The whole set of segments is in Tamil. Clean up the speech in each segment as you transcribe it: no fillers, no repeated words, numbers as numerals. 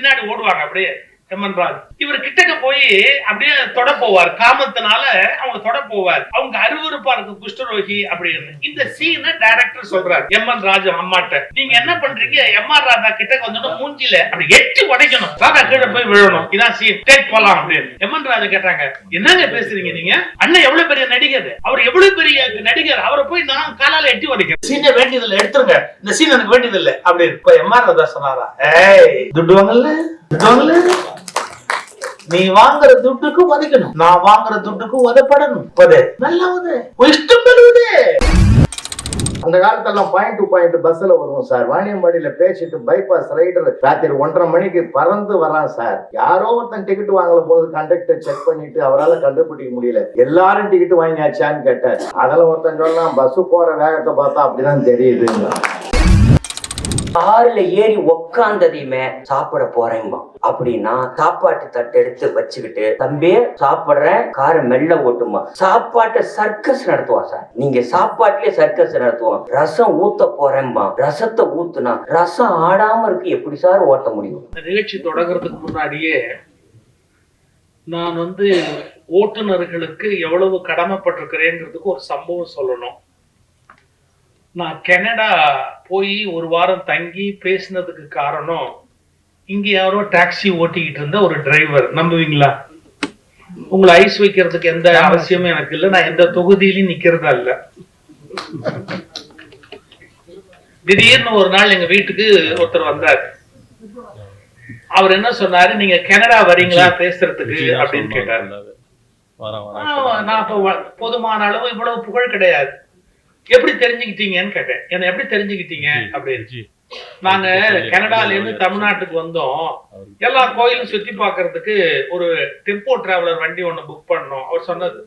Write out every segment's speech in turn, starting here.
பின்னாடி ஓடுவாங்க அப்படியே எம்என் ராஜ். இவர் கிட்டக்க போய் அப்படியே தொட போவார், காமத்தினால அவங்க தொட போவார். அவங்க அருவருப்பா இருக்கு குஷ்டரோகி அப்படின்னு. இந்த சீனை டைரக்டர் சொல்றாரு எம்என் ராஜ் அம்மாட்ட, நீங்க என்ன பண்றீங்க, எம்ஆர் ராதா கிட்டக்க வந்து மூஞ்சில அப்படி எட்டி உடைக்கணும், ராதா கீழே போய் விழணும், இதான் சீன், டேக் போலாம் அப்படின்னு. எம்என் ராஜா கேட்டாங்க, என்னங்க பேசுறீங்க நீங்க, அண்ணன் எவ்வளவு பெரிய நடிகர், அவர் எவ்வளவு பெரிய நடிகர், அவரை போய் நான் காலால எட்டி உடைக்கிறேன், சீனை வேண்டியதில்லை, எடுத்துருங்க, இந்த சீன் எனக்கு வேண்டியதில்லை அப்படின்னு. இப்ப எம்ஆர் ராதா சொன்னாரா, ஏய் துட்டுவாங்கல்ல துட்டுவாங்கல்ல, நீ வாங்குற துட்டுக்கு உதைக்கணும், நான் வாங்குற துட்டுக்கு உதப்படணும், நல்ல இஷ்டம் பெறுவது. அந்த காலத்தெல்லாம் பாயிண்ட் டு பாயிண்ட் பஸ்ல வருவோம் சார். வாணியம்பாடியில பேசிட்டு பைபாஸ் ரைடர் ராத்திரி 1:30 மணிக்கு பறந்து வரான் சார். யாரோ ஒருத்தன் டிக்கெட் வாங்கல போது கண்டக்டர் செக் பண்ணிட்டு அவரால் கண்டுபிடிக்க முடியல, எல்லாரும் டிக்கெட் வாங்கியாச்சான்னு கேட்டார். அதில் ஒருத்தன் சொன்னா பஸ் போற வேகத்தை பார்த்தா அப்படிதான் தெரியுது. கார்ல ஏறி உக்காந்ததையுமே சாப்பிட போறேன்பா அப்படின்னா சாப்பாட்டு தட்டு எடுத்து வச்சுக்கிட்டு, தம்பி சாப்பிடுறேன், காரை மெல்ல ஓட்டுமா, சாப்பாட்டை சர்க்கஸ் நடத்துவான் சார். நீங்க சாப்பாட்டுலயே சர்க்கஸ் நடத்துவான். ரசம் ஊத்த போறேன்பா, ரசத்தை ஊத்துனா ரசம் ஆடாம இருக்கு, எப்படி சார் ஓட்ட முடியும்? நிகழ்ச்சி தொடங்குறதுக்கு முன்னாடியே நான் ஓட்டுநர்களுக்கு எவ்வளவு கடமைப்பட்டிருக்கிறேங்கிறதுக்கு ஒரு சம்பவம் சொல்லணும். நான் கனடா போய் ஒரு வாரம் தங்கி பேசினதுக்கு காரணம், இங்க யாரோ டாக்ஸி ஓட்டிக்கிட்டு இருந்த ஒரு டிரைவர், நம்புவீங்களா, உங்களை ஐஸ் வைக்கிறதுக்கு எந்த அவசியமும் எனக்கு இல்லை, நான் எந்த தொகுதியிலையும் நிக்கிறதா இல்ல. திடீர்னு ஒரு நாள் எங்க வீட்டுக்கு ஒருத்தர் வந்தார். அவர் என்ன சொன்னாரு, நீங்க கனடா வரீங்களா பேசுறதுக்கு அப்படின்னு கேட்டாரு. நான் இப்ப போதுமான அளவு இவ்வளவு புகழ் கிடையாது, எப்படி தெரிஞ்சுக்கிட்டீங்கன்னு கேட்டேன். என்ன எப்படி தெரிஞ்சுக்கிட்டீங்க அப்படின்னு. நாங்க கனடால இருந்து தமிழ்நாட்டுக்கு வந்தோம், எல்லா கோயிலும் சுத்தி பாக்குறதுக்கு ஒரு டெம்போ டிராவலர் வண்டி ஒண்ணு புக் பண்ணோம். அவர் சொன்னது,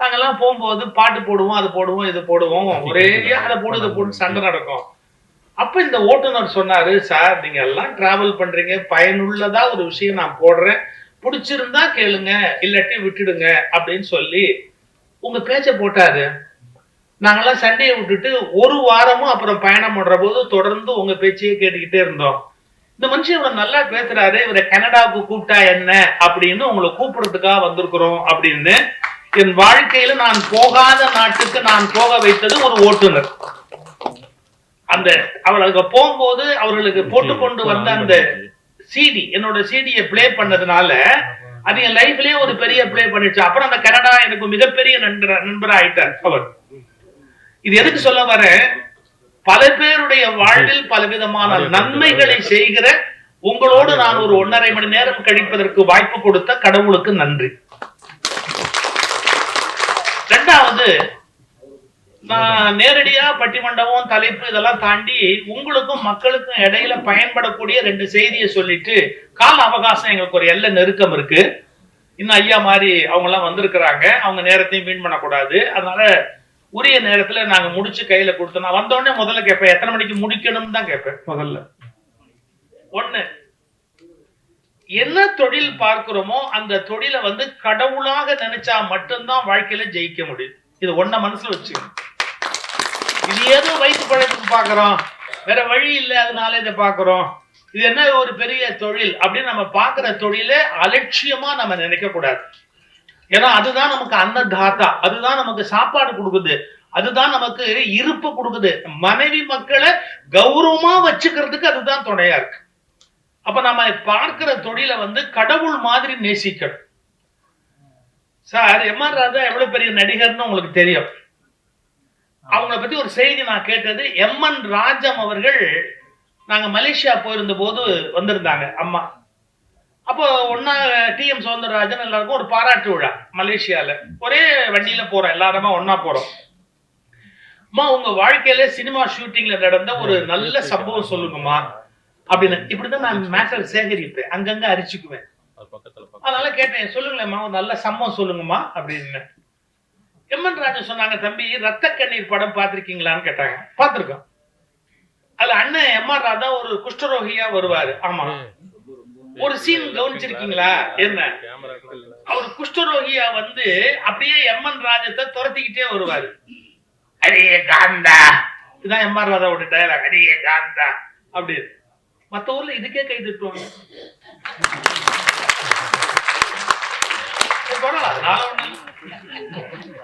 நாங்கெல்லாம் போகும்போது பாட்டு போடுவோம், அது போடுவோம், இது போடுவோம், ஒரே அதை போடு இதை போட்டு சண்டை நடக்கும். அப்ப இந்த ஓட்டுநர் சொன்னாரு, சார் நீங்க எல்லாம் டிராவல் பண்றீங்க, பயனுள்ளதா ஒரு விஷயம் நான் போடுறேன், பிடிச்சிருந்தா கேளுங்க, இல்லாட்டி விட்டுடுங்க அப்படின்னு சொல்லி உங்க பேச்ச போட்டாரு. நாங்கெல்லாம் சண்டையை விட்டுட்டு ஒரு வாரமும் அப்புறம் பயணம் பண்ற போது தொடர்ந்து உங்க பேச்சையே கேட்டுக்கிட்டே இருந்தோம். இந்த மனுஷன் இவ்வளவு நல்லா பேசுறாரு, இவரை கனடாவுக்கு கூப்பிட்டா என்ன அப்படின்னு உங்களை கூப்பிடுறதுக்காக வந்திருக்கிறோம் அப்படின்னு. என் வாழ்க்கையில நான் போகாத நாட்டுக்கு நான் போக வைத்தது ஒரு ஓட்டுநர். அந்த அவர்களுக்கு போகும்போது அவர்களுக்கு போட்டுக்கொண்டு வந்த அந்த சிடி, என்னோட சிடியை பிளே பண்ணதுனால அது என் லைஃப்லயே ஒரு பெரிய பிளே பண்ணிடுச்சு. அப்புறம் அந்த கனடா எனக்கு மிகப்பெரிய நண்பர் ஆயிட்டார் அவர். இது எதுக்கு சொல்ல வர, பல பேருடைய வாழ்வில் பலவிதமான நன்மைகளை செய்கிற உங்களோடு நான் ஒரு 1.5 மணி நேரம் கழிப்பதற்கு வாய்ப்பு கொடுத்த கடவுளுக்கு நன்றி. இரண்டாவது, நான் நேரடியா பட்டிமண்டபம் தலைப்பு இதெல்லாம் தாண்டி உங்களுக்கும் மக்களுக்கும் இடையில பயன்படக்கூடிய 2 செய்தியை சொல்லிட்டு, கால அவகாசம் எங்களுக்கு ஒரு எல்லை நெருக்கம் இருக்கு. இன்னும் ஐயா மாதிரி அவங்க எல்லாம் வந்திருக்கிறாங்க, அவங்க நேரத்தையும் வீண் பண்ணக்கூடாது. அதனால உரிய நேரத்துல நாங்க முடிச்சு கையில கொடுத்தோம். நான் வந்தோடனே முதல்ல கேட்பேன், எத்தனை மணிக்கு முடிக்கணும்னு தான் கேட்பேன். முதல்ல ஒண்ணு, என்ன தொழில் பார்க்கிறோமோ அந்த தொழிலை கடவுளாக நினைச்சா மட்டும்தான் வாழ்க்கையில ஜெயிக்க முடியும். இது ஒன்ன மனசுல வச்சுக்கணும். இது ஏதோ வயிற்று பழத்துக்கு பாக்குறோம், வேற வழி இல்லை, அதனால இதை பாக்குறோம், இது என்ன ஒரு பெரிய தொழில் அப்படின்னு நம்ம பாக்குற தொழிலை அலட்சியமா நம்ம நினைக்க கூடாது. ஏன்னா அதுதான் நமக்கு அன்னதாத்தா, அதுதான் நமக்கு சாப்பாடு கொடுக்குது, அதுதான் நமக்கு இருப்பு கொடுக்குது. மனைவி மக்களை கௌரவமா வச்சுக்கிறதுக்கு அதுதான் துணையா இருக்கு. அப்ப நம்ம பார்க்கிற தொழிலை கடவுள் மாதிரி நேசிக்கணும். சார் எம்ஆர் ராதா எவ்வளவு பெரிய நடிகர்னு உங்களுக்கு தெரியும். அவங்கள பத்தி ஒரு செய்தி நான் கேட்டது, எம்என் ராஜம் அவர்கள் நாங்க மலேசியா போயிருந்த போது வந்திருந்தாங்க அம்மா. அப்போ ஒன்னா டிஎம் சௌந்தரராஜன் எல்லாருக்கும் ஒரு பாராட்டு விழா மலேசியால, ஒரே வண்டியில போறோம், எல்லாருமா ஒன்னா போறோம். அம்மா உங்க வாழ்க்கையில சினிமா ஷூட்டிங்ல நடந்த ஒரு நல்ல சம்பவம் சொல்லுங்கம்மா அப்படின்னு. இப்படிதான் நான் மேட்டர் சேகரிப்பேன், அங்கங்க அரிச்சுக்குவேன். அதனால கேட்டேன், சொல்லுங்களேம்மா ஒரு நல்ல சம்பவம் சொல்லுங்கம்மா அப்படின்னு. எம்என் ராஜன் சொன்னாங்க, தம்பி ரத்த கண்ணீர் படம் பார்த்திருக்கீங்களான்னு கேட்டாங்க. பார்த்திருக்கோம். அதுல அண்ணன் எம்ஆர் ராதா ஒரு குஷ்டரோகியா வருவாரு. ஆமா, ஒரு சீன் கவனிச்சிருக்கீங்களா? என்ன, அவர் குஷ்டரோகியா அப்படியே எம்என் ராஜத்தை துரத்திக்கிட்டே வருவாரு. அடியே காந்தா, இதுதான் எம்ஆர் ராதாவோட டயலாக், அடியே காந்தா அப்படின்னு. மத்த ஊர்ல இதுக்கே கை தட்டுவாங்க. சொல்லலாம், அதனால ஒண்ணும் இல்ல.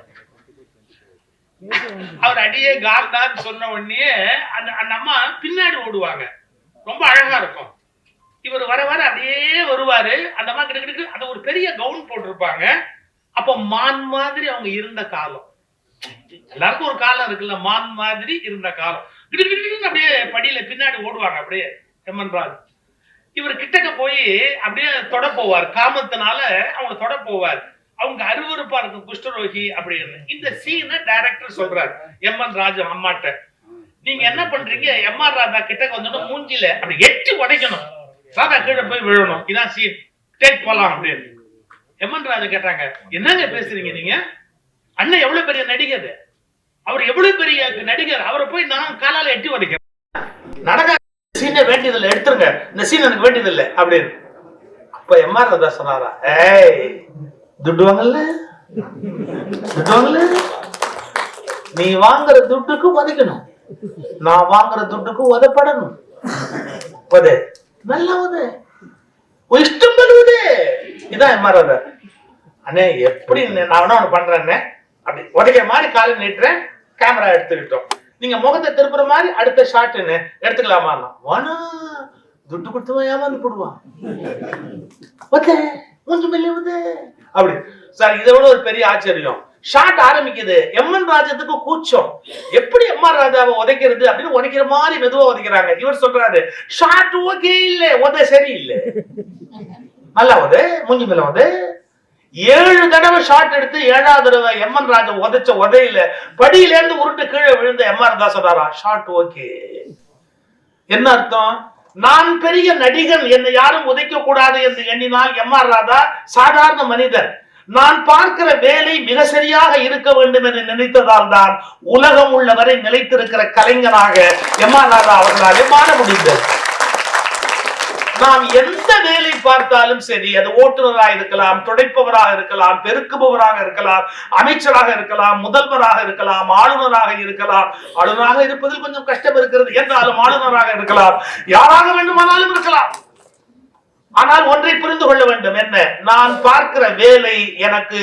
அவர் அடியே கார்டான்னு சொன்ன உடனே அந்த அந்த அம்மா பின்னாடி ஓடுவாங்க, ரொம்ப அழகா இருக்கும். இவர் வர வர அப்படியே வருவாரு. அந்த அம்மா கிட்ட அந்த ஒரு பெரிய கவுன் போட்டிருப்பாங்க. அப்போ மான் மாதிரி அவங்க இருந்த காலம், எல்லாருக்கும் ஒரு காலம் இருக்குல்ல, மான் மாதிரி இருந்த காலம். அப்படியே படியில பின்னாடி ஓடுவாங்க அப்படியே எம்என் ராஜ். இவர் கிட்டக்க போய் அப்படியே தொட போவார், காமத்தினால அவங்க தொட போவார். அவங்க அருவருப்பா இருக்கும், குஷ்டரோகி அப்படின்னு. இந்த சீனை டைரக்டர் சொல்றாரு எம்என் ராஜ் அம்மாட்ட, நீங்க என்ன பண்றீங்க, எம்ஆர் ராதா கிட்டக்க வந்து மூஞ்சில அப்படி எட்டி உடைக்கணும், ராதா கீழே போய் விழணும், இதான் சீன், டேக் போலாம் அப்படின்னு. எம்என் ராஜா கேட்டாங்க, என்னங்க பேசுறீங்க நீங்க, அண்ணன் எவ்வளவு பெரிய நடிகர், அவர் எவ்வளவு பெரிய நடிகர், அவரை போய் நான் காலால எட்டி உடைக்கிறேன், நடக்க சீனை வேண்டியதில்லை, எடுத்துருங்க, இந்த சீன் எனக்கு வேண்டியதில்லை அப்படின்னு. அப்ப எம்ஆர் ராதா சொன்னாரா, ஏய் துட்டுவாங்கல்ல, நீ வாங்குற துட்டுக்கு உதைக்கணும், நான் வாங்குற துட்டுக்கு உதப்படணும், உதே நல்லா உதே, இஷ்டம் பண்ணுவதே, இதான் எம்ஆர் ராதா. அண்ணே எப்படி நான் ஒண்ணு பண்றேன்னு அப்படி உதைக்கிற மாதிரி காலை நீட்டுறேன், கேமரா எடுத்துக்கிட்டோம், நீங்க முகத்தை திருப்புற மாதிரி அடுத்த ஷாட்டுன்னு எடுத்துக்கலாமா, வேணா துட்டு கொடுத்து ஏமாந்து போடுவான், மூஞ்சு மெல்லுவது அப்படி. சார் இதை விட ஒரு பெரிய ஆச்சரியம், ஷாட் ஆரம்பிக்குது, எம்என் ராஜத்துக்கு கூச்சம், எப்படி எம்ஆர் ராஜாவை உதைக்கிறது அப்படின்னு உதைக்கிற மாதிரி மெதுவா உதைக்கிறாங்க. இவர் சொல்றாரு, ஷாட் ஓகே இல்ல, உதை சரி இல்ல, நல்லா உதை, மூஞ்சி மேல உதை. 7 தடவை ஷாட் எடுத்து 7வது தடவை எம்என் ராஜா உதைச்ச உதையில படியில இருந்து உருட்டு கீழே விழுந்த எம்ஆர் ராஜா சொல்றாரா, ஷாட் ஓகே. என்ன அர்த்தம், நான் பெரிய நடிகன், என்னை யாரும் உதைக்க கூடாது என்று எண்ணினால் எம்ஆர் ராதா சாதாரண மனிதன், நான் பார்க்கிற வேலை மிக சரியாக இருக்க வேண்டும் என்று நினைத்ததால் தான் உலகம் உள்ளவரை நிலைத்திருக்கிற கலைஞனாக எம்ஆர் ராதா அவர்களாலே மாற முடிந்தது. நாம் எந்த வேலை பார்த்தாலும் சரி, அது ஓட்டுநராக இருக்கலாம், துடைப்பவராக இருக்கலாம், பெருக்குபவராக இருக்கலாம், அமைச்சராக இருக்கலாம், முதல்வராக இருக்கலாம், ஆளுநராக இருக்கலாம், ஆளுநராக இருப்பதில் கொஞ்சம் கஷ்டம் இருக்கிறது என்றாலும் ஆளுநராக இருக்கலாம், யாராக வேண்டுமானாலும் இருக்கலாம். ஆனால் ஒன்றை புரிந்து கொள்ள வேண்டும், என்ன, நான் பார்க்கிற வேலை எனக்கு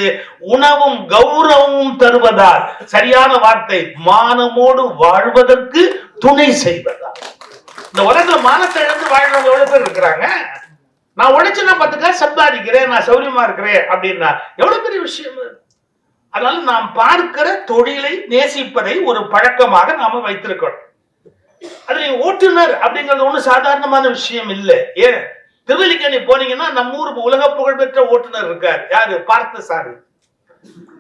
உணவும் கௌரவமும் தருவதால், சரியான வார்த்தை, மானமோடு வாழ்வதற்கு துணை செய்வதால். இந்த உலகத்துல மானத்தை இழந்து வாழ்றவங்க எவ்வளவு பேர் இருக்கிறாங்க. நான் உழைச்சு நான் 10 காசு சம்பாதிக்கிறேன், நான் சௌரியமா இருக்கிறேன் அப்படின்னா எவ்வளவு பெரிய விஷயம். அதனால நாம் பார்க்கிற தொழிலை நேசிப்பதை ஒரு பழக்கமாக நாம வைத்திருக்கணும். அது ஓட்டுநர் அப்படிங்கிறது ஒண்ணு சாதாரணமான விஷயம் இல்லை. ஏன், திருவல்லிக்கேணி போனீங்கன்னா நம்ம ஊர் உலக புகழ்பெற்ற ஓட்டுநர் இருக்காரு, யாரு, பார்த்த சாரதி.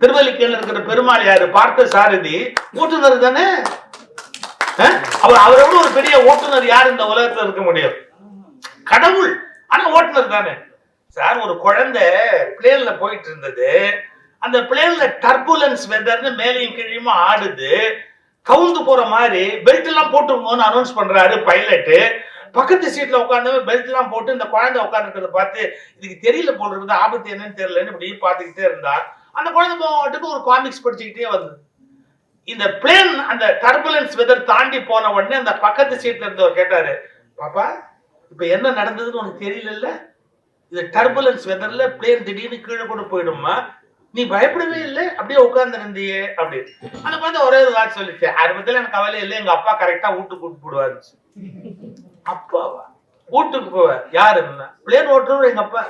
திருவல்லிக்கேணியில் இருக்கிற பெருமாள் யாரு, பார்த்த சாரதி ஓட்டுநர் தானே. அவரோட ஒரு பெரிய ஓட்டுநர் யார் இந்த உலகத்துல இருக்க முடியும், கடவுள். ஆனா ஓட்டுநர் தானே சார். ஒரு குழந்தை பிளேன்ல போயிட்டு இருந்தது, அந்த பிளேன்ல டர்புலன்ஸ் வெதர்னு மேலையும் கீழையுமா ஆடுது, கவுந்து போற மாதிரி பெல்ட் எல்லாம் போட்டுங்கன்னு அனௌன்ஸ் பண்றாரு பைலட்டு. பக்கத்து சீட்ல உட்கார்ந்து பெல்ட் எல்லாம் போட்டு இந்த குழந்தை உட்கார்ந்துக்கிறத பார்த்து இதுக்கு தெரியல போல இருக்குது, ஆபத்து என்னன்னு தெரியலன்னு இப்படி பார்த்துக்கிட்டே இருந்தா அந்த குழந்தை பாட்டுக்கு ஒரு காமிக்ஸ் படிச்சுக்கிட்டே வந்தது. இந்த பிளேன் அந்த டர்புலன்ஸ் வெதர் தாண்டி போன உடனே அந்த பக்கத்து சீட்ல இருந்தவர் கேட்டாரு, பாப்பா இப்ப என்ன நடந்ததுன்னு உனக்கு தெரியல, இது டர்புலன்ஸ் வெதர்ல பிளேன் திடீர்னு கீழே கூட போயிடுமா, நீ பயப்படவே இல்லை, அப்படியே உட்கார்ந்து இருந்தியே அப்படின்னு. அந்த குழந்தை ஒரே ஒரு வார்த்தை சொல்லிச்சு, அதை பத்தில எனக்கு கவலை இல்லை, எங்க அப்பா கரெக்டா வீட்டுக்கு கூட்டு போடுவாரு. அப்பாவா, வீட்டுக்கு போவ யாரு, பிளேன் ஓட்டுறவர் எங்க அப்பா,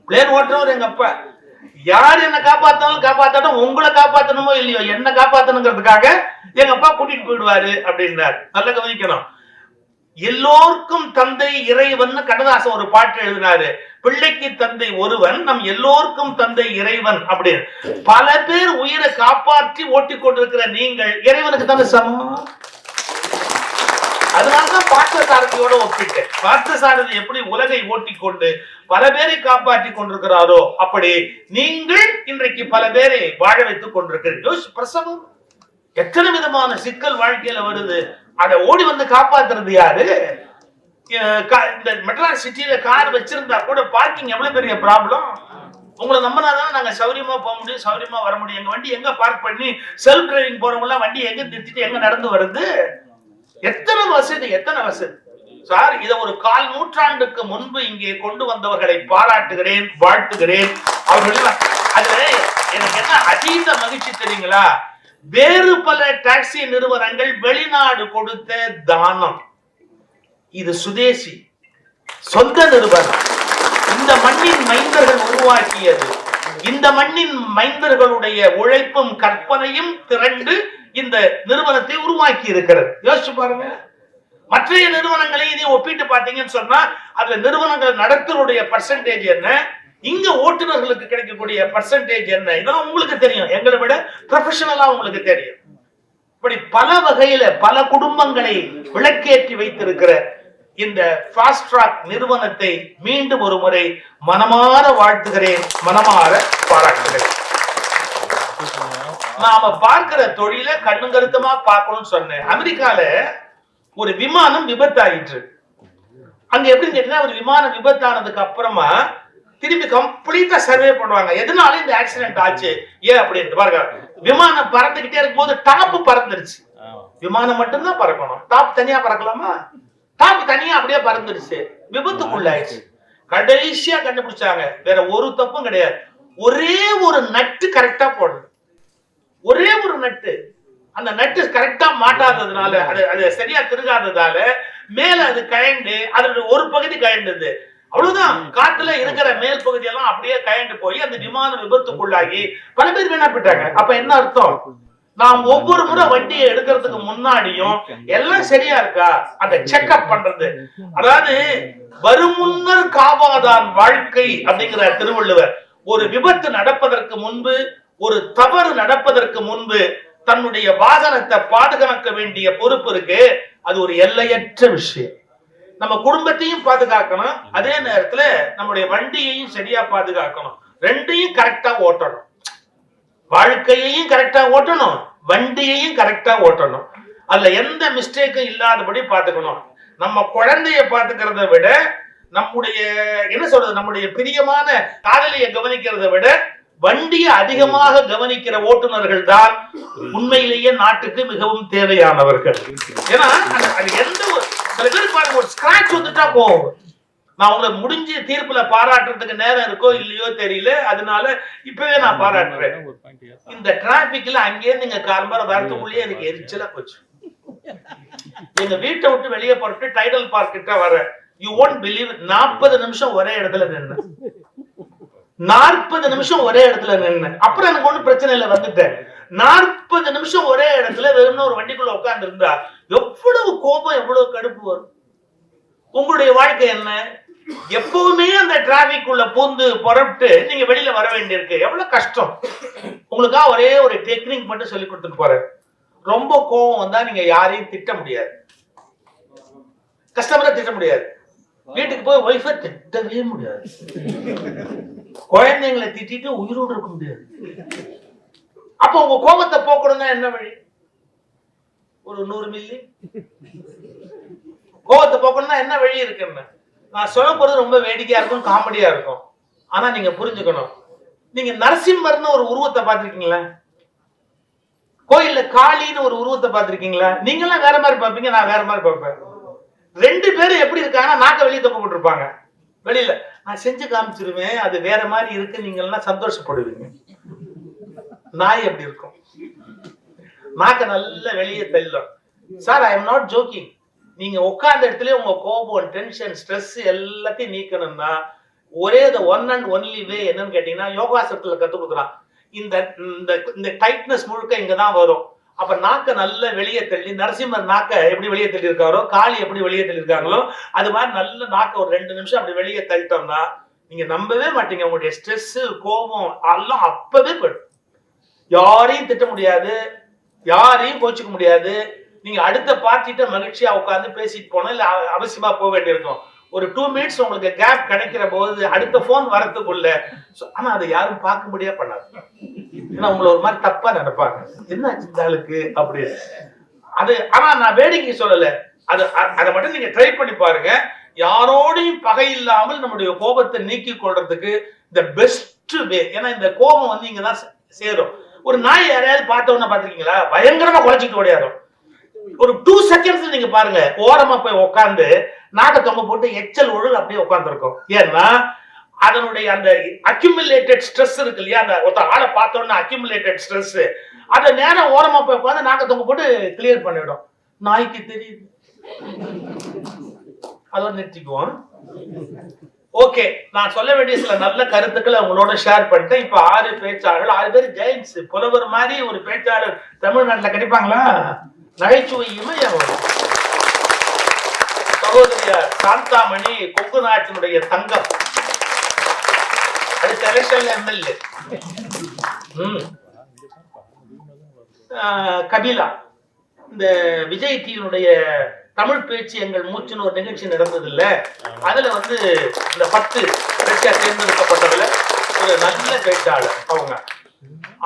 பிளேன் ஓட்டுறவர் எங்க அப்பா. யார் என்ன காப்பாத்தாலும் காப்பாத்தாட்டும், உங்களை காப்பாத்தணுமோ இல்லையோ, என்ன காப்பாத்தணுங்கிறதுக்காக எங்க அப்பா கூட்டிட்டு போயிடுவாரு அப்படின்னாரு. நல்ல கவனிக்கணும். எல்லோருக்கும் தந்தை இறைவன் கண்ணதாசன் ஒரு பாட்டு எழுதினாரு, பிள்ளைக்கு தந்தை ஒருவன், நம் எல்லோருக்கும் தந்தை இறைவன் அப்படின்னு. பல பேர் உயிரை காப்பாற்றி ஓட்டி கொண்டிருக்கிற நீங்கள் இறைவனுக்கு தானே சமம். அதனாலதான் பார்த்தசாரதியோட ஒப்பிட்டேன். பார்த்தசாரதி எப்படி உலகை ஓட்டிக்கொண்டு பல பேரை காப்பாற்றி கொண்டிருக்கிறாரோ, அப்படி நீங்கள் இன்றைக்கு பல பேரை வாழ வைத்துக் கொண்டிருக்கிறீர்கள். பிரசவம் எத்தனை விதமான சிக்கல் வாழ்க்கையில வருது, அதை ஓடி வந்து காப்பாத்துறது யாரு? இந்த மெட்ராஸ் சிட்டியில கார் வச்சிருந்தா கூட பார்க்கிங் எவ்வளவு பெரிய ப்ராப்ளம். உங்களை நம்பினாதான் நாங்க சௌரியமா போக முடியும், சௌரியமா வர முடியும். எங்க வண்டி எங்க பார்க் பண்ணி செல்ஃப் டிரைவிங் போறவங்க எல்லாம் வண்டி எங்க நிறுத்திட்டு எங்க நடந்து வருது. எத்தனை வசதி, எத்தனை வசதி. சார் இத ஒரு 1/4 நூற்றாண்டுக்கு முன்பு இங்கே கொண்டு வந்தவர்களை பாராட்டுகிறேன், வாழ்த்துகிறேன். அவர்கள் அதுல எனக்கு என்ன அதீத மகிழ்ச்சி தெரியுங்களா? வேறு பல டாக்ஸி நிறுவனங்கள் வெளிநாடு கொடுத்த தானம், இது சுதேசி சொந்த நிறுவனம், இந்த மண்ணின் மைந்தர்கள் உருவாக்கியது. இந்த மண்ணின் மைந்தர்களுடைய உழைப்பும் கற்பனையும் திரண்டு இந்த நிறுவனத்தை உருவாக்கி இருக்கிறது. யோசிச்சு பாருங்க. மற்ற நிறுவனங்களை இதையும் ஒப்பிட்டு பாத்தீங்கன்னு சொன்னா அதுல நிறுவனங்கள் நடத்துறதுடைய பர்சன்டேஜ் என்ன, இங்க ஓட்டுநர்களுக்கு கிடைக்கக்கூடிய பர்சன்டேஜ் என்ன, இதெல்லாம் உங்களுக்கு தெரியும், எங்களை விட ப்ரொஃபஷனலா உங்களுக்கு தெரியும். இப்படி பல வகையில பல குடும்பங்களை விளக்கேற்றி வைத்திருக்கிற இந்த ஃபாஸ்ட் ட்ராக் நிறுவனத்தை மீண்டும் ஒரு முறை மனமாற வாழ்த்துகிறேன், மனமாற பாராட்டுகிறேன். நாம பார்க்கிற தொழிலை கண்ணுங்கருத்தமா பார்க்கணும்னு சொன்னேன். அமெரிக்கால ஒரு விமானம் விபத்தாயிற்று. அங்க எப்படின்னு கேட்டீங்கன்னா, ஒரு விமானம் விபத்தானதுக்கு அப்புறமா திரும்பி கம்ப்ளீட்டா சர்வே பண்ணுவாங்க, எதனால இந்த ஆக்சிடென்ட் ஆச்சு ஏன் அப்படின்னு. பாருங்க, விமானம் பறந்துகிட்டே இருக்கும் போது டாப் பறந்துருச்சு. விமானம் மட்டும்தான் பறக்கணும், டாப் தனியா பறக்கலாமா? டாப் தனியா அப்படியே பறந்துருச்சு, விபத்துக்குள்ளாயிடுச்சு. கடைசியா கண்டுபிடிச்சாங்க, வேற ஒரு தப்பும் கிடையாது, ஒரே ஒரு நட்டு கரெக்டா போடணும். ஒரே ஒரு நட்டு, அந்த நட்டு கரெக்டா மாட்டாததுனால, அது சரியா திருகாததால மேல அது கயண்டு, அதோட ஒரு பகுதி கயண்டது, அவ்வளவுதான். காட்டுல இருக்கிற மேல் பகுதியெல்லாம் அப்படியே கயண்டு போய் அந்த விமான விபத்துக்குள்ளாகி பல பேர் வீணா போயிட்டாங்க. அப்ப என்ன அர்த்தம்? நாம் ஒவ்வொரு முறை வண்டியை எடுக்கிறதுக்கு முன்னாடியும் எல்லாம் சரியா இருக்கா அந்த செக்அப் பண்றது. அதாவது வருமுன்னர் காவாதான் வாழ்க்கை அப்படிங்கிற திருவள்ளுவர். ஒரு விபத்து நடப்பதற்கு முன்பு, ஒரு தவறு நடப்பதற்கு முன்பு தன்னுடைய வாகனத்தை பாதுகாக்க வேண்டிய பொறுப்பு இருக்கு. அது ஒரு எல்லையற்ற விஷயம். நம்ம குடும்பத்தையும் பாதுகாக்கணும், அதே நேரத்துல நம்முடைய வண்டியையும் சரியா பாதுகாக்கணும். ரெண்டையும் கரெக்டா ஓட்டணும். வாழ்க்கையையும் கரெக்டா ஓட்டணும், வண்டியையும் கரெக்டா ஓட்டணும். அதுல எந்த மிஸ்டேக்கும் இல்லாதபடி பாத்துக்கணும். நம்ம குழந்தைய பாத்துக்கிறத விட, நம்முடைய என்ன சொல்றது, நம்முடைய பிரியமான காதலியை கவனிக்கிறத விட வண்டியை அதிகமாக கவனிக்கிற ஓட்டுநர்கள் தான் உண்மையிலேயே நாட்டுக்கு மிகவும் தேவையானவர்கள். ஏன்னா அது எந்த ஒரு சில பேர் பாருங்க, ஒரு ஸ்கிராட்ச் வந்துட்டா போகும். நான் உங்களை முடிஞ்ச தீர்ப்புல பாராட்டுறதுக்கு நேரம் இருக்கோ இல்லையோ தெரியல, அதனால இப்பவே நான் பாராட்டுறேன். இந்த டிராபிக்ல அங்கேயே நீங்க காலம்பர வரத்துக்குள்ளேயே எனக்கு எரிச்சலா போச்சு. எங்க வீட்டை விட்டு வெளியே போட்டு டைடல் பார்க் கிட்ட வர, யூ ஒன்ட் பிலீவ், 40 நிமிஷம் ஒரே இடத்துல நின்று, 40 நிமிஷம் ஒரே இடத்துல நின்று. அப்புறம் எனக்கு ஒண்ணும் பிரச்சனை இல்லை, வந்துட்டேன். 40 நிமிஷம் ஒரே இடத்துல வெறும் ஒரு வண்டிக்குள்ள உட்கார்ந்து இருந்தா எவ்வளவு கோபம், எவ்வளவு கடுப்பு வரும். உங்களுடைய வாழ்க்கை என்ன? எப்பவுமே அந்த டிராபிக் உள்ள பூந்து புறப்பட்டு நீங்க வெளியில வர வேண்டியிருக்கு, எவ்வளவு கஷ்டம். உங்களுக்கா ஒரே ஒரு டெக்னிக் மட்டும் சொல்லி கொடுத்துட்டு போறேன். ரொம்ப கோபம் வந்தா நீங்க யாரையும் திட்ட முடியாது, கஸ்டமரை திட்ட முடியாது, வீட்டுக்கு போய் ஒய்ஃபை திட்டவே முடியாது, குழந்தைங்களை திட்டிட்டு உயிரோடு இருக்க முடியாது. அப்ப உங்க கோபத்தை போக்கணும்னா என்ன வழி? ஒரு 100 மில்லி கோபத்தை போக்கணும்னா என்ன வழி இருக்குன்னு நான் சொல்ல போறது ரொம்ப வேடிக்கையா இருக்கும், காமெடியா இருக்கும். ஆனா நீங்க புரிஞ்சுக்கணும். நீங்க நரசிம்மர்னு ஒரு உருவத்தை பார்த்திருக்கீங்களா? கோயில்ல காளின்னு ஒரு உருவத்தை பார்த்திருக்கீங்களா? நீங்க எல்லாம் வேற மாதிரி பார்ப்பீங்க, நான் வேற மாதிரி பார்ப்பேன். 2 பேரும் எப்படி இருக்காங்கன்னா, நாக்க வெளியே தொங்க போட்டிருப்பாங்க. வெளியில நான் செஞ்சு காமிச்சிருவேன், அது வேற மாதிரி இருக்கு, நீங்க எல்லாம் சந்தோஷப்படுவீங்க. நாய் எப்படி இருக்கும்? நாக்க நல்ல வெளியே தள்ளும். Sir, I am not jogging. நீங்க உட்கார்ந்த இடத்துல உங்க கோபம், டென்ஷன், ஸ்ட்ரெஸ் எல்லாத்தையும் நீக்கணும்னா ஒரே ஒன் அண்ட் ஒன்லி வே என்னன்னு கேட்டீங்கன்னா, யோகாசனத்துல கத்து கொடுக்குறான். இந்த டைட்னஸ் முழுக்க இங்கதான் வரும். அப்ப நாக்க நல்ல வெளியே தள்ளி, நரசிம்மர் நாக்க எப்படி வெளியே தள்ளி இருக்காரோ, காளி எப்படி வெளியே தள்ளி இருக்காங்களோ, அது மாதிரி நல்ல நாக்க ஒரு 2 நிமிஷம் அப்படி வெளியே தள்ளிட்டோம்னா நீங்க நம்பவே மாட்டீங்க, உங்களுடைய ஸ்ட்ரெஸ், கோபம் எல்லாம் அப்பவே போயிடும். யாரையும் திட்ட முடியாது, யாரையும் கோச்சிக்க முடியாது. நீங்க அடுத்த பார்ட்டிட்ட மகிழ்ச்சியா உட்கார்ந்து பேசிட்டு போனோம், இல்ல அவசியமா போக வேண்டியிருக்கும். ஒரு 2 மினிட்ஸ் உங்களுக்கு கேப் கிடைக்கிற போது அடுத்த போன் வரத்துக்குள்ள, ஆனா அதை யாரும் பார்க்க முடியா பண்ணாது. ஏன்னா உங்களை ஒரு மாதிரி தப்பா நினைப்பாங்க, என்ன ஆளுக்கு அப்படி. அது ஆனா நான் வேடிக்கை சொல்லல, அதை மட்டும் நீங்க ட்ரை பண்ணி பாருங்க. யாரோடையும் பகை இல்லாமல் நம்முடைய கோபத்தை நீக்கி கொள்றதுக்கு இந்த பெஸ்ட் வே. ஏன்னா இந்த கோபம் இங்கதான் சேரும். ஒரு நாய் யாரையாவது பார்த்தவொன்னு பாத்திருக்கீங்களா? பயங்கரமா குலைச்சிட்டு ஓடியாரும். ஒரு 2 செகண்ட்ஸ் நீங்க பாருங்க, ஓரமா போய் உட்கார்ந்து நாக்க தொங்க போட்டு எச்சல் ஒழுங்கு அப்படியே உட்கார்ந்துருக்கும். ஏன்னா அதனுடைய அந்த அக்யூமுலேட்டட் ஸ்ட்ரெஸ் இருக்கு இல்லையா, அந்த ஒருத்த ஆளை பார்த்தோன்னா அக்யூமுலேட்டட் ஸ்ட்ரெஸ், அதை நேரம் ஓரமா போய் உட்காந்து நாக்க தொங்க போட்டு கிளியர் பண்ணிவிடும். நாய்க்கு தெரியுது, அதோட நிறுத்திக்குவோம். ஓகே, நான் சொல்ல வேண்டிய சில நல்ல கருத்துக்களை உங்களோட ஷேர் பண்ணிட்டேன். இப்ப 6 பேச்சாளர்கள், 6 பேர் ஜெயின்ஸ், புலவர் மாதிரி ஒரு பேச்சாளர் தமிழ்நாட்டுல கிடைப்பாங்களா? நகைச்சுவை இமயம். சகோதரியார் சாந்தாமணி கொங்கு நாட்டினுடைய தங்கம், அடுத்த எலெக்ஷன்ல எம்எல்ஏ. கபிலா, இந்த விஜய் டிவியினுடைய தமிழ் பேச்சு எங்கள் மூச்சுன்னு ஒரு நிகழ்ச்சி நடந்தது இல்ல, அதுல வந்து இந்த 10 பேச்சா தேர்ந்தெடுக்கப்பட்டதுல ஒரு நல்ல பேச்சாளர் அவங்க.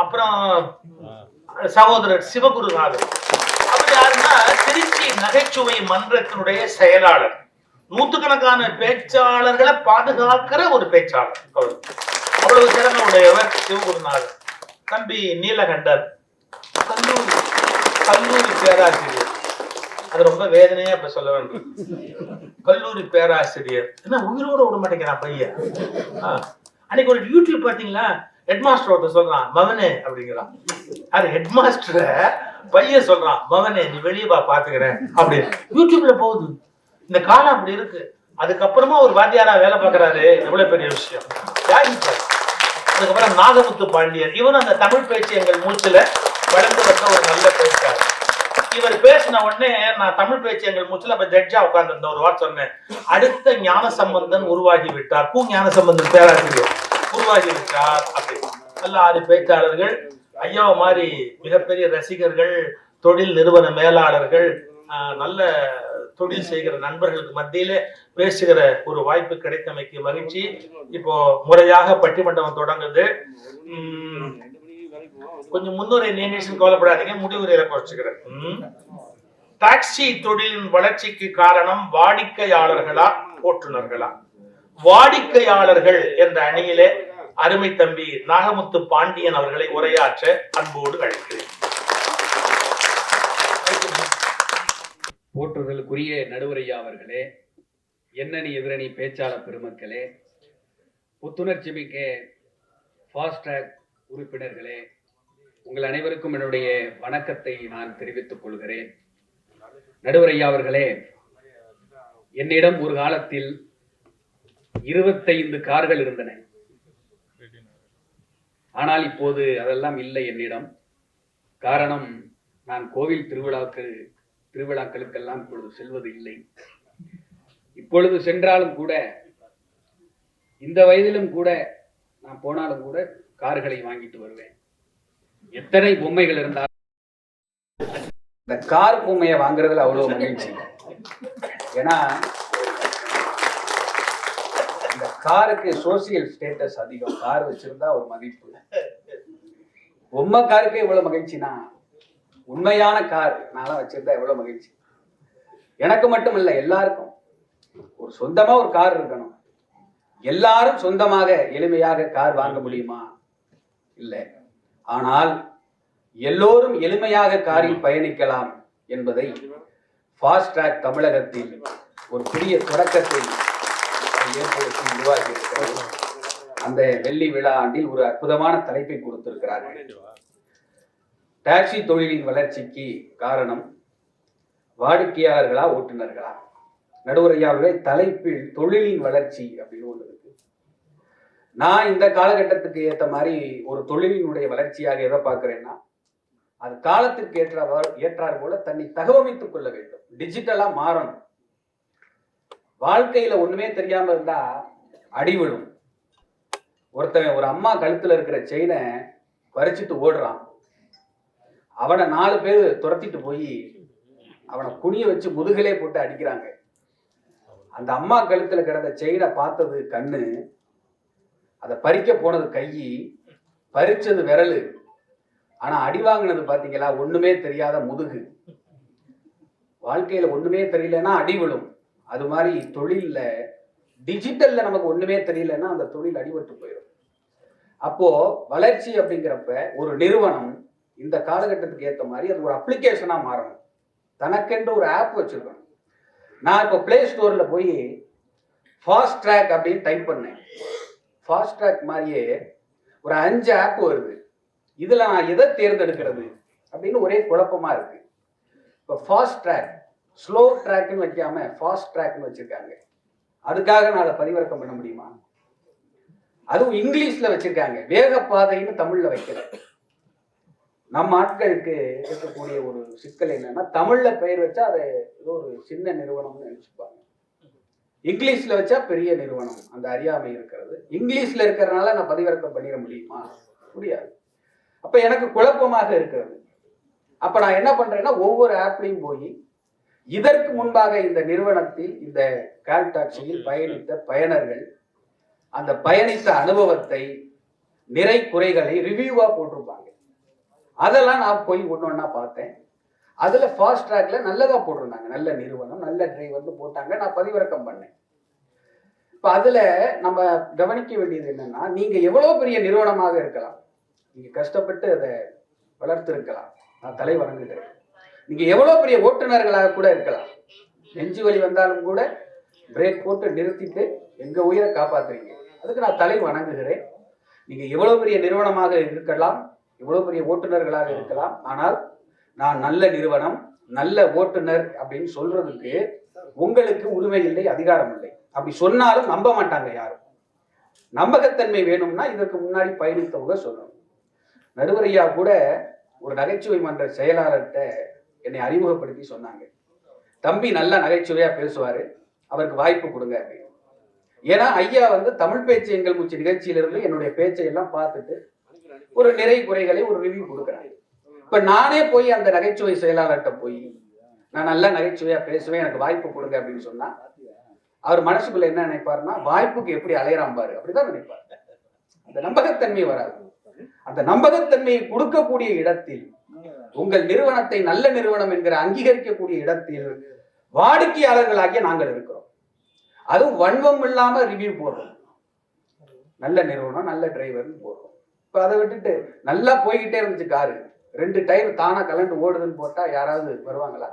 அப்புறம் சகோதரர் சிவகுருநாதர், அவர் யாருன்னா திருச்சி நகைச்சுவை மன்றத்தினுடைய செயலாளர். நூற்றுக்கணக்கான பேச்சாளர்களை பாதுகாக்கிற ஒரு பேச்சாளர் அவர், அவ்வளவு திறமை உடையவர் சிவகுருநாதர். தம்பி நீலகண்டர், கல்லூரி பேராசிரியர், அது ரொம்ப வேதனையா இப்ப சொல்ல வேண்டும். கல்லூரி பேராசிரியர் என்ன உயிரோட விட மாட்டேங்கிறான் பையன். அன்னைக்கு ஒரு யூடியூப் பாத்தீங்களா, ஹெட் மாஸ்டர் ஒருத்தர் சொல்றான் மவனே அப்படிங்கிறான். அது ஹெட் மாஸ்டர் பையன் சொல்றான், மவனே நீ வெளியே பாத்துக்கிறேன் அப்படி யூடியூப்ல போகுது. இந்த காலம் அப்படி இருக்கு. அதுக்கப்புறமா ஒரு வாத்தியாரா வேலை பார்க்கறாரு, எவ்வளவு பெரிய விஷயம். அதுக்கப்புறம் நாகமுத்து பாண்டியன், இவரும் அந்த தமிழ் பேச்சு எங்கள் மூச்சுல வளர்ந்து வந்த ஒரு நல்ல பேச்சாளர். இவர் பேசின உடனே நான் தமிழ் பேச்சு எங்கள் மூச்சுல அப்ப ஜட்ஜா உட்கார்ந்து ஒரு வார்த்தை சொன்னேன், அடுத்த ஞான சம்பந்தன் உருவாகி விட்டார், ஞான சம்பந்தன் பேராசிரியர் உருவாகி விட்டார் அப்படி. நல்ல 6 பேச்சாளர்கள், ஐயா மாதிரி மிகப்பெரிய ரசிகர்கள், தொழில் நிறுவன மேலாளர்கள், நல்ல தொழில் செய்கிற நண்பர்களுக்கு மத்தியில பேசுகிற ஒரு வாய்ப்பு கிடைத்தமைக்கு மகிழ்ச்சி. இப்போ முறையாக பட்டிமண்டபம் தொடங்குது. கொஞ்சம் முன்னுரை நீண்டேஷன் கவலைப்படாதீங்க, முடிவுரையில குறைச்சுக்கிறேன். டாக்ஸி தொழிலின் வளர்ச்சிக்கு காரணம் வாடிக்கையாளர்களா ஓட்டுநர்களா? வாடிக்கையாளர்கள் என்ற அணியிலே அருமை தம்பி நாகமுத்து பாண்டியன் அவர்களை உரையாற்ற அன்போடு அழைக்கிறேன். போற்றுதலுக்குரிய நடுவரையா அவர்களே, எண்ணணி எதிரணி பேச்சாளர் பெருமக்களே, புத்துணர்ச்சி மிக்க ஃபாஸ்ட் ட்ராக் உறுப்பினர்களே, உங்கள் அனைவருக்கும் என்னுடைய வணக்கத்தை நான் தெரிவித்துக் கொள்கிறேன். நடுவரையா அவர்களே, என்னிடம் ஒரு காலத்தில் 25 கார்கள் இருந்தன. ஆனால் இப்போது அதெல்லாம் இல்லை என்னிடம். காரணம், நான் கோவில் திருவிழாக்களுக்கெல்லாம் இப்பொழுது செல்வது இல்லை. இப்பொழுது சென்றாலும் கூட, இந்த வயதிலும் கூட நான் போனாலும் கூட கார்களை வாங்கிட்டு வருவேன். எத்தனை பொம்மைகள் இருந்தாலும் இந்த கார் பொம்மையை வாங்குறதுல அவ்வளவு மகிழ்ச்சி. ஏன்னா இந்த காருக்கு சோசியல் ஸ்டேட்டஸ் அதிகம். கார் வச்சிருந்தா ஒரு மதிப்பு. பொம்மை காருக்கு எவ்வளவு மகிழ்ச்சினா, உண்மையான கார் நான்லாம் வச்சிருந்தா எவ்வளவு மகிழ்ச்சி. எனக்கு மட்டும் இல்ல, எல்லாருக்கும் ஒரு சொந்தமா ஒரு கார் இருக்கணும். எல்லாரும் சொந்தமாக எளிமையாக கார் வாங்க முடியுமா? இல்லை. ஆனால் எல்லோரும் எளிமையாக காரில் பயணிக்கலாம் என்பதை ஃபாஸ்ட் ட்ராக் தமிழகத்தில் ஒரு பெரிய தொடக்கத்தை ஏற்படுத்தி உருவாக்கி இருக்கிறது. அந்த வெள்ளி விழா ஆண்டில் ஒரு அற்புதமான தலைப்பை கொடுத்திருக்கிறார்கள். டாக்ஸி தொழிலின் வளர்ச்சிக்கு காரணம் வாடிக்கையாளர்களா ஓட்டுநர்களா? நடுவரையாவுடைய தலைப்பில் தொழிலின் வளர்ச்சி அப்படின்னு ஒன்று இருக்கு. நான் இந்த காலகட்டத்துக்கு ஏற்ற மாதிரி ஒரு தொழிலினுடைய வளர்ச்சியாக எதை பார்க்கிறேன்னா, அது காலத்திற்கு ஏற்றார் போல தன்னை தகவமைத்துக் கொள்ள வேண்டும். டிஜிட்டலா மாறணும். வாழ்க்கையில ஒண்ணுமே தெரியாம இருந்தா அடி விழும். ஒருத்தன் ஒரு அம்மா கழுத்துல இருக்கிற செயினை பறிச்சுட்டு ஓடுறான். அவனை 4 பேர் துரத்திட்டு போய் அவனை குனிய வச்சு முதுகிலே போட்டு அடிக்கிறாங்க. அந்த அம்மா கழுத்துல கிடந்த செயினை பார்த்தது கண்ணு, அதை பறிக்க போனது கை, பறிச்சது விரலு. ஆனா அடி வாங்கினது பாத்தீங்களா, ஒண்ணுமே தெரியாத முதுகு. வாழ்க்கையில ஒண்ணுமே தெரியலன்னா அடி விழும். அது மாதிரி தொழில்ல, டிஜிட்டல்ல நமக்கு ஒண்ணுமே தெரியலன்னா அந்த தொழில் அடிபட்டு போயிடும். அப்போ வளர்ச்சி அப்படிங்கிறப்ப ஒரு நிறுவனம் இந்த காலகட்டத்துக்கு ஏற்ற மாதிரி அது ஒரு அப்ளிகேஷனா மாறணும். தனக்கென்று ஒரு ஆப் வச்சிருக்கணும். நான் இப்போ பிளே ஸ்டோர்ல போய் ஃபாஸ்ட் ட்ராக் அப்படின்னு டைப் பண்ணேன். ஃபாஸ்ட் ட்ராக் மாதிரியே ஒரு 5 ஆப் வருது. இதுல நான் எதை தேர்ந்தெடுக்கிறது அப்படின்னு ஒரே குழப்பமா இருக்கு. இப்போ ஃபாஸ்ட் ட்ராக், ஸ்லோ ட்ராக்னு வைக்காம ஃபாஸ்ட் ட்ராக்னு வச்சிருக்காங்க. அதுக்காக நான் அதை பதிவிறக்கம் பண்ண முடியுமா? அதுவும் இங்கிலீஷ்ல வச்சிருக்காங்க, வேகப்பாதைன்னு தமிழ்ல வைக்கல. நம்ம ஆட்களுக்கு இருக்கக்கூடிய ஒரு சிக்கல் என்னன்னா, தமிழ்ல பெயர் வச்சா அதை ஏதோ ஒரு சின்ன நிறுவனம்னு நினைச்சுப்பாங்க. இங்கிலீஷ்ல வச்சா பெரிய நிறுவனம், அந்த அறியாமை இருக்கிறது. இங்கிலீஷ்ல இருக்கிறதுனால நான் பதிவிறக்கம் பண்ணிட முடியுமா? முடியாது. அப்ப எனக்கு குழப்பமாக இருக்கிறது. அப்ப நான் என்ன பண்றேன்னா, ஒவ்வொரு ஆப்லையும் போய் இதற்கு முன்பாக இந்த நிறுவனத்தில் இந்த கால் டாக்ஸியில் பயணித்த பயனர்கள் அந்த பயணித்த அனுபவத்தை, நிறை குறைகளை ரிவ்யூவா போட்டிருப்பாங்க. அதெல்லாம் நான் போய் ஒன்னொன்னா பார்த்தேன். அதுல ஃபாஸ்ட் ட்ராக்ல நல்லதா போட்டிருந்தாங்க, நல்ல நிறுவனம், நல்ல டிரைவர்னு போட்டாங்க. நான் பதிவிறக்கம் பண்ணேன். இப்ப அதுல நம்ம கவனிக்க வேண்டியது என்னன்னா, நீங்க எவ்வளவு பெரிய நிறுவனமாக இருக்கலாம், நீங்க கஷ்டப்பட்டு அதை வளர்த்து இருக்கலாம், நான் தலை வணங்குகிறேன். நீங்க எவ்வளவு பெரிய ஓட்டுநர்களாக கூட இருக்கலாம், நெஞ்சு வலி வந்தாலும் கூட பிரேக் போட்டு நிறுத்திட்டு எங்க உயிரை காப்பாத்துறீங்க, அதுக்கு நான் தலை வணங்குகிறேன். நீங்க எவ்வளவு பெரிய நிறுவனமாக இருக்கலாம், எவ்வளவு பெரிய ஓட்டுநர்களாக இருக்கலாம், ஆனால் நான் நல்ல நிறுவனம், நல்ல ஓட்டுநர் அப்படின்னு சொல்றதுக்கு உங்களுக்கு உரிமை இல்லை, அதிகாரம் இல்லை. அப்படி சொன்னாலும் நம்ப மாட்டாங்க யாரும். நம்பகத்தன்மை வேணும்னா இதற்கு முன்னாடி பயணித்தவங்க சொல்லணும். நடுவரையா கூட ஒரு நகைச்சுவை மன்ற செயலாளர்கிட்ட என்னை அறிமுகப்படுத்தி சொன்னாங்க, தம்பி நல்லா நகைச்சுவையா பேசுவாரு, அவருக்கு வாய்ப்பு கொடுங்க அப்படின்னு. ஏன்னா ஐயா தமிழ் பேச்சு எங்கள் மூச்சு நிகழ்ச்சியிலிருந்து என்னுடைய பேச்சை எல்லாம் பார்த்துட்டு ஒரு நிறை குறைகளை ஒரு ரிவ்யூ கொடுக்குறாங்க. இப்ப நானே போய் அந்த நகைச்சுவை செயலாளர்கிட்ட போய் நான் நல்லா நகைச்சுவையா பேசுவேன், எனக்கு வாய்ப்பு கொடுங்க அப்படின்னு சொன்னா அவர் மனசுக்குள்ள என்ன நினைப்பாருன்னா, வாய்ப்புக்கு எப்படி அலையறான் பாரு, அப்படிதான் நினைப்பாரு. அந்த நம்பகத்தன்மை வராது. அந்த நம்பகத்தன்மையை கொடுக்கக்கூடிய இடத்தில், உங்கள் நிறுவனத்தை நல்ல நிறுவனம் என்கிற அங்கீகரிக்கக்கூடிய இடத்தில் வாடிக்கையாளர்களாகிய நாங்கள் இருக்கிறோம். அதுவும் வன்மம் இல்லாம ரிவ்யூ போடுறோம், நல்ல நிறுவனம், நல்ல டிரைவர்னு போடுறோம். இப்ப அதை விட்டுட்டு நல்லா போய்கிட்டே இருந்துச்சு காரு, 2 டயர் தானா கலண்டு ஓடுதுன்னு போட்டா யாராவது வருவாங்களா?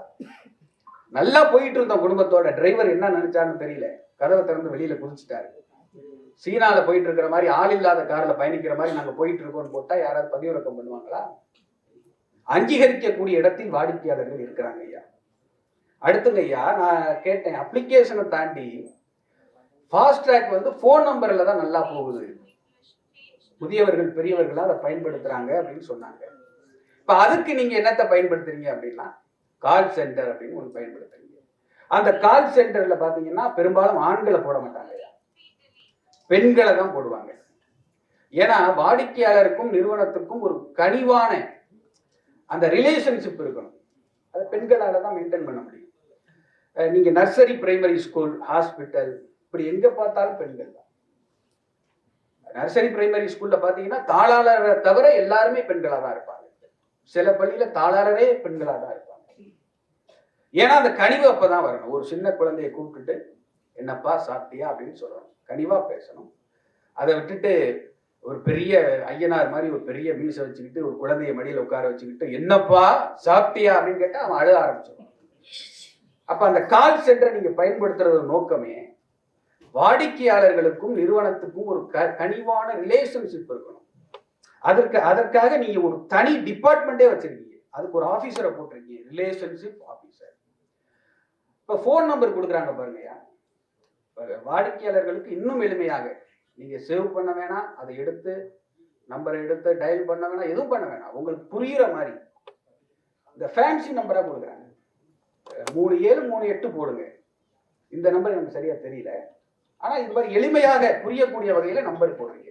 நல்லா போயிட்டு இருந்த குடும்பத்தோட டிரைவர் என்ன நினைச்சான்னு தெரியல, கதவை திறந்து வெளியில குதிச்சுட்டாரு. சீனால போயிட்டு இருக்கிற மாதிரி, ஆள் இல்லாத கார்ல பயணிக்கிற மாதிரி நாங்க போயிட்டு இருக்கோம்னு போட்டா யாராவது பதிவிறக்கம் பண்ணுவாங்களா? அங்கீகரிக்கக்கூடிய இடத்தில் வாடிக்கையாளர்கள் இருக்கிறாங்க ஐயா. அடுத்துங்க ஐயா, நான் கேட்டேன், அப்ளிகேஷனை தாண்டி ஃபாஸ்ட் ட்ராக் போன் நம்பர்ல தான் நல்லா போகுது, முதியவர்கள் பெரியவர்களா அதை பயன்படுத்துறாங்க அப்படின்னு சொன்னாங்க. இப்ப அதுக்கு நீங்க என்னத்தை பயன்படுத்துறீங்க அப்படின்னா, கால் சென்டர் அப்படின்னு ஒன்று பயன்படுத்துறீங்க. அந்த கால் சென்டர்ல பாத்தீங்கன்னா பெரும்பாலும் ஆண்களை போட மாட்டாங்க, பெண்களை தான் போடுவாங்க. ஏன்னா வாடிக்கையாளருக்கும் நிறுவனத்துக்கும் ஒரு கனிவான அந்த ரிலேஷன்ஷிப் இருக்கணும். அது பெண்களால தான் மெயின்டைன் பண்ண முடியும். நீங்க நர்சரி, பிரைமரி ஸ்கூல், ஹாஸ்பிட்டல், இப்படி எங்க பார்த்தாலும் பெண்கள் தான். நர்சரி பிரைமரி ஸ்கூல்ல பாத்தீங்கன்னா தாளாளரை தவிர எல்லாருமே பெண்களா தான் இருப்பாங்க. சில பள்ளியில தாளாளரே பெண்களா தான் இருப்பாங்க. ஏன்னா அந்த கனிவு அப்பதான் வரணும். ஒரு சின்ன குழந்தையை கூப்பிட்டுட்டு என்னப்பா சாப்பிட்டியா அப்படின்னு சொல்லணும், கனிவா பேசணும். அதை விட்டுட்டு ஒரு பெரிய ஐயனார் மாதிரி ஒரு பெரிய மீசை வச்சுக்கிட்டு ஒரு குழந்தைய மடியில உட்கார வச்சுக்கிட்டு என்னப்பா சாப்பிட்டியா அப்படின்னு கேட்டா அவன் அழுக ஆரம்பிச்சிடும். அப்ப அந்த கால் சென்டரை நீங்க பயன்படுத்துறது நோக்கமே வாடிக்கையாளர்களுக்கும் நிறுவனத்துக்கும் ஒரு கனிவான ரிலேஷன்ஷிப் இருக்கணும். அதற்காக நீங்க ஒரு தனி டிபார்ட்மெண்டே வச்சிருக்கீங்க, அதுக்கு ஒரு ஆபீசரை போட்டிருக்கீங்க, ரிலேஷன்ஷிப் ஆபீசர். இப்ப போன் நம்பர் கொடுக்குறாங்க பாருங்கய்யா, வாடிக்கையாளர்களுக்கு இன்னும் எளிமையாக நீங்க சேவ் பண்ண வேணாம், அதை எடுத்து நம்பரை எடுத்து டயல் பண்ண வேணாம், எதுவும் பண்ண வேணாம், உங்களுக்கு புரியுற மாதிரி இந்த ஃபேன்சி நம்பரா கொடுக்குறாங்க. 3738 போடுங்க, இந்த நம்பர் எனக்கு சரியா தெரியல, ஆனா இது மாதிரி எளிமையாக புரியக்கூடிய வகையில நம்பர் போடுறீங்க.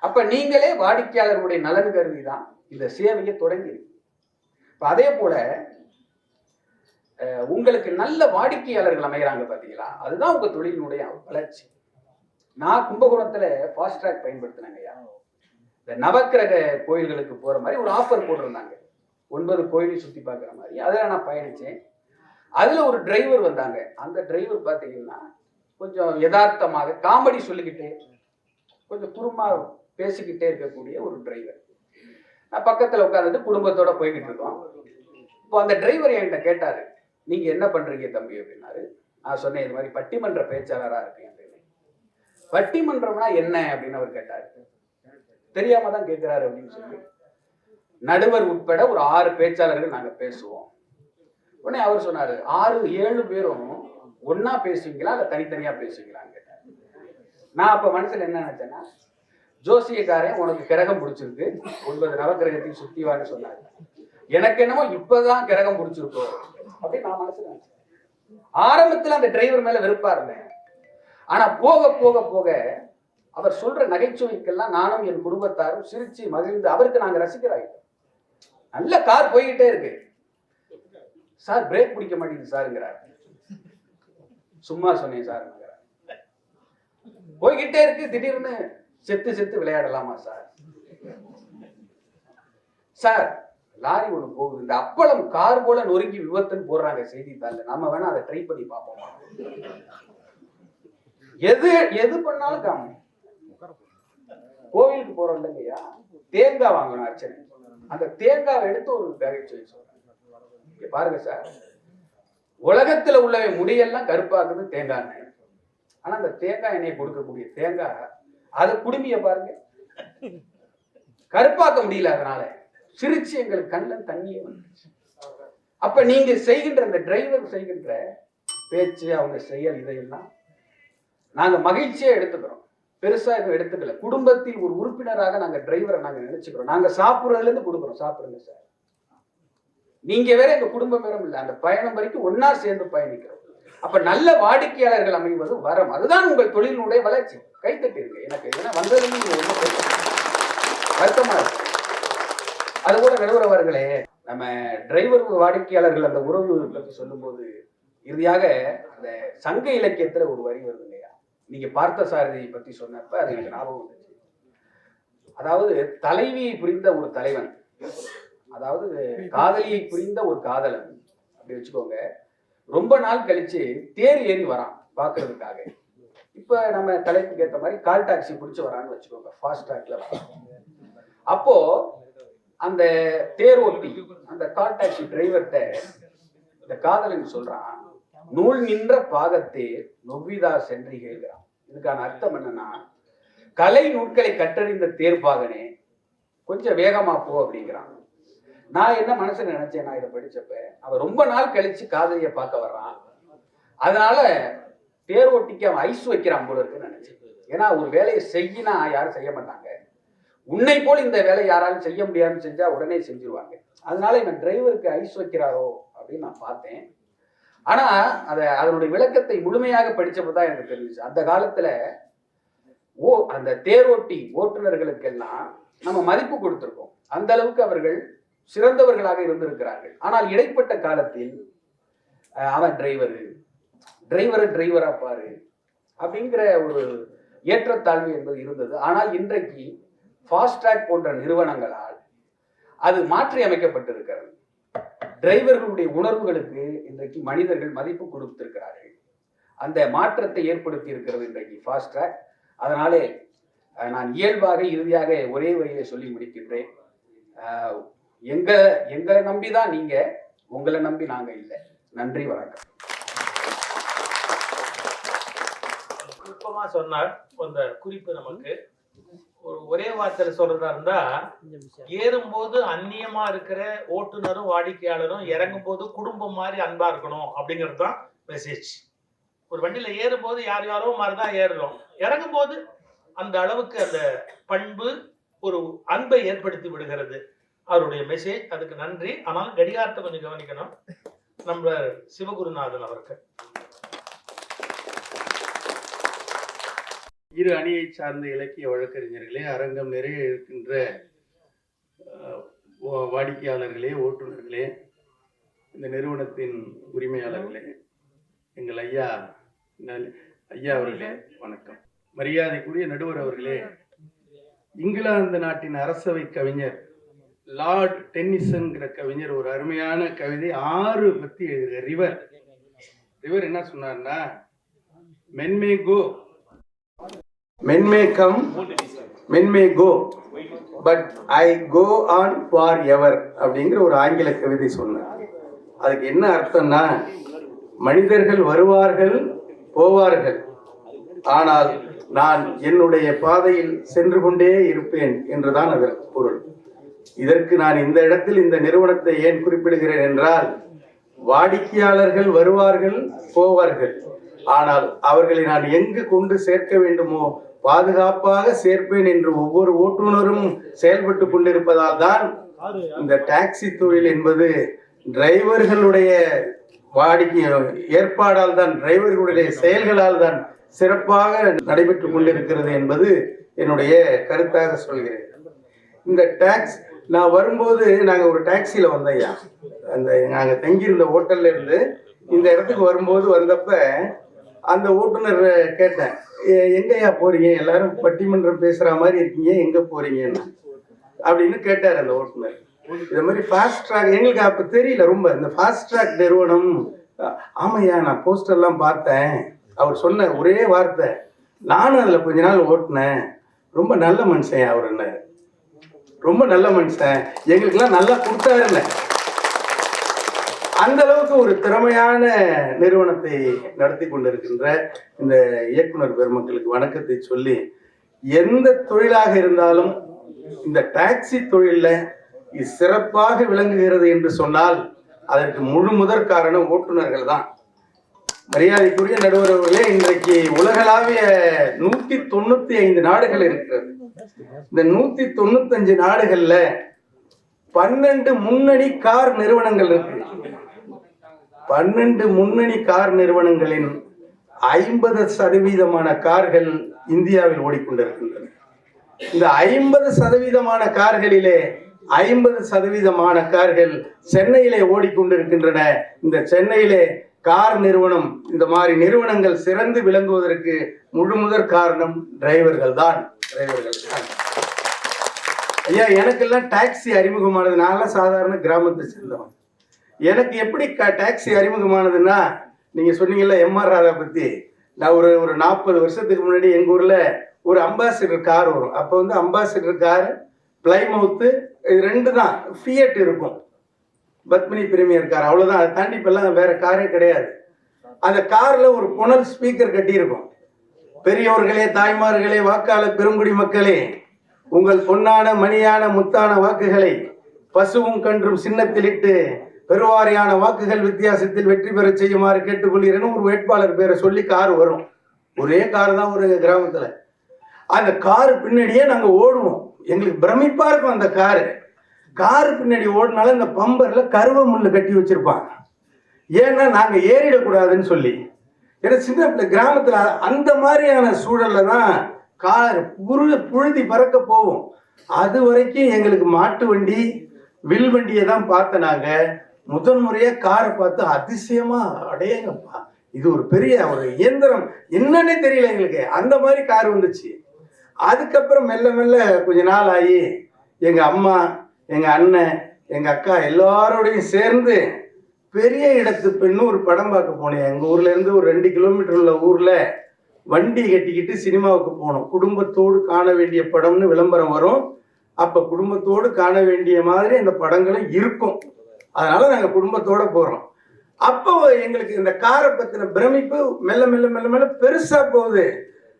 அப்ப நீங்களே வாடிக்கையாளர்களுடைய நலன் கருதி தான் இந்த சேவையை தொடங்கி. இப்ப அதே போல உங்களுக்கு நல்ல வாடிக்கையாளர்கள் அமைகிறாங்க பாத்தீங்களா, அதுதான் உங்க தொழிலினுடைய வளர்ச்சி. நான் கும்பகோணத்துல ஃபாஸ்ட் ட்ராக் பயன்படுத்தினாங்க. இந்த நவக்கிரக கோயில்களுக்கு போற மாதிரி ஒரு ஆஃபர் போட்டிருந்தாங்க, 9 கோயிலை சுத்தி பார்க்குற மாதிரி. அதில் நான் பயணிச்சேன். அதுல ஒரு டிரைவர் வந்தாங்க. அந்த டிரைவர் பாத்தீங்கன்னா கொஞ்சம் யதார்த்தமாக காமெடி சொல்லிக்கிட்டே கொஞ்சம் குறுமா பேசிக்கிட்டே இருக்கக்கூடிய ஒரு டிரைவர். நான் பக்கத்துல உட்காந்துட்டு குடும்பத்தோட போய்கிட்டு இருக்கோம். இப்போ அந்த டிரைவர் என்கிட்ட கேட்டாரு, நீங்க என்ன பண்றீங்க தம்பி அப்படின்னாரு. நான் சொன்னேன் இது மாதிரி பட்டிமன்ற பேச்சாளரா இருக்கேன் அப்படின்னு. பட்டிமன்றம்னா என்ன அப்படின்னு அவர் கேட்டாரு. தெரியாம தான் கேட்கிறாரு அப்படின்னு சொல்லி நடுவர் உட்பட ஒரு 6 பேச்சாளர்கள் நாங்க பேசுவோம். உடனே அவர் சொன்னாரு 6-7 பேரும் ஒன்னா பேசுவீங்களா இல்ல தனித்தனியா பேசுவீங்களான்னு கேட்டாரு. நான் அப்ப மனசுல என்ன நினைச்சேன்னா, ஜோசியக்காரன் உனக்கு கிரகம் பிடிச்சிருக்கு 9 நவக்கிரகத்தையும் சுத்திவான்னு சொன்னாரு. எனக்கு என்னமோ இப்பதான் கிரகம் பிடிச்சிருக்கோ அப்படின்னு நான் மனசுல நினைச்சேன். ஆரம்பத்துல அந்த டிரைவர் மேல வெறுப்பா இருந்தேன். ஆனா போக போக போக அவர் சொல்ற நகைச்சுவைக்கெல்லாம் நானும் என் குடும்பத்தாரும் சிரிச்சு மகிழ்ந்து அவருக்கு நாங்க ரசிக்கிறாங்க. நல்ல கார் போய்கிட்டே இருக்கு. சார் பிரேக் பிடிக்க மாட்டேங்குது சாருங்கிறார். சும்மா சொன்னேன் சார். போய்கிட்டே இருக்கு, திடீர்னு செத்து செத்து விளையாடலாமா சார்? சார் லாரி ஒண்ணு போகுது, இந்த அப்பளம் கார் போல நொறுங்கி விபத்துன்னு போடுறாங்க செய்தித்தாள்ல, நம்ம வேணா அதை ட்ரை பண்ணி பார்ப்போமா? எது எது பண்ணாலும் காமி. கோவிலுக்கு போறோம் இல்லைங்கய்யா, தேங்காய் வாங்கணும் அர்ச்சனை. அந்த தேங்காவை எடுத்து ஒரு நகைச்சுவை சொல்றேன். பாருங்க சார், உலகத்துல உள்ள முடியெல்லாம் கருப்பாக்குது தேங்காய் எண்ணெய். ஆனா அந்த தேங்காய் எண்ணெயை கொடுக்கக்கூடிய தேங்காய் அதை குடும்பிய பாருங்க, கருப்பாக்க முடியல. அதனால சிரிச்சு எங்களுக்கு கண்ணில் தண்ணியே வந்துச்சு. அப்ப நீங்க செய்கின்ற அந்த டிரைவர் செய்கின்ற பேச்சு, அவங்க செயல், இதையெல்லாம் நாங்க மகிழ்ச்சியா எடுத்துக்கிறோம். பெருசா எதுவும் எடுத்துக்கல. குடும்பத்தில் ஒரு உறுப்பினராக நாங்க டிரைவரை நாங்க நினைச்சுக்கிறோம். நாங்க சாப்பிடுறதுல இருந்து கொடுக்குறோம், சாப்பிடுங்க சார். நீங்க வேற எங்க குடும்பம் வேற இல்லை, அந்த பயணம் வரைக்கும் ஒன்னா சேர்ந்து பயணிக்கிறோம். அப்ப நல்ல வாடிக்கையாளர்கள் அமைவது வரம். அதுதான் உங்கள் தொழிலினுடைய வளர்ச்சி. கைத்தட்டிருங்க. எனக்கு ஏன்னா வந்ததுன்னு நீங்க ஒன்றும் வருத்தமா இருக்கு. அது கூட நடுவரவர்களே, நம்ம டிரைவர் வாடிக்கையாளர்கள் அந்த உறவு பற்றி சொல்லும் போது இறுதியாக அந்த சங்க இலக்கியத்துல ஒரு வரி வருது இல்லையா, நீங்க பார்த்த சாரதியை பத்தி சொன்னப்ப அது எனக்கு ஞாபகம் வந்துச்சு. அதாவது தலைவியை புரிந்த ஒரு தலைவன், அதாவது காதலியை புரிந்த ஒரு காதலன் அப்படி வச்சுக்கோங்க, ரொம்ப நாள் கழிச்சு தேர் ஏறி வரான் பாக்குறதுக்காக. இப்ப நம்ம தலைப்புக்கு ஏற்ற மாதிரி கால் டாக்ஸி பிடிச்சு வரான்னு வச்சுக்கோங்க, ஃபாஸ்ட் ட்ராக்ல வரான். அப்போ அந்த தேர் ஓட்டி அந்த கால் டாக்ஸி டிரைவர்கிட்ட இந்த காதலன் சொல்றான், நூல் நின்ற பாகத்தே நொவ்விதா சென்றிகிறான். இதுக்கான அர்த்தம் என்னன்னா, கலை நூட்களை கற்றறிந்த தேர்ப்பாகனே கொஞ்சம் வேகமா போ அப்படிங்கிறான். நான் என்ன மனசுல நினைச்சேன், நான் இதை படிச்சப்ப அவன் ரொம்ப நாள் கழிச்சு காதலியை பார்க்க வர்றான், அதனால தேர் ஓட்டிக்கு அவன் ஐஸ் வைக்கிறான் போல இருக்குன்னு நினைச்சேன். ஏன்னா ஒரு வேலையை செய்யினா யாரும் செய்ய மாட்டாங்க, உன்னை போல் இந்த வேலை யாராலும் செய்ய முடியாதுன்னு செஞ்சா உடனே செஞ்சிருவாங்க. அதனால இவன் டிரைவருக்கு ஐஸ் வைக்கிறாரோ அப்படின்னு நான் பார்த்தேன். ஆனா அதனுடைய விளக்கத்தை முழுமையாக படிச்சப்பதான் எனக்கு தெரிஞ்சிச்சு. அந்த காலத்துல அந்த தேரோட்டி ஓட்டுநர்களுக்கெல்லாம் நம்ம மதிப்பு கொடுத்திருக்கோம். அந்த அளவுக்கு அவர்கள் சிறந்தவர்களாக இருந்திருக்கிறார்கள். ஆனால் இடைப்பட்ட காலத்தில் அவன் டிரைவரா பாரு அப்படிங்கிற ஒரு ஏற்றத்தாழ்வு என்பது இருந்தது. ஆனால் இன்றைக்கு ஃபாஸ்ட் ட்ராக் போன்ற நிறுவனங்களால் அது மாற்றி அமைக்கப்பட்டிருக்கிறது. டிரைவர்களுடைய உணர்வுகளுக்கு இன்றைக்கு மனிதர்கள் மதிப்பு கொடுத்திருக்கிறார்கள். அந்த மாற்றத்தை ஏற்படுத்தி இருக்கிறது இன்றைக்கு ஃபாஸ்ட் ட்ராக். அதனாலே நான் இயல்பாக இறுதியாக ஒரே வரியை சொல்லி முடிக்கின்றேன். எங்களை நம்பிதான் நீங்க, உங்களை நம்பி நாங்க இல்லை. நன்றி, வணக்கம். நுட்பமா சொன்னார். அந்த குறிப்பு நமக்கு ஒரே வார்த்தையில சொல்றதா இருந்தா, ஏறும்போது அந்நியமா இருக்கிற ஓட்டுநரும் வாடிக்கையாளரும் இறங்கும் போது குடும்பம் மாதிரி அன்பா இருக்கணும் அப்படிங்கிறது தான் மெசேஜ். ஒரு வண்டியில ஏறும்போது யாரோ மாதிரிதான் ஏறுறோம், இறங்கும் போது அந்த அளவுக்கு அந்த பண்பு ஒரு அன்பை ஏற்படுத்தி விடுகிறது அவருடைய மெசேஜ். அதுக்கு நன்றி. ஆனால் கடிகாரத்தை கொஞ்சம் கவனிக்கணும். நம்ம சிவகுருநாதன் அவர்கள் இரு அணியை சார்ந்த இலக்கிய வழக்கறிஞர்களே, அரங்கம் நிறைய இருக்கின்ற வாடிக்கையாளர்களே, ஓட்டுநர்களே, இந்த நிறுவனத்தின் உரிமையாளர்களே, எங்கள் ஐயா அவர்களே வணக்கம். மரியாதைக்குரிய நடுவர் அவர்களே, இங்கிலாந்து நாட்டின் அரசவை கவிஞர் லார்ட் டென்னிசன்கிற கவிஞர் ஒரு அருமையான கவிதை 6 பத்தி எழுதுகிறார். ரிவர் என்ன சொன்னார்னா, men may go, men may come, men may go, but I go on forever அப்படிங்கிற ஒரு ஆங்கில கவிதை சொன்னார். அதுக்கு என்ன அர்த்தம்னா, மனிதர்கள் வருவார்கள் போவார்கள், ஆனால் நான் என்னுடைய பாதையில் சென்று கொண்டே இருப்பேன் என்றுதான் அதற்கு பொருள். இதற்கு நான் இந்த இடத்தில் இந்த நிறுவனத்தை ஏன் குறிப்பிடுகிறேன் என்றால், வாடிக்கையாளர்கள் வருவார்கள் போவார்கள், ஆனால் அவர்களை நான் எங்கு கொண்டு சேர்க்க வேண்டுமோ பாதுகாப்பாக சேர்ப்பேன் என்று ஒவ்வொரு ஓட்டுநரும் செயல்பட்டு கொண்டிருப்பதால் தான் இந்த டாக்ஸி தொழில் என்பது டிரைவர்களுடைய வாடிக்கை ஏற்பாடால் தான், டிரைவர்களுடைய செயல்களால் தான் சிறப்பாக நடைபெற்று கொண்டிருக்கிறது என்பது என்னுடைய கருத்தாக சொல்கிறேன். இந்த டாக்ஸ் நான் வரும்போது நாங்கள் ஒரு டாக்ஸியில் வந்தையா, அந்த நாங்கள் தங்கியிருந்த ஹோட்டல்ல இருந்து இந்த இடத்துக்கு வரும்போது வந்தப்ப அந்த ஓட்டுநர் கேட்டேன், எங்கேயா போறீங்க, எல்லாரும் பட்டிமன்றம் பேசுற மாதிரி இருக்கீங்க, எங்க போறீங்கன்னு அப்படின்னு கேட்டார் அந்த ஓட்டுநர். இது மாதிரி ஃபாஸ்ட் ட்ராக் எங்களுக்கு அப்ப தெரியல ரொம்ப, இந்த ஃபாஸ்ட் ட்ராக் நிறுவனம். ஆமையா, நான் போஸ்டர்லாம் பார்த்தேன். அவர் சொன்ன ஒரே வார்த்தை, நானும் அதுல கொஞ்ச நாள் ஓட்டினேன், ரொம்ப நல்ல மனுஷன் அவர், என்ன ரொம்ப நல்ல மனுஷன், எங்களுக்கெல்லாம் நல்லா கொடுத்தாருல்ல. அந்த அளவுக்கு ஒரு திறமையான நிறுவனத்தை நடத்தி கொண்டிருக்கின்ற இந்த இயக்குனர் பெருமக்களுக்கு வணக்கத்தை சொல்லி, எந்த தொழிலாக இருந்தாலும் இந்த டாக்ஸி தொழில சிறப்பாக விளங்குகிறது என்று சொன்னால் அதற்கு முழு முதற் காரணம் ஓட்டுநர்கள் தான். மரியாதைக்குரிய நடுவர் அவர்களே, இன்றைக்கு உலகளாவிய 195 நாடுகள் இருக்கிறது. இந்த 195 நாடுகள்ல 12 முன்னணி கார் நிறுவனங்கள் இருக்கு. 12 முன்னணி கார் நிறுவனங்களின் 50% கார்கள் இந்தியாவில் ஓடிக்கொண்டிருக்கின்றன. இந்த 50% கார்களிலே 50% கார்கள் சென்னையிலே ஓடிக்கொண்டிருக்கின்றன. இந்த சென்னையிலே கார் நிறுவனம், இந்த மாதிரி நிறுவனங்கள் சிறந்து விளங்குவதற்கு முழு முதற் காரணம் டிரைவர்கள் தான். ஐயா, எனக்கெல்லாம் டாக்ஸி அறிமுகமானது, நான் சாதாரண கிராமத்தை சேர்ந்தவன். எனக்கு எப்படி டாக்ஸி அறிமுகமானதுன்னா, நீங்க சொன்னீங்கல்ல எம்ஆர் ராதா பத்தி, நான் ஒரு 40 வருஷத்துக்கு முன்னாடி எங்க ஊர்ல ஒரு அம்பாசிடர் கார் வரும். அப்போ வந்து அம்பாசிடர் கார், பிளைமவுத்து, இது 2 தான். ஃபியட் இருக்கும், பத்மினி பிரீமியர் கார், அவ்வளவுதான். அதை தாண்டி இப்பெல்லாம் வேற காரே கிடையாது. அந்த கார்ல ஒரு புனல் ஸ்பீக்கர் கட்டியிருக்கும். பெரியோர்களே, தாய்மார்களே, வாக்காளர் பெருங்குடி மக்களே, உங்கள் பொன்னான மணியான முத்தான வாக்குகளை பசுவும் கன்றும் சின்னத்திலிட்டு பெருவாரியான வாக்குகள் வித்தியாசத்தில் வெற்றி பெற செய்யுமாறு கேட்டுக்கொள்கிறேன்னு ஒரு வேட்பாளர் பேரை சொல்லி கார் வரும். ஒரே கார் தான் ஒரு கிராமத்துல. அந்த காரு பின்னாடியே நாங்க ஓடுவோம். எங்களுக்கு பிரமிப்பா இருக்கும் அந்த காரு பின்னாடி ஓடினால இந்த பம்பர்ல கருவ முள்ளு கட்டி வச்சிருப்பாங்க. ஏன்னா நாங்க ஏறிடக்கூடாதுன்னு சொல்லி. ஏன்னா சின்ன பிள்ளை கிராமத்துல அந்த மாதிரியான சூழல்ல தான் கார் புழுதி பறக்க போவோம். அது வரைக்கும் எங்களுக்கு மாட்டு வண்டி, வில் வண்டியை தான் பார்த்த நாங்க. முதன் முறையா காரை பார்த்து அதிசயமா, அடையங்கப்பா, இது ஒரு பெரிய ஒரு இயந்திரம், என்னன்னே தெரியல எங்களுக்கு. அந்த மாதிரி கார் வந்துச்சு. அதுக்கப்புறம் மெல்ல மெல்ல கொஞ்ச நாள் ஆகி எங்க அம்மா, எங்க அண்ணன், எங்க அக்கா எல்லாரோடையும் சேர்ந்து பெரிய இடத்து பெண்ணு ஒரு படம் பார்க்க போனேன். எங்க ஊர்ல இருந்து ஒரு 2 கிலோமீட்டர் உள்ள ஊர்ல வண்டி கட்டிக்கிட்டு சினிமாவுக்கு போனோம். குடும்பத்தோடு காண வேண்டிய படம்னு விளம்பரம் வரும். அப்ப குடும்பத்தோடு காண வேண்டிய மாதிரி அந்த படங்களும் இருக்கும். அதனால நாங்க குடும்பத்தோட போறோம். அப்போ எங்களுக்கு இந்த காரை பத்தின பிரமிப்பு மெல்ல மெல்ல மெல்ல மெல்ல பெருசா போகுது.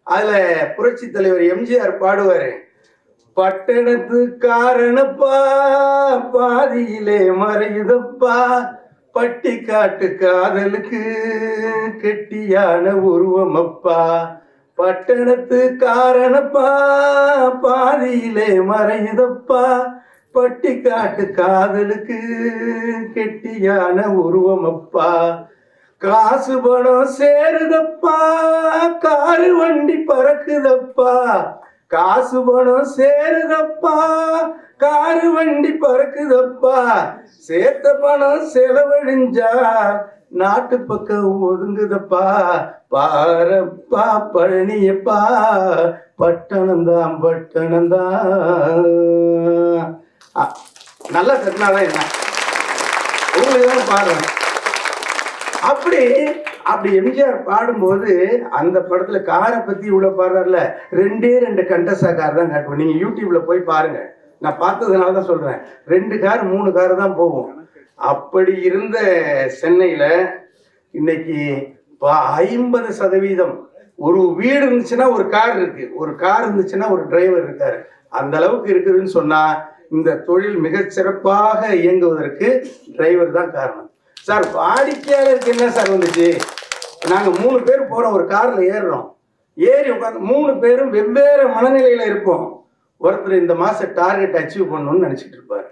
அதுல புரட்சி தலைவர் எம்ஜிஆர் பாடுவாரு, பட்டணத்து காரணப்பா பாதியிலே மறையுதப்பா, பட்டி காட்டு காதலுக்கு கெட்டியான உருவமப்பா, பட்டணத்து காரணப்பா பாதியிலே மறையுதப்பா, பட்டி காட்டு காதலுக்கு கெட்டியான உருவமப்பா, காசு பணம் சேருதப்பா காரு வண்டி பறக்குதப்பா, காசு பணம் சேருதப்பா காரு வண்டி பறக்குதப்பா, சேர்த்த பணம் செலவழிஞ்சா நாட்டு பக்கம் ஒதுங்குதப்பா, பாரப்பா பழனியப்பா பட்டணம்தான் பட்டணம்தான். நல்லா கட்டினாதான் என்ன உங்களுக்கு தான் பாடுறேன். அப்படி எம்ஜிஆர் பாடும்போது அந்த படத்துல காரை பத்தி இவ்வளவு பாடுறாருல, 2 கண்டசா கார் தான் காட்டுவோம். நீங்க யூடியூப்ல போய் பாருங்க, நான் பார்த்ததுனால தான் சொல்றேன். 2 கார் 3 கார் தான் போவோம். அப்படி இருந்த சென்னையில இன்னைக்கு 50% ஒரு வீடு இருந்துச்சுன்னா ஒரு கார் இருக்கு, ஒரு கார் இருந்துச்சுன்னா ஒரு டிரைவர் இருக்காரு. அந்த அளவுக்கு இருக்குதுன்னு சொன்னா இந்த தொழில் மிகச் சிறப்பாக இயங்குவதற்கு டிரைவர் தான் காரணம். சார் வாடிக்கையாளருக்கு என்ன சார் வந்துச்சு? நாங்க 3 பேர் போறோம், ஒரு கார்ல ஏறுறோம், ஏறி உட்காந்து 3 பேரும் வெவ்வேறு மனநிலையில இருப்போம். ஒருத்தர் இந்த மாசம் டார்கெட் அச்சீவ் பண்ணணும்னு நினைச்சிட்டு இருப்பாரு,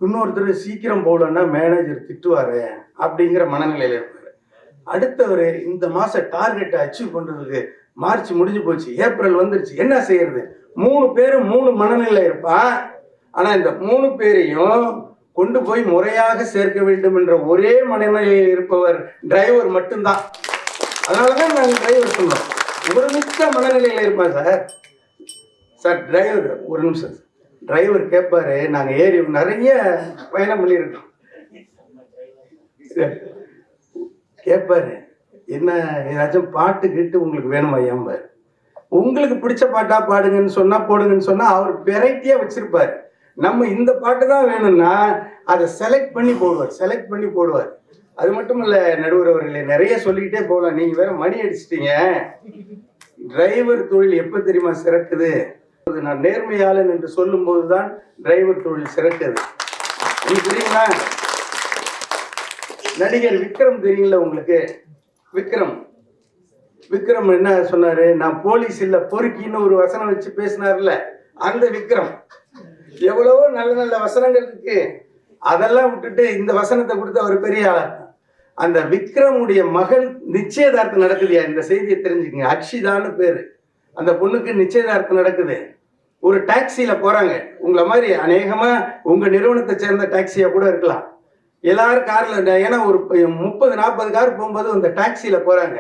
இன்னொருத்தர் சீக்கிரம் போகலன்னா மேனேஜர் திட்டுவாரு அப்படிங்கிற மனநிலையில இருப்பாரு. அடுத்தவர் இந்த மாசம் டார்கெட்டை அச்சீவ் பண்றதுக்கு மார்ச் முடிஞ்சு போச்சு, ஏப்ரல் வந்துருச்சு, என்ன செய்யறது? 3 பேரும் 3 மனநிலையில இருப்பான். ஆனா இந்த 3 பேரையும் கொண்டு போய் முறையாக சேர்க்க வேண்டும் என்ற ஒரே மனநிலையில் இருப்பவர் டிரைவர் மட்டும்தான். அதனாலதான் நாங்க டிரைவர் சொன்னோம். ஒரு மிக்க மனநிலையில இருப்பான் சார். சார் டிரைவர் ஒரு நிமிஷம், டிரைவர் கேட்பாரு, நாங்க ஏறி நிறைய பயணம் பண்ணியிருக்கோம், கேட்பாரு என்ன ஏதாச்சும் பாட்டு கேட்டு உங்களுக்கு வேணுமா ஐயாம்பாரு. உங்களுக்கு பிடிச்ச பாட்டா பாடுங்கன்னு சொன்னா போடுங்கன்னு சொன்னா அவர் வெரைட்டியா வச்சிருப்பாரு. நம்ம இந்த பாட்டு தான் வேணும்னா அதை செலக்ட் பண்ணி போடுவார். அது மட்டும் இல்ல நடுவர் அவர்களே, நிறைய சொல்லிக்கிட்டே போகலாம். நீங்க வேற மணி அடிச்சிட்டீங்க. டிரைவர் தொழில் எப்ப தெரியுமா சிறக்குது? நான் நேர்மையாளன் என்று சொல்லும் போதுதான் டிரைவர் தொழில் சிறக்குது. உங்களுக்கு தெரியுங்களா? நடிகர் விக்ரம் தெரியுங்களா உங்களுக்கு? விக்ரம் என்ன சொன்னாரு? நான் போலீஸ் இல்ல பொறுக்கின்னு ஒரு வசனம் வச்சு பேசினார்ல, அந்த விக்ரம். எவ்வளவோ நல்ல நல்ல வசனங்கள் இருக்கு, அதெல்லாம் விட்டுட்டு இந்த வசனத்தை கொடுத்து அவர் பெரிய ஆளர். அந்த விக்ரமுடைய மகள் நிச்சயதார்த்தம் நடக்குதுயா, இந்த செய்தியை தெரிஞ்சுக்கங்க. அக்ஷிதான்னு பேரு, அந்த பொண்ணுக்கு நிச்சயதார்த்தம் நடக்குது. ஒரு டாக்ஸியில போறாங்க, உங்களை மாதிரி அநேகமா உங்க நிறுவனத்தை சேர்ந்த டாக்ஸியா கூட இருக்கலாம். எல்லாரும் கார்ல, ஏன்னா ஒரு 30-40 கார் போகும்போது அந்த டாக்ஸியில போறாங்க.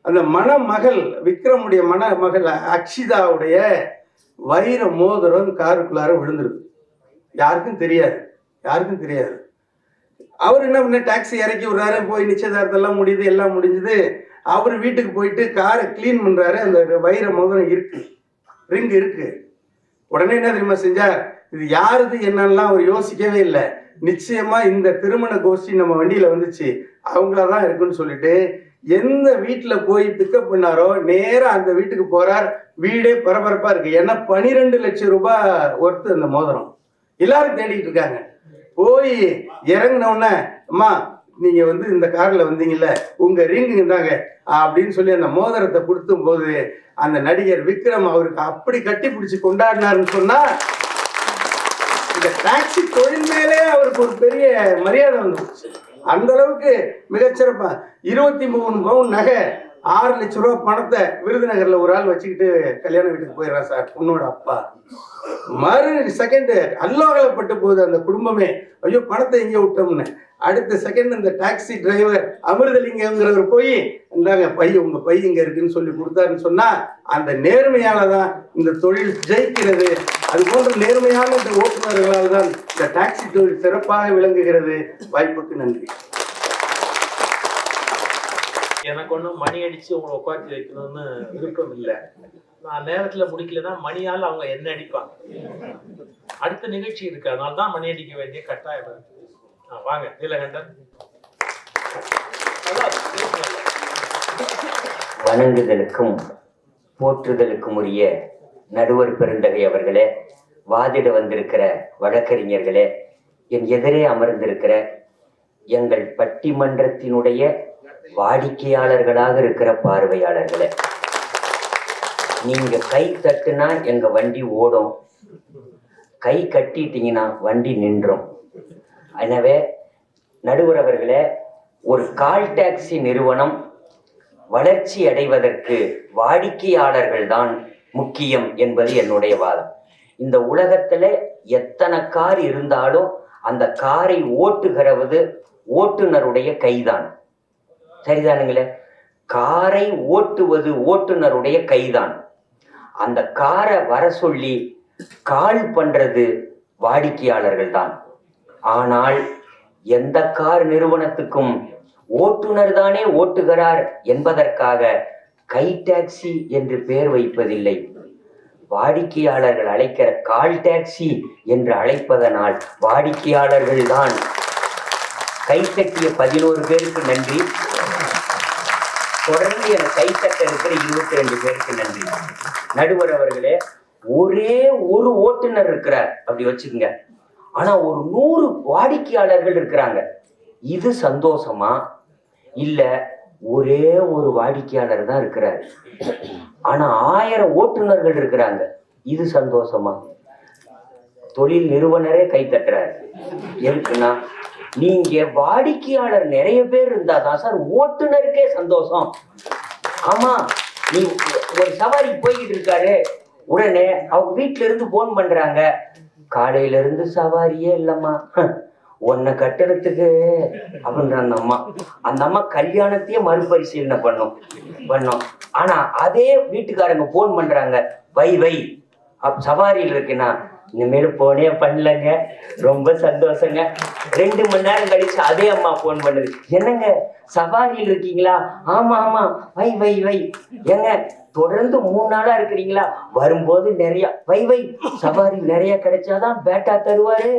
அந்த மணமகள் விக்ரமுடைய மணமகள் அக்ஷிதாவுடைய வைர மோதிரம் காருக்குள்ளார விழுந்துருது. யாருக்கும் தெரியாது. அவர் என்ன பண்ண, டாக்ஸி இறக்கி விடுறாரு, போய் நிச்சயதார்த்தம் எல்லாம் முடியுது, எல்லாம் முடிஞ்சது. அவர் வீட்டுக்கு போயிட்டு காரை கிளீன் பண்றாரு. அந்த வைர மோதிரம் இருக்கு, ரிங் இருக்கு. உடனே என்ன தெரியுமா செஞ்சார்? இது யாருது என்னன்னா அவர் யோசிக்கவே இல்லை. நிச்சயமா இந்த திருமண கோஷ்டி நம்ம வண்டியில வந்துச்சு, அவங்களாதான் இருக்குன்னு சொல்லிட்டு எந்த வீட்டுல போய் பிக்கப் பண்ணாரோ நேரா அந்த வீட்டுக்கு போறார். வீடே பரபரப்பா இருக்கு. ஏன்னா 12 லட்சம் ரூபாய் ஒர்த்து அந்த மோதிரம். எல்லாரும் தேடிட்டு இருக்காங்க. போய் இறங்கின உடனே, அம்மா நீங்க இந்த கார்ல வந்தீங்கல்ல, உங்க ரிங் தாங்க அப்படின்னு சொல்லி அந்த மோதிரத்தை கொடுத்தும் போது அந்த நடிகர் விக்ரம் அவருக்கு அப்படி கட்டி பிடிச்சு கொண்டாடினாருன்னு சொன்னா, இந்த டாக்ஸி தொழில் மேலே அவருக்கு ஒரு பெரிய மரியாதை வந்துருச்சு. அந்த அளவுக்கு மிகச்சிறப்பா 23 பவுன் நகை, 6 லட்சம் ரூபாய் பணத்தை விருதுநகர்ல ஒரு ஆள் வச்சுக்கிட்டு கல்யாண வீட்டுக்கு போயிடுறான் சார், பொண்ணோட அப்பா. மறு செகண்ட் அல்லோகலப்பட்டு போகுது அந்த குடும்பமே, ஐயோ பணத்தை எங்கே விட்டோம்னு. அடுத்த செகண்ட் இந்த டாக்ஸி டிரைவர் அமிர்தலிங்கங்கிறவர் போய் இந்தாங்க உங்க பை இங்க இருக்குன்னு சொல்லி கொடுத்தாருன்னு சொன்னா, அந்த நேர்மையால தான் இந்த தொழில் ஜெயிக்கிறது. அது போன்ற நேர்மையான இந்த ஓட்டுநர்களால் தான் இந்த டாக்ஸி தொழில் சிறப்பாக விளங்குகிறது. வாய்ப்புக்கு நன்றி. எனக்கு ஒன்றும் மணி அடிச்சு உங்களை உட்காந்து வைக்கணும்னு விருப்பம் இல்லை. நான் நேரத்துல முடிக்கலன்னா மணியால் அவங்க என்ன அடிப்பாங்க. அடுத்த நிகழ்ச்சி இருக்கு, அதனால தான் மணி அடிக்க வேண்டிய கட்டாயம் இருக்கு. வாங்க நீலகண்டன். வணங்குதலுக்கும் போற்றுதலுக்கும் உரிய நடுவர் பெருந்தகை அவர்களே, வாதிட வந்திருக்கிற வழக்கறிஞர்களே, என் எதிரே அமர்ந்திருக்கிற எங்கள் பட்டிமன்றத்தினுடைய வாடிக்கையாளர்களாக இருக்கிற பார்வையாளர்களே, நீங்க கை தட்டுனா எங்க வண்டி ஓடும், கை கட்டிட்டீங்கன்னா வண்டி நின்றும். எனவே நடுவர் அவர்களே, ஒரு கால் டாக்ஸி நிறுவனம் வளர்ச்சி அடைவதற்கு வாடிக்கையாளர்கள் தான் முக்கியம் என்பது என்னுடைய வாதம். இந்த உலகத்துல எத்தனை கார் இருந்தாலும் அந்த காரை ஓட்டுகிறது ஓட்டுநருடைய கைதான். சரிதானுங்களே? காரை ஓட்டுவது ஓட்டுநருடைய கைதான். அந்த காரை வர சொல்லி கால் பண்றது வாடிக்கையாளர்கள் தான். ஆனால் எந்த கார் நிறுவனத்துக்கும் ஓட்டுநர் தானே ஓட்டுகிறார் என்பதற்காக கை டாக்ஸி என்று பெயர் வைப்பதில்லை. வாடிக்கையாளர்கள் அழைக்கிற கால் டாக்ஸி என்று அழைப்பதனால் வாடிக்கையாளர்கள் தான் கைத்தட்டிய 11 பேருக்கு நன்றி. தொடர்ந்து எனக்கு கைத்தட்ட இருக்கிற 22 பேருக்கு நன்றி. நடுவர் அவர்களே, ஒரே ஒரு ஓட்டுநர் இருக்கிறார் அப்படி வச்சுக்கோங்க. ஆனா ஒரு 100 வாடிக்கையாளர்கள் இருக்கிறாங்க. இது சந்தோஷமா? இல்ல ஒரே ஒரு வாடிக்கையாளர் தான் இருக்கிறார், ஆனா 1000 ஓட்டுநர்கள் இருக்கிறாங்க. இது சந்தோஷமா? தொழில் நிறுவனரே கை தட்டுறாரு. எதுக்குன்னா, நீங்க வாடிக்கையாளர் நிறைய பேர் இருந்தாதான் சார் ஓட்டுநருக்கே சந்தோஷம். ஆமா, நீ ஒரு சவாரி போய்கிட்டு இருக்காரு, உடனே அவங்க வீட்டுல இருந்து போன் பண்றாங்க, காலையில இருந்து சவாரியே இல்லம்மா, உன்னை கட்டணத்துக்கு அப்படின்ற அந்த அம்மா கல்யாணத்தையே மறுபரிசீலனை பண்ணோம். ஆனா அதே வீட்டுக்காரங்க போன் பண்றாங்க, வை சவாரியில் இருக்குன்னா, இனிமேல் போனே பண்ணலங்க, ரொம்ப சந்தோஷங்க. 2 மணி நேரம் கழிச்சு அதே அம்மா போன் பண்ணுது, என்னங்க சவாரியில் இருக்கீங்களா? ஆமா வை ஏங்க தொடர்ந்து 3 நாளா இருக்கிறீங்களா? வரும்போது நிறைய வை சவாரி நிறைய கிடைச்சாதான் பேட்டா தருவாரு,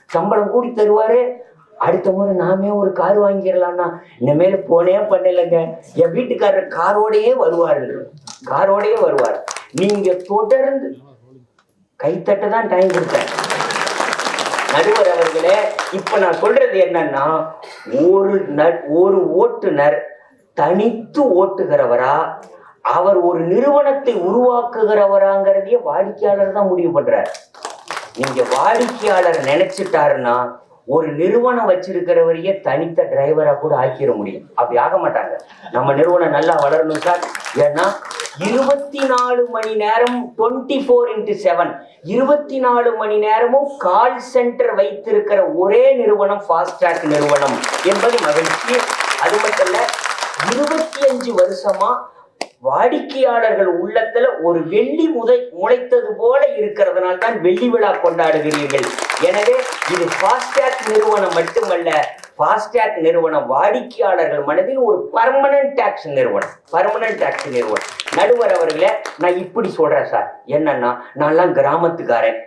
சம்பளம் கூடி தருவாரு. அடுத்த முறை நாமே ஒரு கார் வாங்கிடலாம்னா, இனிமேல் போனே பண்ணலைங்க. என் வீட்டுக்காரர் காரோடையே வருவார். நீங்க தொடர்ந்து கைத்தட்ட தான் டைம் கொடுத்தேன். நடுவர் அவர்களே, இப்ப நான் சொல்றது என்னன்னா, ஒரு ஓட்டுநர் தனித்து ஓட்டுகிறவரா, அவர் ஒரு நிறுவனத்தை உருவாக்குகிறவராங்கிறதையே வாடிக்கையாளர் தான் முடிவு பண்றார். நீங்க வாடிக்கையாளர் நினைச்சிட்டாருன்னா ஒரு நிறுவனம் வச்சிருக்கிறவரையே தனித்த டிரைவரா கூட ஆக்கிட முடியும். அப்படி ஆக மாட்டாங்க. நம்ம நிறுவனம் நல்லா வளரணும் சார். ஏன்னா 24 மணி நேரம் 24x7 24 மணி நேரமும் கால் சென்டர் வைத்திருக்கிற ஒரே நிறுவனம் ஃபாஸ்ட்ராக் நிறுவனம் என்பது மகிழ்ச்சி. அது மட்டும் இல்ல, 25 வருஷமா வாடிக்கையாளர்கள் உள்ளத்துல ஒரு வெள்ளி முளைத்தது போல இருக்கிறதுனால தான் வெள்ளி விழா கொண்டாடுகிறீர்கள். எனவே இது ஃபாஸ்ட்ராக் நிறுவனம் மட்டுமல்ல, ஃபாஸ்ட்ராக் நிறுவனம் வாடிக்கையாளர்கள் மனதில் ஒரு பர்மனன்ட் டாக்ஸ் நிறுவனம். நடுவர் அவர்களே, நான் இப்படி சொல்றேன் சார். என்னன்னா, நான்லாம் கிராமத்துக்காரன்.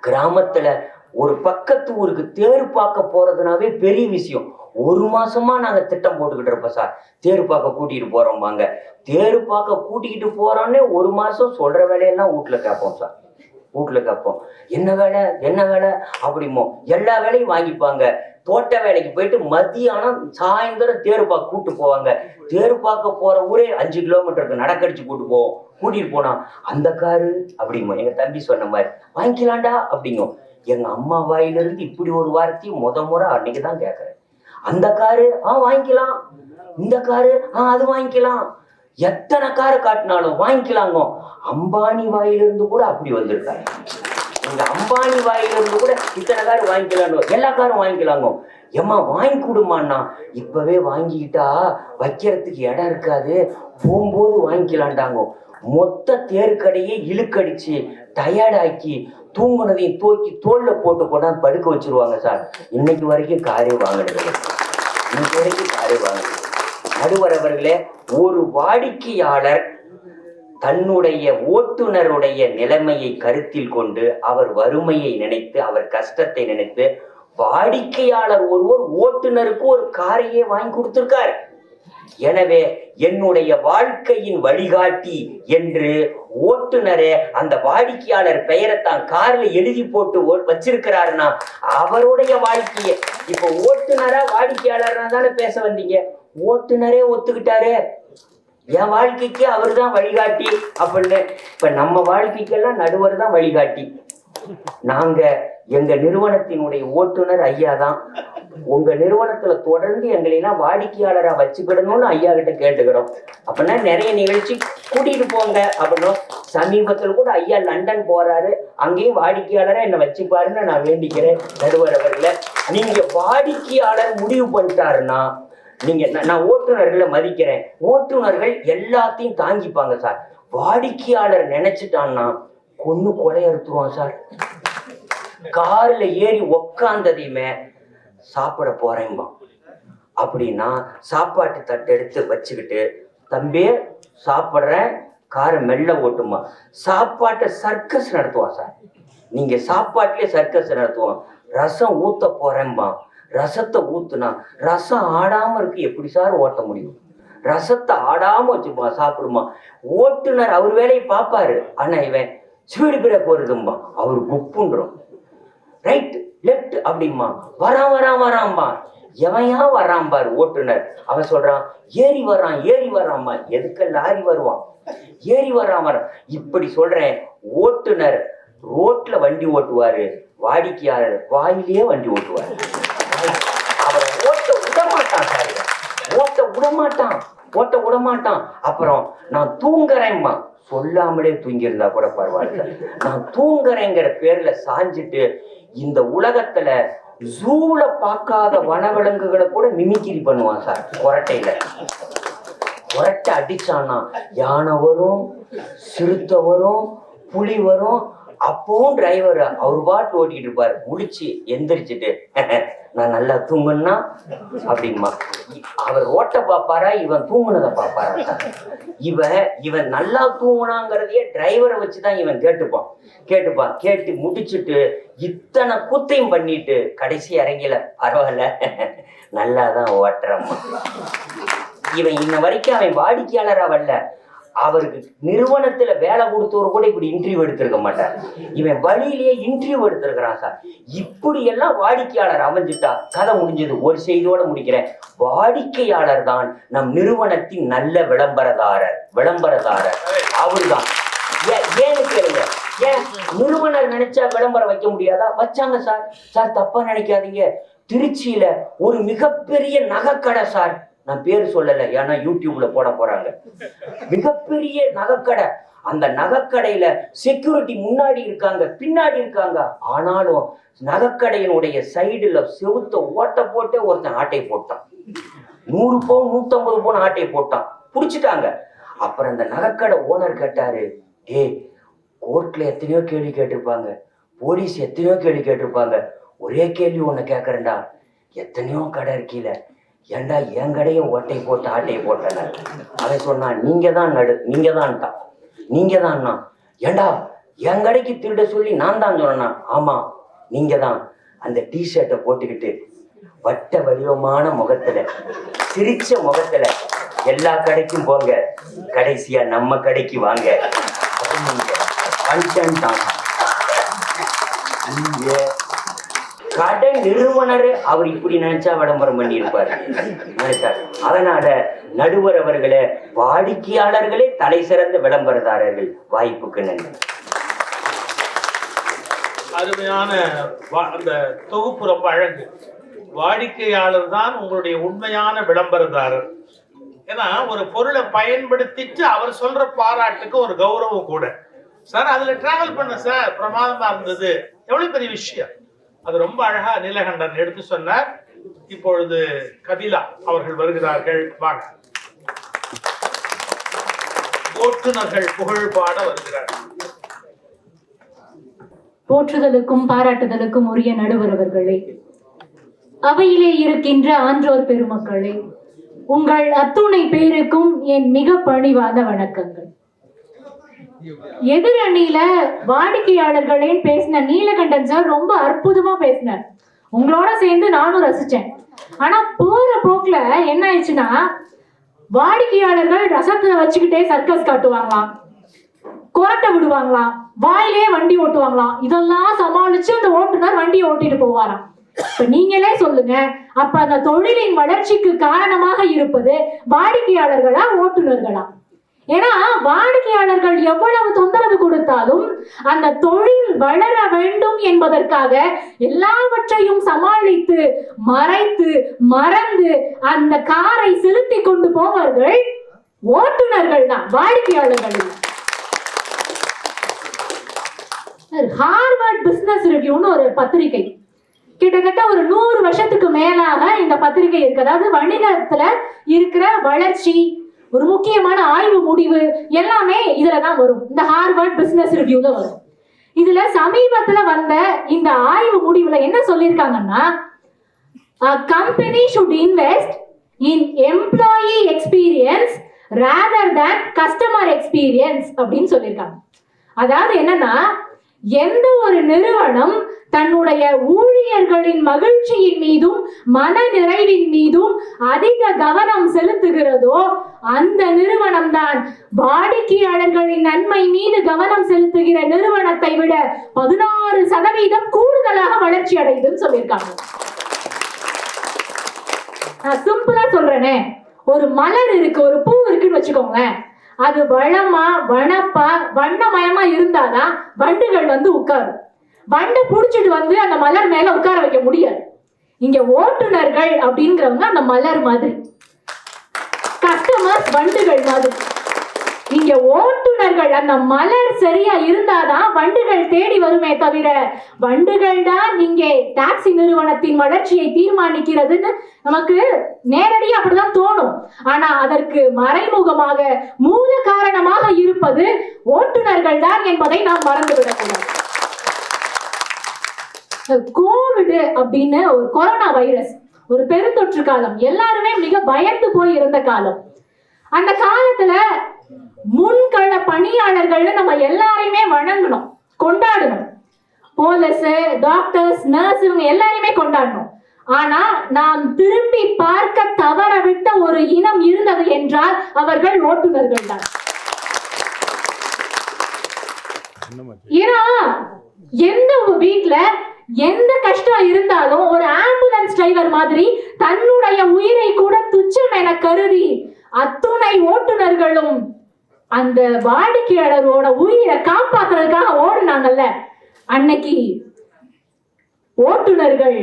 கிராமத்துல ஒரு பக்கத்து ஊருக்கு தேர் பார்க்க போறதுனாவே பெரிய விஷயம். 1 மாசமா நாங்க திட்டம் போட்டுக்கிட்டு இருப்போம் சார். தேர் பார்க்க கூட்டிகிட்டு போறோம் வாங்க. தேர் பார்க்க கூட்டிக்கிட்டு போறோன்னே 1 மாசம் சொல்ற வேலையெல்லாம் வீட்டுல கேட்போம் சார். என்ன வேலை அப்படிமோ, எல்லா வேலையும் வாங்கிப்பாங்க. தோட்ட வேலைக்கு போயிட்டு மத்தியானம் சாயந்தரம் தேர் பார்க்க கூட்டு போவாங்க. தேர் பார்க்க போற ஊரே 5 கிலோமீட்டருக்கு நடக்கடிச்சு கூட்டிட்டு போனா, அந்த காரு அப்படிமோ, எங்க தம்பி சொன்ன மாதிரி வாங்கிக்கலாண்டா அப்படிங்கும். எங்க அம்மா வாயிலிருந்து இப்படி ஒரு வார்த்தையை முறை அன்னைக்குதான் கேட்கறேன். அந்த காரு வாங்கிக்கலாம், இந்த காரு அது வாங்கிக்கலாம், எத்தனை காரை காட்டினாலும் வாங்கிக்கலாங்க. அம்பானி வாயிலிருந்து கூட அப்படி வந்திருக்காங்க. இந்த அம்பானி வாயிலிருந்து கூட இத்தனை காரு வாங்கிக்கலாங்க, எல்லா காரும் வாங்கிக்கலாங்க. ஏம்மா வாங்கி கொடுமான்னா, இப்பவே வாங்கிக்கிட்டா வைக்கிறதுக்கு இடம் இருக்காது, போகும்போது வாங்கிக்கலான்டாங்க. மொத்த தேர்க்கடையே இழுக்கடிச்சு டயர்டாக்கி தூங்குனதையும் தூக்கி தோல்ல போட்டு கொண்டாந்து படுக்க வச்சிருவாங்க சார். இன்னைக்கு வரைக்கும் காரே வாங்கினது. நடுவர் அவர்களே, ஒரு வாடிக்கையாளர் தன்னுடைய ஓட்டுநருடைய நிலைமையை கருத்தில் கொண்டு, அவர் வறுமையை நினைத்து, அவர் கஷ்டத்தை நினைத்து, வாடிக்கையாளர் ஒருவர் ஓட்டுநருக்கு ஒரு காரையே வாங்கி கொடுத்திருக்கார். எனவே என்னுடைய வாழ்க்கையின் வழிகாட்டி என்று ஓட்டுநரே அந்த வாடிக்கையாளர் பெயரை தான் கார்ல எழுதி போட்டு வச்சிருக்கிறாருன்னா அவருடைய வாழ்க்கையை, இப்ப ஓட்டுநரா வாடிக்கையாளர்னா தானே பேச வந்தீங்க. ஓட்டுநரே ஒத்துக்கிட்டாரு, என் வாழ்க்கைக்கு அவர் தான் வழிகாட்டி அப்படின்னு. இப்ப நம்ம வாழ்க்கைக்கெல்லாம் நடுவர் தான் வழிகாட்டி. நாங்க எங்க நிறுவனத்தினுடைய ஓட்டுநர் ஐயா தான். உங்க நிறுவனத்துல தொடர்ந்து எங்களெல்லாம் வாடிக்கையாளரா வச்சுக்கிடணும்னு ஐயா கிட்ட கேட்டுக்கிறோம். அப்படின்னா நிறைய நிகழ்ச்சி கூட்டிட்டு போங்க அப்படின்னும். சமீபத்தில் கூட ஐயா லண்டன் போறாரு, அங்கேயும் வாடிக்கையாளரா என்ன வச்சுப்பாருன்னு நான் வேண்டிக்கிறேன். நடுவர் அவர்களே, நீங்க வாடிக்கையாளர் முடிவு பண்ணிட்டாருன்னா, நான் ஓட்டுநர்களை மதிக்கிறேன். ஓட்டுநர்கள் எல்லாத்தையும் தாங்கிப்பாங்க சார். வாடிக்கையாளர் நினைச்சிட்டான்னா கொலை அறுத்துருவான் சார். கார்ல ஏறி உக்காந்ததையுமே சாப்பிட போறேன்பா அப்படின்னா, சாப்பாட்டு தட்டு எடுத்து வச்சுக்கிட்டு, தம்பி சாப்பிட்றேன், காரை மெல்ல ஓட்டுமா. சாப்பாட்டை சர்க்கஸ் நடத்துவான் சார். நீங்க சாப்பாட்டுலயே சர்க்கஸ் நடத்துவான். ரசம் ஊத்த போறேன்பா, ரசத்தை ஊத்துனா ரசம் ஆடாம இருக்கு, எப்படி சார் ஓட்ட முடியும்? ரசத்தை ஆடாம வச்சுப்பா, சாப்பிடுமா. ஓட்டுநர் அவர் வேலையை பார்ப்பாரு, ஆனா இவன் ஸ்பீடு பிரேக் வருதும்பா, அவர் குப்புன்றோம். ரைட் லெஃப்ட் அப்படிமா, வராம்பா. எவையா வரான் பாரு ஓட்டுநர். அவன் சொல்றான் ஏறி வராம்மா. எதுக்கு லாரி வருவான், ஏறி வரான். இப்படி சொல்றேன். ஓட்டுநர் ரோட்ல வண்டி ஓட்டுவாரு, வாடிக்கையாளர் வாயிலேயே வண்டி ஓட்டுவாரு. அவரை ஓட்ட விடமாட்டான் சார், ஓட்ட விடமாட்டான். அப்புறம் நான் தூங்குறேன்மா, சொல்லாமலே தூங்கியிருந்தா கூட பரவாயில்ல, நான் தூங்குறேங்கிற பேர்ல சாஞ்சிட்டு இந்த உலகத்துல ஜூல பார்க்காத வனவிலங்குகளை கூட மிமிக்கிரி பண்ணுவான் சார். கொரட்டை அடிச்சானா யானை வரும், சிறுத்தை வரும், புலி வரும். அப்பவும் டிரைவர் அவர் பாட்டு ஓட்டிட்டு இருப்பாரு, முடிச்சு எந்திரிச்சிட்டு நான் நல்லா தூங்குன்னா அப்படிமா. அவர் ஓட்ட பாப்பாரா, இவன் தூங்குனதை பாப்பாரா? இவன் நல்லா தூங்குனாங்கிறதையே டிரைவரை வச்சுதான் இவன் கேட்டு முடிச்சுட்டு இத்தனை கூத்தையும் பண்ணிட்டு கடைசி இறங்கல, பரவாயில்ல நல்லாதான் ஓட்டுறம்மா. இவன் இன்ன வரைக்கும் அவன் வாடிக்கையாளரா வரல, அவருக்கு நிறுவனத்துல வேலை கொடுத்தவரு கூட இப்படி இன்டர்வியூ எடுத்திருக்க மாட்டார். இவன் வழியிலேயே இன்டர்வியூ எடுத்திருக்கிறான் சார். இப்படி எல்லாம் வாடிக்கையாளர் அமைஞ்சிட்டா கதை முடிஞ்சது. ஒரு செய்தியோட முடிக்கிறேன். வாடிக்கையாளர் தான் நம் நிறுவனத்தின் நல்ல விளம்பரதாரர் அவருதான். ஏன்னு கேளுங்க, ஏன் நிறுவனர் நினைச்சா விளம்பரம் வைக்க முடியாதா? வச்சாங்க சார் தப்பா நினைக்காதீங்க. திருச்சியில ஒரு மிகப்பெரிய நகைக்கடை சார், நான் பேரு சொல்லல ஏன்னா யூடியூப்ல போட போறாங்க. மிகப்பெரிய நகைக்கடை. அந்த நகைக்கடையில செக்யூரிட்டி முன்னாடி இருக்காங்க, பின்னாடி இருக்காங்க. ஆனாலும் நகைக்கடையினுடைய சைடுல செவுத்த ஓட்ட போட்டே ஒருத்தன் ஆட்டை போட்டான். 100 பவுன் 150 பவுன் ஆட்டை போட்டான், புடிச்சிட்டாங்க. அப்புறம் அந்த நகைக்கடை ஓனர் கேட்டாரு, கோர்ட்ல எத்தனையோ கேள்வி கேட்டிருப்பாங்க, போலீஸ் எத்தனையோ கேள்வி கேட்டிருப்பாங்க, ஒரே கேள்வி ஒண்ணு கேட்கறேன்டா, எத்தனையோ கடை இருக்கீல, ஏண்டா என் கடையை ஓட்டை போட்டு ஆட்டையை போட்டன? அவன் சொன்னான், நீங்க தான். ஏண்டா என் கடைக்கு திருட சொல்லி நான் தான் சொன்னா? ஆமா நீங்க தான். அந்த டிஷர்ட்டை போட்டுக்கிட்டு வட்ட வடிவமான முகத்துல, சிரிச்ச முகத்துல எல்லா கடைக்கும் போங்க, கடைசியா நம்ம கடைக்கு வாங்க. கடை நிறுவனர் அவர் இப்படி நினைச்சா விளம்பரம் பண்ணி இருப்பாரு. அதனால நடுவர் அவர்களே, வாடிக்கையாளர்களே தலை சிறந்த விளம்பரதாரர்கள். வாய்ப்புக்கு நன்றி. அருமையான அந்த தொகுப்பு ரொம்ப அழகு. வாடிக்கையாளர் தான் உங்களுடைய உண்மையான விளம்பரதாரர். ஏன்னா ஒரு பொருளை பயன்படுத்திட்டு அவர் சொல்ற பாராட்டுக்கு ஒரு கௌரவம் கூட. சார் அதுல டிராவல் பண்ண சார் பிரமாதமா இருந்தது, எவ்வளவு பெரிய விஷயம். அது ரொம்ப அழகா நீலகண்டன் எடுத்து சொன்னார். இப்பொழுது கபிலா அவர்கள் வருகிறார்கள். வாங்க. ஓட்டுநர்கள் புகழ் பாட வருகிறார்கள். போற்றுதலுக்கும் பாராட்டுதலுக்கும் உரிய நடுவர் அவர்களே, அவையிலே இருக்கின்ற ஆன்றோர் பெருமக்களே, உங்கள் அத்துணை பேருக்கும் என் மிக பணிவான வணக்கங்கள். எதிர் அணியில வாடிக்கையாளர்களேன்னு பேசின நீலகண்டன் சார் ரொம்ப அற்புதமா பேசினார். உங்களோட சேர்ந்து நானும் ரசிச்சேன். ஆனா போற போக்குல என்ன ஆயிடுச்சுன்னா, வாடிக்கையாளர்கள் ரசத்தை வச்சுக்கிட்டே சர்க்கஸ் காட்டுவாங்களாம், கொரட்டை விடுவாங்களாம், வாயிலே வண்டி ஓட்டுவாங்களாம். இதெல்லாம் சமாளிச்சு அந்த ஓட்டுநர் வண்டியை ஓட்டிட்டு போவாராம். இப்ப நீங்களே சொல்லுங்க, அப்ப அந்த தொழிலின் வளர்ச்சிக்கு காரணமாக இருப்பது வாடிக்கையாளர்களா ஓட்டுநர்களா? ஏன்னா வாடிக்கையாளர்கள் எவ்வளவு தொந்தரவு கொடுத்தாலும் அந்த தொழில் வளர வேண்டும் என்பதற்காக எல்லாவற்றையும் சமாளித்து மறைத்து மறந்து அந்த காரை செலுத்தி கொண்டு போவார்கள் ஓட்டுநர்கள் தான், வாடிக்கையாளர்கள். ஹார்வர்ட் பிசினஸ் ரிவ்யூன்னு ஒரு பத்திரிகை, கிட்டத்தட்ட ஒரு 100 வருஷத்துக்கு மேலாக இந்த பத்திரிகை இருக்கு. அதாவது வணிகத்துல இருக்கிற வளர்ச்சி, ஒரு முக்கியமான ஆய்வு முடிவு எல்லாமே இதுலதான் வரும். இந்த ஹார்வர்ட் பிசினஸ் ரிவ்யூல வரும். இதுல சமீபத்துல வந்த இந்த ஆய்வு முடிவுல என்ன சொல்லியிருக்காங்கன்னா, a company should invest in employee experience rather than customer experience அப்படின்னு சொல்லியிருக்காங்க. அதாவது என்னன்னா, எந்த ஒரு நிறுவனம் தன்னுடைய ஊழியர் ஊழியர்களின் மகிழ்ச்சியின் மீதும் மன நிறைவின் மீதும் அதிக கவனம் செலுத்துகிறதோ அந்த நிறுவனம் தான் வாடிக்கையாளர்களின் நன்மை மீது கவனம் செலுத்துகிற நிறுவனத்தை விட 16% கூடுதலாக வளர்ச்சி அடையுதுன்னு சொல்லியிருக்காங்க. நான் சிம்பிளா சொல்றேனே, ஒரு மலர் இருக்கு, ஒரு பூ இருக்குன்னு வச்சுக்கோங்களேன். அது வளமா வனப்பா வண்ணமயமா இருந்தாதான் வண்டுகள் வந்து உட்காரும். வண்டை புடிச்சிட்டு வந்து அந்த மலர் மேல உட்கார வைக்க முடியாது. இங்க ஓட்டுநர்கள் அப்படிங்கிறவங்க அந்த மலர் மாதிரி, கஸ்டமர்ஸ் வண்டுகள் மாதிரி. இங்க ஓட்டுநர்கள் அந்த மலர் சரியா இருந்தாதான் வண்டுகள் தேடி வருமே தவிர, வண்டுகள் தான் இங்கே டாக்ஸி நிறுவனத்தின் வளர்ச்சியை தீர்மானிக்கிறதுன்னு நமக்கு நேரடியா அப்படிதான் தோணும். ஆனா அதற்கு மறைமுகமாக மூல காரணமாக இருப்பது ஓட்டுநர்கள் தான் என்பதை நாம் மறந்துவிடக்கூடாது. கோவிட் அப்படின்னு ஒரு கொரோனா வைரஸ், ஒரு பெருந்தொற்று காலம், எல்லாருமே மிக பயந்து போய் இருந்த காலம். அந்த காலத்துல முன்கள பணியாளர்கள்னு நம்ம எல்லாரையுமே வணங்கணும், கொண்டாடணும். போலீஸ், டாக்டர்ஸ், நர்ஸ் இவங்க எல்லாரையுமே கொண்டாடணும். ஆனா நாம் திரும்பி பார்க்க தவறவிட்ட ஒரு இனம் இருந்தது என்றால் அவர்கள் ஓட்டுநர்கள் தான். ஏன்னா எந்த வீட்டுல எந்த கஷ்டம் இருந்தாலும் ஒரு ஆம்புலன்ஸ் டிரைவர் மாதிரி தன்னுடைய உயிரை கூட துச்சம் என கருதி அத்துணை ஓட்டுநர்களும் அந்த வாடிக்கையாளரோட உயிரை காப்பாத்துறதுக்காக ஓடுனாங்கல்ல. அன்னைக்கு ஓட்டுநர்கள்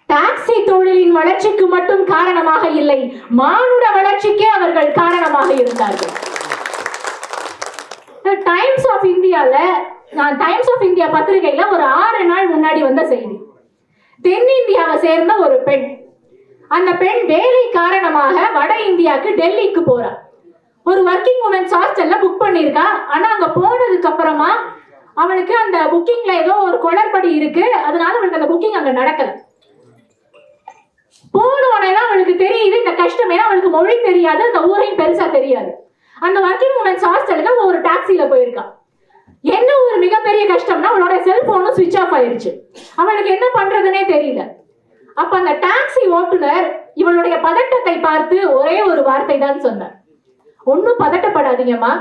டாக்ஸி தொழிலின் வளர்ச்சிக்கு மட்டும் காரணமாக இல்லை, மானுட வளர்ச்சிக்கே அவர்கள் காரணமாக இருந்தார்கள். டைம்ஸ் ஆஃப் இந்தியால, நான் டைம்ஸ் ஆஃப் இந்தியா பத்திரிகையில ஒரு 6 நாள் முன்னாடி வந்த செய்தி. தென்னிந்தியாவை சேர்ந்த ஒரு பெண், அந்த பெண் வேலை காரணமாக வட இந்தியாவுக்கு டெல்லிக்கு போறா. ஒரு ஒர்க்கிங் உமன்ஸ் ஹாஸ்டல்ல புக் பண்ணிருக்கா. ஆனா அங்க போனதுக்கு அப்புறமா அவளுக்கு அந்த புக்கிங்ல ஏதோ ஒரு குளறுபடி இருக்கு, அதனால அவளுக்கு அந்த புக்கிங் அங்க நடக்கல. போன உடனே அவளுக்கு தெரியுது இந்த கஷ்டம். ஏன்னா அவளுக்கு மொழி தெரியாது, அந்த ஊரையும் பெருசா தெரியாது. அந்த ஒர்க்கிங் உமன்ஸ் ஹாஸ்டலுக்கு ஒரு டாக்ஸில போயிருக்கா. என்ன ஒரு மிகப்பெரிய கஷ்டம்னா அவளோட செல்போனும் சுவிட்ச் ஆஃப் ஆயிருச்சு. அவளுக்கு என்ன பண்றதுன்னே தெரியல. அப்ப அந்த டாக்ஸி ஓட்டுநர் இவளுடைய பதட்டத்தை பார்த்து ஒரே ஒரு வார்த்தை தான் சொன்னார், ஒன்னும் பதட்டப்படாதீங்கம்மா,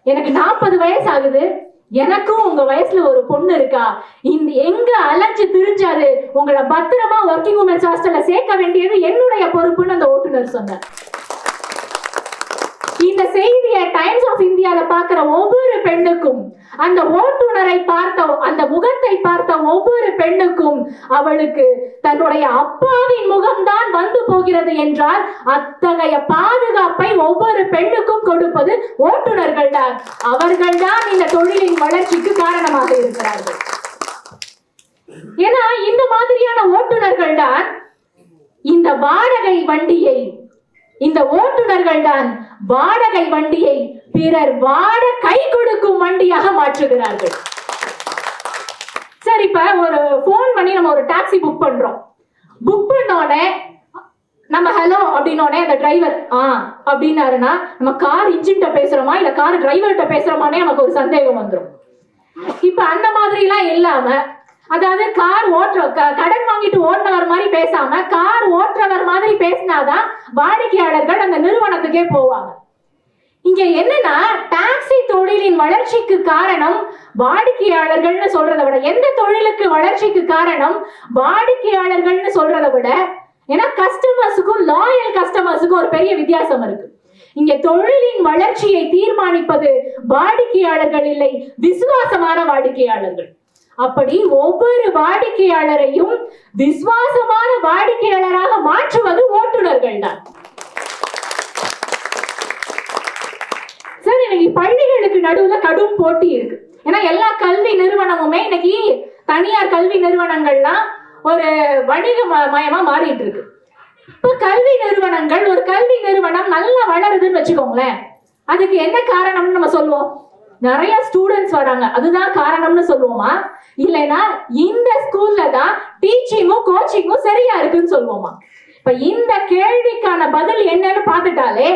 எனக்கு 40 வயசு ஆகுது, எனக்கும் உங்க வயசுல ஒரு பொண்ணு இருக்கா, இந்த எங்க அலைஞ்சு திரிஞ்சாரு, உங்களை பத்திரமா ஒர்க்கிங் உமன்ஸ் ஹாஸ்டல்ல சேர்க்க வேண்டியது என்னுடைய பொறுப்புன்னு அந்த ஓட்டுநர் சொன்னார். இந்த செய்தியை டைம்ஸ் ஆஃப் இந்தியால பாக்குற ஒவ்வொரு பெண்ணுக்கும், அந்த ஓட்டுநரை பார்த்த அந்த முகத்தை பார்த்த ஒவ்வொரு பெண்ணுக்கும் அவளுக்கு தன்னுடைய அப்பாவின் முகம்தான் வந்து போகிறது என்றால் அத்தகைய பாதுகாப்பை ஒவ்வொரு பெண்ணுக்கும் கொடுப்பது ஓட்டுநர்கள் தான். அவர்கள் தான் இந்த தொழிலின் வளர்ச்சிக்கு காரணமாக இருக்கிறார்கள். ஏன்னா இந்த மாதிரியான ஓட்டுநர்கள் தான் இந்த வாடகை வண்டியை, இந்த ஓட்டுநர்கள் தான் வாடகை வண்டியை பிறர் வாட கை கொடுக்கும் வண்டியாக மாற்றுகிறார்கள். சரி, இப்ப ஒரு போன் பண்ணி நம்ம ஒரு டாக்ஸி புக் பண்றோம். புக் பண்ணோடனே நம்ம ஹலோ அப்படின்னோடனே அந்த டிரைவர் அப்படின்னாருன்னா நம்ம கார் இன்ஜின்கிட்ட பேசுறோமா இல்ல கார் டிரைவர்கிட்ட பேசுறோமானே நமக்கு ஒரு சந்தேகம் வந்துடும். இப்ப அந்த மாதிரி எல்லாம் இல்லாம, அதாவது கார் கடன் வாங்கிட்டு ஓட்டுநவர் மாதிரி பேசாம கார் ஓட்டுறவர் மாதிரி பேசினாதான் வாடிக்கையாளர்கள் அந்த நிறுவனத்துக்கே போவாங்க. இங்க என்னன்னா டாக்ஸி தொழிலின் வளர்ச்சிக்கு காரணம் வாடிக்கையாளர்கள்னு சொல்றதை விட, எந்த தொழிலுக்கு வளர்ச்சிக்கு காரணம் வாடிக்கையாளர்கள்னு சொல்றதை விட, ஏன்னா கஸ்டமர்ஸுக்கும் லாயல் கஸ்டமர்ஸுக்கும் ஒரு பெரிய வித்தியாசம் இருக்கு. இங்க தொழிலின் வளர்ச்சியை தீர்மானிப்பது வாடிக்கையாளர்கள் இல்லை, விசுவாசமான வாடிக்கையாளர்கள். அப்படி ஒவ்வொரு வாடிக்கையாளரையும் விசுவாசமான வாடிக்கையாளராக மாற்றுவது ஓட்டுநர்கள் தான். சரி, இன்னைக்கு பள்ளிகளுக்கு நடுவுல கடும் போட்டி இருக்கு. ஏன்னா எல்லா கல்வி நிறுவனமுமே இன்னைக்கு தனியார் கல்வி நிறுவனங்கள்லாம் ஒரு வணிக மயமா மாறிட்டு இருக்கு. இப்ப கல்வி நிறுவனங்கள், ஒரு கல்வி நிறுவனம் நல்லா வளருதுன்னு வச்சுக்கோங்களேன், அதுக்கு என்ன காரணம்னு நம்ம சொல்லுவோம்? நிறைய ஸ்டூடெண்ட்ஸ் வராங்க, அதுதான் காரணம்னு சொல்லுவோமா? இல்லைன்னா இந்த ஸ்கூல்ல தான் டீச்சிங்கும் கோச்சிங்கும் சரியா இருக்குன்னு சொல்லுவோமா? இப்ப இந்த கேள்விக்கான பதில் என்னன்னு பார்த்துட்டாலே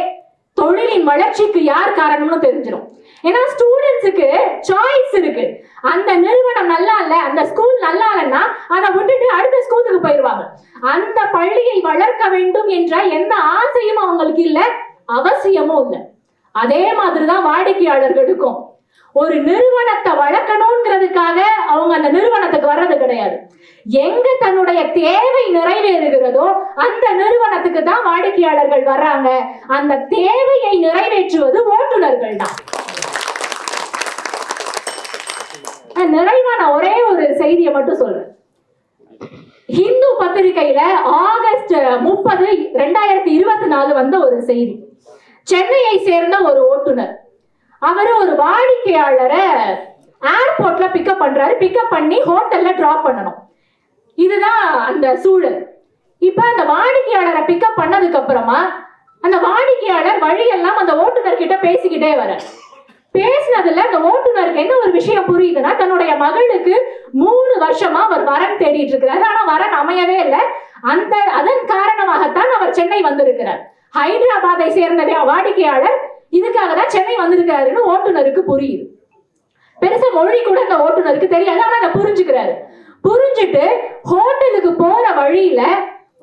தொழிலின் வளர்ச்சிக்கு யார் காரணம்னு தெரிஞ்சிடும். ஏன்னா ஸ்டூடெண்ட்ஸுக்கு சாய்ஸ் இருக்கு. அந்த நிறுவனம் நல்லா இல்ல, அந்த ஸ்கூல் நல்லா இல்லைன்னா அதை விட்டுட்டு அடுத்த ஸ்கூலுக்கு போயிடுவாங்க. அந்த பள்ளியை வளர்க்க வேண்டும் என்ற எந்த ஆசையும் அவங்களுக்கு இல்ல, அவசியமும் இல்லை. அதே மாதிரிதான் வாடிக்கையாளர்களுக்கும் ஒரு நிறுவனத்தை வளர்க்கணும்ங்கிறதுக்காக அவங்க அந்த நிறுவனத்துக்கு வர்றது கிடையாது. எங்க தன்னுடைய தேவை நிறைவேறுகிறதோ அந்த நிறுவனத்துக்கு தான் வாடிக்கையாளர்கள் வர்றாங்க. அந்த தேவையை நிறைவேற்றுவது ஓட்டுநர்கள் தான். நிறைவான ஒரே ஒரு செய்தியை மட்டும் சொல்றேன். ஹிந்து பத்திரிகையில ஆகஸ்ட் 30, 2024 வந்த ஒரு செய்தி. சென்னையை சேர்ந்த ஒரு ஓட்டுநர், அவரு ஒரு வாடிக்கையாளரை ஏர்போர்ட்ல பிக்கப் பண்றாரு. பிக்கப் பண்ணி ஹோட்டல்ல டிராப் பண்ணணும். இதுதான் அந்த சூழல். இப்ப அந்த வாடிக்கையாளரை பிக்கப் பண்ணதுக்கு அப்புறமா அந்த வாடிக்கையாளர் வழியெல்லாம் அந்த ஓட்டுநர் கிட்ட பேசிக்கிட்டே வர. பேசினதுல அந்த ஓட்டுநருக்கு என்ன ஒரு விஷயம் புரியுதுன்னா, தன்னுடைய மகளுக்கு 3 வருஷமா அவர் வரன் தேடிட்டு இருக்கிறாரு. ஆனா வரன் அமையவே இல்லை. அதன் காரணமாகத்தான் அவர் சென்னை வந்திருக்கிறார். ஹைதராபாத்தை சேர்ந்த வாடிக்கையாளர் இதுக்காக தான் சென்னை வந்திருக்காருன்னு ஓட்டுநருக்கு புரியுது. பெருசா மொழி கூட அந்த ஓட்டுநருக்கு தெரியாது, ஆனா அதை புரிஞ்சுக்கிறாரு. புரிஞ்சுட்டு ஹோட்டலுக்கு போற வழியில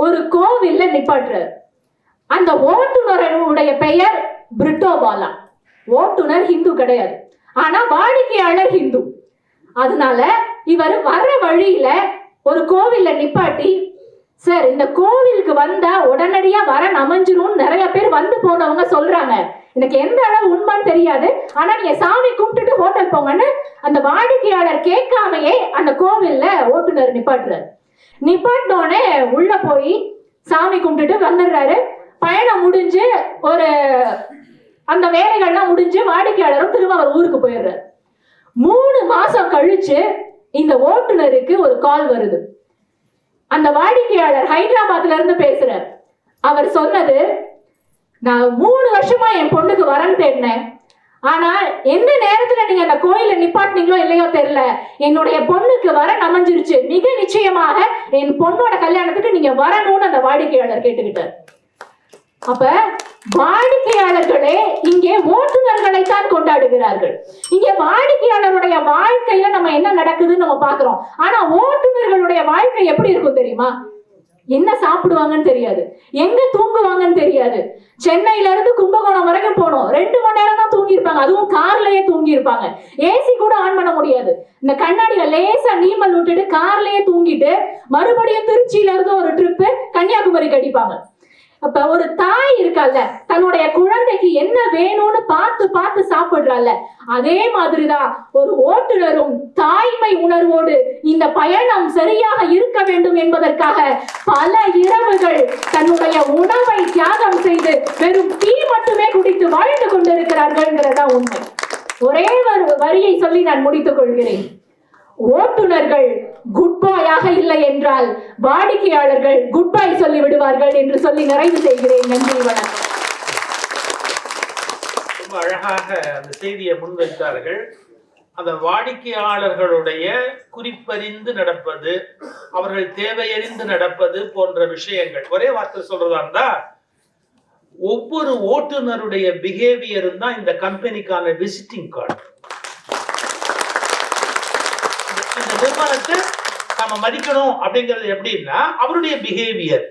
ஒரு கோவில்ல நிப்பாட்டுறாரு. அந்த ஓட்டுநருடைய பெயர் பிரிட்டோ பாலா. ஓட்டுநர் ஹிந்து கிடையாது, ஆனா வாடிக்கையாளர் ஹிந்து. அதனால இவர் வர்ற வழியில ஒரு கோவில்ல நிப்பாட்டி, சார் இந்த கோவிலுக்கு வந்தா உடனடியா வரன் அமைஞ்சிரும் நிறைய பேர் வந்து போனவங்க சொல்றாங்க, எனக்கு எந்த அளவு உண்மைன்னு தெரியாது, ஆனா நீங்க சாமி கும்பிட்டுட்டு ஹோட்டல் போங்கன்னு அந்த வாடிக்கையாளர் கேட்காமையே அந்த கோவில்ல ஓட்டுநர் நிப்பாட்டுறாரு. நிப்பாட்டினோடனே உள்ள போய் சாமி கும்பிட்டுட்டு வந்துடுறாரு. பயணம் முடிஞ்சு அந்த வேலைகள்லாம் முடிஞ்சு வாடிக்கையாளரும் திரும்ப அவர் ஊருக்கு போயிடுறாரு. 3 மாசம் கழிச்சு இந்த ஓட்டுநருக்கு ஒரு கால் வருது. அந்த வாடிக்கையாளர் ஹைதராபாத்ல இருந்து பேசுறார். அவர் சொன்னது, நான் 3 வருஷமா என் பொண்ணுக்கு வரன் தேடினேன், ஆனா எந்த நேரத்துல நீங்க அந்த கோயில நிப்பாட்டினீங்களோ இல்லையோ தெரியல, என்னுடைய பொண்ணுக்கு வரன் அமைஞ்சிருச்சு, மிக நிச்சயமாக என் பொண்ணோட கல்யாணத்துக்கு நீங்க வரணும்னு அந்த வாடிக்கையாளர் கேட்டுக்கிட்டார். அப்ப வாடிக்கையாளர்களே இங்கே ஓட்டுநர்களை தான் கொண்டாடுகிறார்கள். இங்கே வாடிக்கையாளருடைய வாழ்க்கையில நம்ம என்ன நடக்குதுன்னு நம்ம பாக்குறோம். ஆனா ஓட்டுநர்களுடைய வாழ்க்கை எப்படி இருக்கும் தெரியுமா? என்ன சாப்பிடுவாங்கன்னு தெரியாது, எங்க தூங்குவாங்கன்னு தெரியாது. சென்னையில இருந்து கும்பகோணம் வரைக்கும் போனோம், 2 மணி நேரம் தான் தூங்கி இருப்பாங்க. அதுவும் கார்லயே தூங்கி இருப்பாங்க. ஏசி கூட ஆன் பண்ண முடியாது. இந்த கண்ணாடியில லேசா நீமல் விட்டுட்டு கார்லயே தூங்கிட்டு மறுபடியும் திருச்சியில இருந்து ஒரு ட்ரிப்பு கன்னியாகுமரிக்கு அடிப்பாங்க. அப்ப ஒரு தாய் இருக்கல்ல, தன்னுடைய குழந்தைக்கு என்ன வேணும்னு பார்த்து பார்த்து சாப்பிடுறாள். அதே மாதிரிதான் ஒரு ஓட்டுநரும் தாய்மை உணர்வோடு இந்த பயணம் சரியாக இருக்க வேண்டும் என்பதற்காக பல இரவுகள் தன்னுடைய உணவை தியாகம் செய்து வெறும் டீ மட்டுமே குடித்து வாழ்ந்து கொண்டிருக்கிறார்கள் உண்மை. ஒரே ஒரு வரியை சொல்லி நான் முடித்துக் கொள்கிறேன். ஓட்டுநர்கள் குட் பாயாக இல்லை என்றால் வாடிக்கையாளர்கள் குட் பை சொல்லி விடுவார்கள் என்று சொல்லி நிறைவு செய்கிறேன். நன்றி, வணக்கம். ரொம்ப அழகாக அந்த செய்தியை முன்வைத்தார்கள். அந்த வாடிக்கையாளர்களுடைய குறிப்பறிந்து நடப்பது, அவர்கள் தேவையறிந்து நடப்பது போன்ற விஷயங்கள். ஒரே வார்த்தை சொல்றதா இருந்தா, ஒவ்வொரு ஓட்டுநருடைய பிஹேவியரும் தான் இந்த கம்பெனிக்கான விசிட்டிங் கார்டு. இந்த நிறுவனத்தை நாம மதிக்கணும் அப்படிங்கிறது எப்படின்னா, அவருடைய பிஹேவியர்,